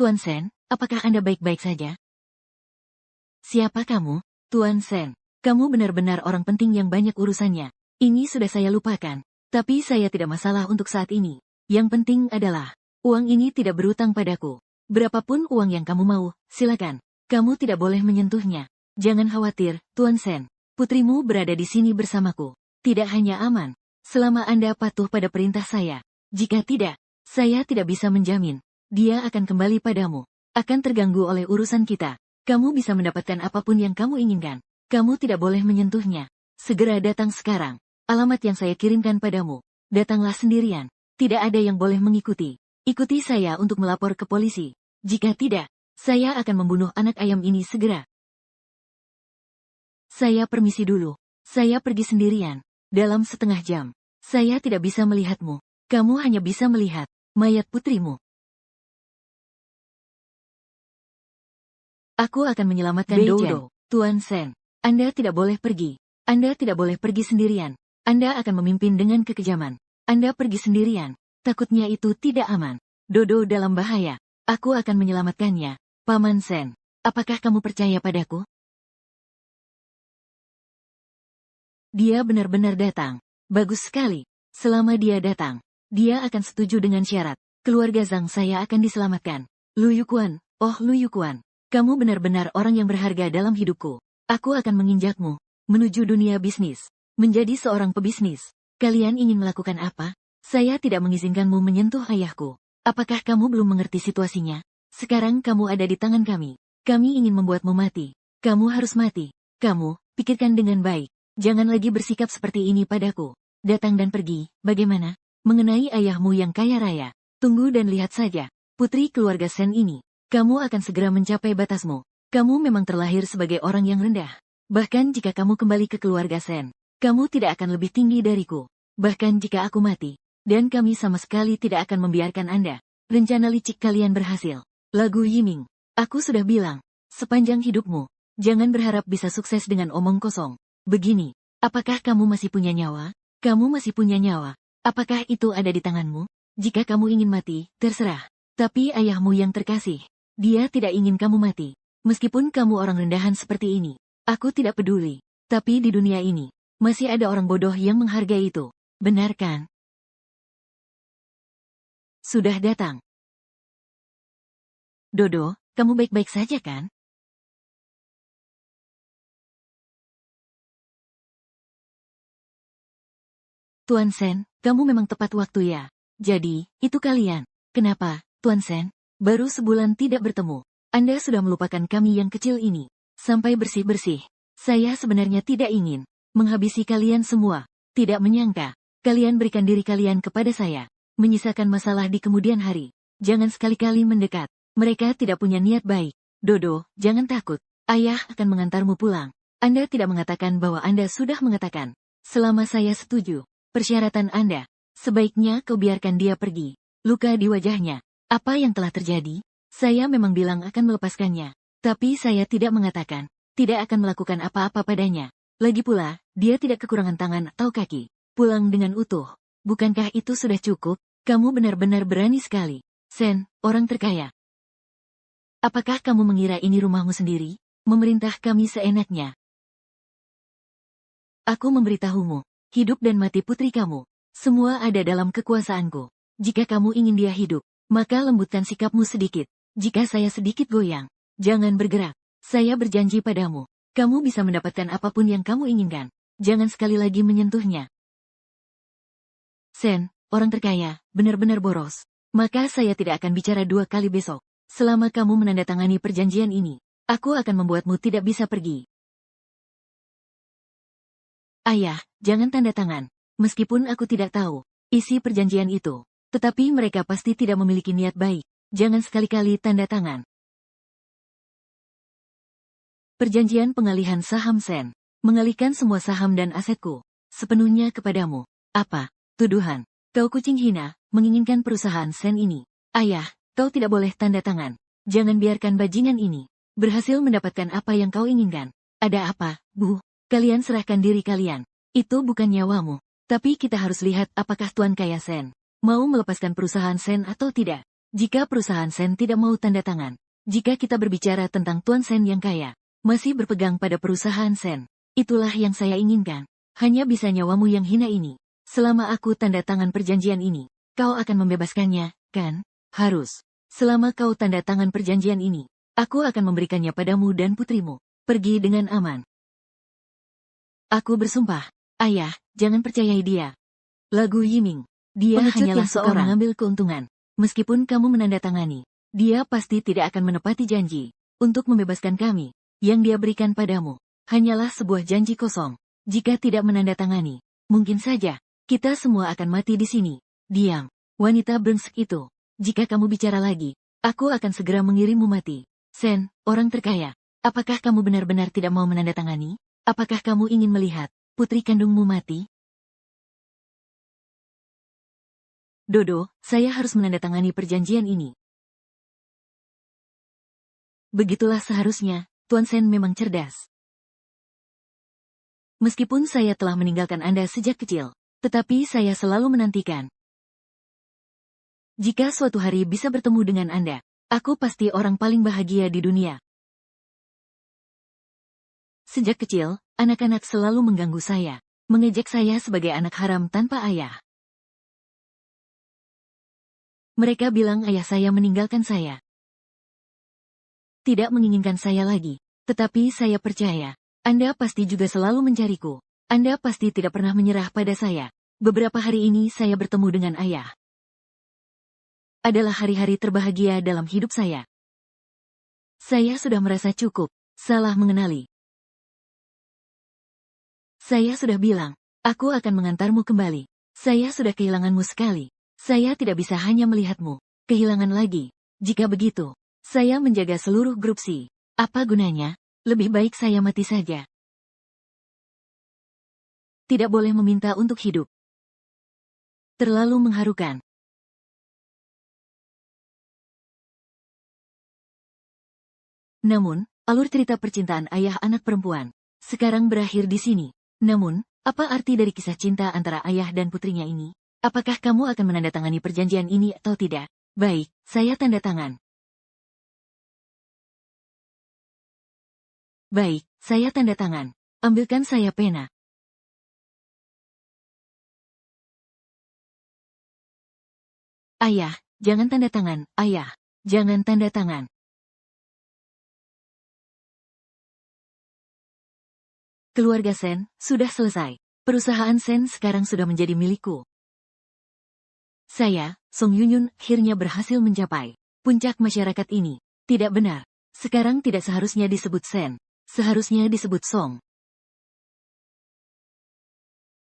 Tuan Sen, apakah Anda baik-baik saja? Siapa kamu? Tuan Sen, kamu benar-benar orang penting yang banyak urusannya. Ini sudah saya lupakan. Tapi saya tidak masalah untuk saat ini. Yang penting adalah, uang ini tidak berutang padaku. Berapapun uang yang kamu mau, silakan. Kamu tidak boleh menyentuhnya. Jangan khawatir, Tuan Sen. Putrimu berada di sini bersamaku. Tidak hanya aman, selama Anda patuh pada perintah saya. Jika tidak, saya tidak bisa menjamin. Dia akan kembali padamu. Akan terganggu oleh urusan kita. Kamu bisa mendapatkan apapun yang kamu inginkan. Kamu tidak boleh menyentuhnya. Segera datang sekarang. Alamat yang saya kirimkan padamu. Datanglah sendirian. Tidak ada yang boleh mengikuti. Ikuti saya untuk melapor ke polisi. Jika tidak, saya akan membunuh anak ayam ini segera. Saya permisi dulu. Saya pergi sendirian. Dalam setengah jam. Saya tidak bisa melihatmu. Kamu hanya bisa melihat mayat putrimu. Aku akan menyelamatkan Dodo. Tuan Sen, Anda tidak boleh pergi. Anda tidak boleh pergi sendirian. Anda akan memimpin dengan kekejaman. Anda pergi sendirian. Takutnya itu tidak aman. Dodo dalam bahaya. Aku akan menyelamatkannya. Paman Sen, apakah kamu percaya padaku? Dia benar-benar datang. Bagus sekali. Selama dia datang, dia akan setuju dengan syarat. Keluarga Zhang saya akan diselamatkan. Lu Yukuan, oh Lu Yukuan. Kamu benar-benar orang yang berharga dalam hidupku. Aku akan menginjakmu menuju dunia bisnis. Menjadi seorang pebisnis. Kalian ingin melakukan apa? Saya tidak mengizinkanmu menyentuh ayahku. Apakah kamu belum mengerti situasinya? Sekarang kamu ada di tangan kami. Kami ingin membuatmu mati. Kamu harus mati. Kamu, pikirkan dengan baik. Jangan lagi bersikap seperti ini padaku. Datang dan pergi, bagaimana? Mengenai ayahmu yang kaya raya. Tunggu dan lihat saja. Putri keluarga Sen ini. Kamu akan segera mencapai batasmu. Kamu memang terlahir sebagai orang yang rendah. Bahkan jika kamu kembali ke keluarga Sen, kamu tidak akan lebih tinggi dariku. Bahkan jika aku mati, dan kami sama sekali tidak akan membiarkan Anda. Rencana licik kalian berhasil. Lagu Yiming. Aku sudah bilang, sepanjang hidupmu, jangan berharap bisa sukses dengan omong kosong. Begini, apakah kamu masih punya nyawa? Kamu masih punya nyawa. Apakah itu ada di tanganmu? Jika kamu ingin mati, terserah. Tapi ayahmu yang terkasih, dia tidak ingin kamu mati. Meskipun kamu orang rendahan seperti ini, aku tidak peduli. Tapi di dunia ini, masih ada orang bodoh yang menghargai itu. Benar kan? Sudah datang. Dodo, kamu baik-baik saja kan? Tuan Sen, kamu memang tepat waktu ya. Jadi, itu kalian. Kenapa, Tuan Sen? Baru sebulan tidak bertemu. Anda sudah melupakan kami yang kecil ini. Sampai bersih-bersih. Saya sebenarnya tidak ingin menghabisi kalian semua. Tidak menyangka, kalian berikan diri kalian kepada saya. Menyisakan masalah di kemudian hari. Jangan sekali-kali mendekat. Mereka tidak punya niat baik. Dodo, jangan takut. Ayah akan mengantarmu pulang. Anda tidak mengatakan bahwa Anda sudah mengatakan. Selama saya setuju, persyaratan Anda. Sebaiknya kau biarkan dia pergi. Luka di wajahnya. Apa yang telah terjadi? Saya memang bilang akan melepaskannya. Tapi saya tidak mengatakan, tidak akan melakukan apa-apa padanya. Lagi pula, dia tidak kekurangan tangan atau kaki. Pulang dengan utuh. Bukankah itu sudah cukup? Kamu benar-benar berani sekali. Sen, orang terkaya. Apakah kamu mengira ini rumahmu sendiri? Memerintah kami seenaknya. Aku memberitahumu, hidup dan mati putri kamu. Semua ada dalam kekuasaanku. Jika kamu ingin dia hidup, maka lembutkan sikapmu sedikit. Jika saya sedikit goyang, jangan bergerak. Saya berjanji padamu, kamu bisa mendapatkan apapun yang kamu inginkan. Jangan sekali lagi menyentuhnya. Sen, orang terkaya, benar-benar boros. Maka saya tidak akan bicara 2 kali besok. Selama kamu menandatangani perjanjian ini, aku akan membuatmu tidak bisa pergi. Ayah, jangan tanda tangan. Meskipun aku tidak tahu isi perjanjian itu, tetapi mereka pasti tidak memiliki niat baik. Jangan sekali-kali tanda tangan. Perjanjian pengalihan saham Sen. Mengalihkan semua saham dan asetku sepenuhnya kepadamu. Apa? Tuduhan. Kau kucing hina, menginginkan perusahaan Sen ini. Ayah, kau tidak boleh tanda tangan. Jangan biarkan bajingan ini berhasil mendapatkan apa yang kau inginkan. Ada apa, Bu? Kalian serahkan diri kalian. Itu bukan nyawamu. Tapi kita harus lihat apakah Tuan Kaya Sen mau melepaskan perusahaan Sen atau tidak. Jika perusahaan Sen tidak mau tanda tangan, jika kita berbicara tentang Tuan Sen yang kaya, masih berpegang pada perusahaan Sen, itulah yang saya inginkan. Hanya bisa nyawamu yang hina ini. Selama aku tanda tangan perjanjian ini, kau akan membebaskannya, kan? Harus. Selama kau tanda tangan perjanjian ini, aku akan memberikannya padamu dan putrimu. Pergi dengan aman. Aku bersumpah. Ayah, jangan percayai dia. Lagu Yiming. Dia Pengecut yang yang hanyalah suka seorang. mengambil keuntungan. Meskipun kamu menandatangani, dia pasti tidak akan menepati janji untuk membebaskan kami. Yang dia berikan padamu hanyalah sebuah janji kosong. Jika tidak menandatangani, mungkin saja kita semua akan mati di sini. Diam, wanita brengsek itu. Jika kamu bicara lagi, aku akan segera mengirimmu mati. Sen, orang terkaya, apakah kamu benar-benar tidak mau menandatangani? Apakah kamu ingin melihat putri kandungmu mati? Dodo, saya harus menandatangani perjanjian ini. Begitulah seharusnya, Tuan Sen memang cerdas. Meskipun saya telah meninggalkan Anda sejak kecil, tetapi saya selalu menantikan. Jika suatu hari bisa bertemu dengan Anda, aku pasti orang paling bahagia di dunia. Sejak kecil, anak-anak selalu mengganggu saya, mengejek saya sebagai anak haram tanpa ayah. Mereka bilang ayah saya meninggalkan saya. Tidak menginginkan saya lagi. Tetapi saya percaya, Anda pasti juga selalu mencariku. Anda pasti tidak pernah menyerah pada saya. Beberapa hari ini saya bertemu dengan ayah. Adalah hari-hari terbahagia dalam hidup saya. Saya sudah merasa cukup, salah mengenali. Saya sudah bilang, aku akan mengantarmu kembali. Saya sudah kehilanganmu sekali. Saya tidak bisa hanya melihatmu kehilangan lagi. Jika begitu, Saya menjaga seluruh grup C. Apa gunanya? Lebih baik saya mati saja. Tidak boleh meminta untuk hidup. Terlalu mengharukan. Namun, alur cerita percintaan ayah anak perempuan sekarang berakhir di sini. Namun, apa arti dari kisah cinta antara ayah dan putrinya ini? Apakah kamu akan menandatangani perjanjian ini atau tidak? Baik, saya tanda tangan. Baik, saya tanda tangan. Ambilkan saya pena. Ayah, jangan tanda tangan, ayah. Jangan tanda tangan. Keluarga Sen, sudah selesai. Perusahaan Sen sekarang sudah menjadi milikku. Saya, Song Yunyun, akhirnya berhasil mencapai puncak masyarakat ini. Tidak benar. Sekarang tidak seharusnya disebut Sen. Seharusnya disebut Song.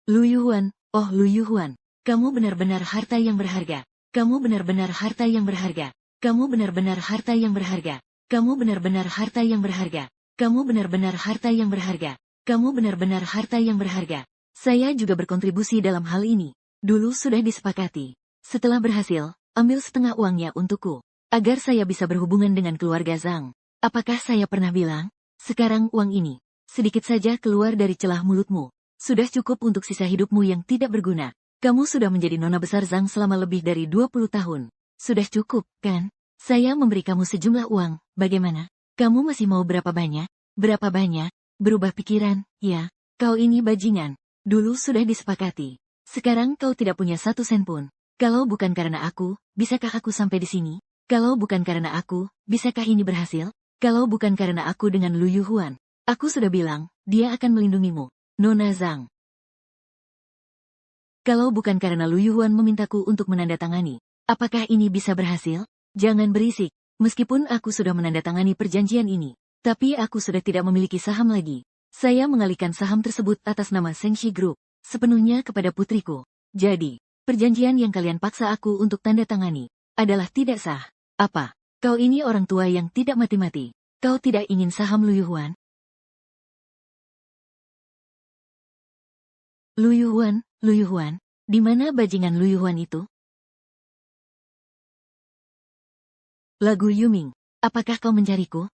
Lu Yuhuan, oh Lu Yuhuan. Kamu benar-benar harta yang berharga. Kamu benar-benar harta yang berharga. Kamu benar-benar harta yang berharga. Kamu benar-benar harta yang berharga. Kamu benar-benar harta yang berharga. Kamu benar-benar harta yang berharga. Saya juga berkontribusi dalam hal ini. Dulu sudah disepakati. Setelah berhasil, ambil setengah uangnya untukku. Agar saya bisa berhubungan dengan keluarga Zhang. Apakah saya pernah bilang? Sekarang uang ini, sedikit saja keluar dari celah mulutmu. Sudah cukup untuk sisa hidupmu yang tidak berguna. Kamu sudah menjadi nona besar Zhang selama lebih dari 20 tahun. Sudah cukup, kan? Saya memberi kamu sejumlah uang, bagaimana? Kamu masih mau berapa banyak? Berapa banyak? Berubah pikiran, ya? Kau ini bajingan. Dulu sudah disepakati. Sekarang kau tidak punya 1 sen pun. Kalau bukan karena aku, bisakah aku sampai di sini? Kalau bukan karena aku, bisakah ini berhasil? Kalau bukan karena aku dengan Lu Yuhuan, aku sudah bilang, dia akan melindungimu, Nona Zhang. Kalau bukan karena Lu Yuhuan memintaku untuk menandatangani, apakah ini bisa berhasil? Jangan berisik, meskipun aku sudah menandatangani perjanjian ini, tapi aku sudah tidak memiliki saham lagi. Saya mengalihkan saham tersebut atas nama Sengshi Group, sepenuhnya kepada putriku. Jadi, perjanjian yang kalian paksa aku untuk tanda tangani, adalah tidak sah. Apa? Kau ini orang tua yang tidak mati-mati. Kau tidak ingin saham Lu Yuhuan? Lu Yuhuan, di mana bajingan Lu Yuhuan itu? Lagu Yuming, apakah kau mencariku?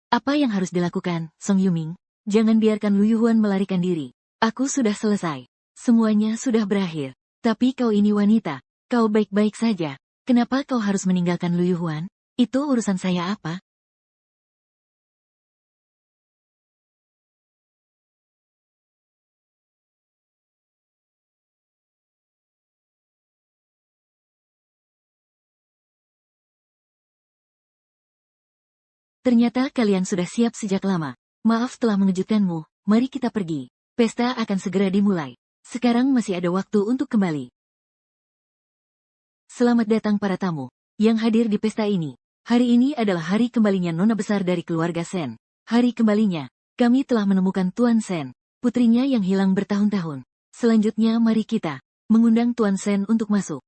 Apa yang harus dilakukan, Song Yuming? Jangan biarkan Lu Yuhuan melarikan diri. Aku sudah selesai. Semuanya sudah berakhir. Tapi kau ini wanita. Kau baik-baik saja. Kenapa kau harus meninggalkan Lu Yuhuan? Itu urusan saya apa? Ternyata kalian sudah siap sejak lama. Maaf telah mengejutkanmu, mari kita pergi. Pesta akan segera dimulai. Sekarang masih ada waktu untuk kembali. Selamat datang para tamu yang hadir di pesta ini. Hari ini adalah hari kembalinya nona besar dari keluarga Sen. Hari kembalinya, kami telah menemukan Tuan Sen, putrinya yang hilang bertahun-tahun. Selanjutnya mari kita mengundang Tuan Sen untuk masuk.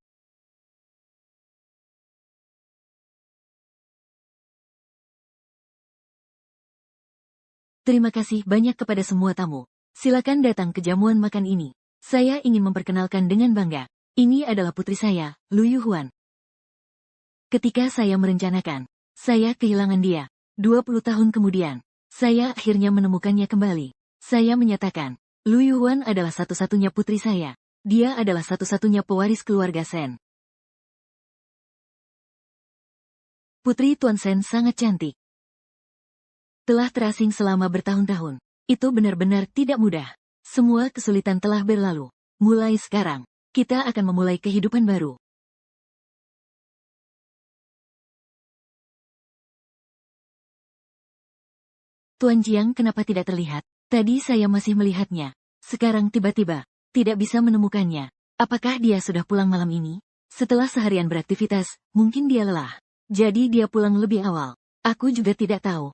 Terima kasih banyak kepada semua tamu. Silakan datang ke jamuan makan ini. Saya ingin memperkenalkan dengan bangga. Ini adalah putri saya, Lu Yuhuan. Ketika saya merencanakan, saya kehilangan dia. 20 tahun kemudian, saya akhirnya menemukannya kembali. Saya menyatakan, Lu Yuhuan adalah satu-satunya putri saya. Dia adalah satu-satunya pewaris keluarga Sen. Putri Tuan Sen sangat cantik. Telah terasing selama bertahun-tahun. Itu benar-benar tidak mudah. Semua kesulitan telah berlalu. Mulai sekarang, kita akan memulai kehidupan baru. Tuan Jiang kenapa tidak terlihat? Tadi saya masih melihatnya. Sekarang tiba-tiba, tidak bisa menemukannya. Apakah dia sudah pulang malam ini? Setelah seharian beraktivitas, mungkin dia lelah. Jadi dia pulang lebih awal. Aku juga tidak tahu.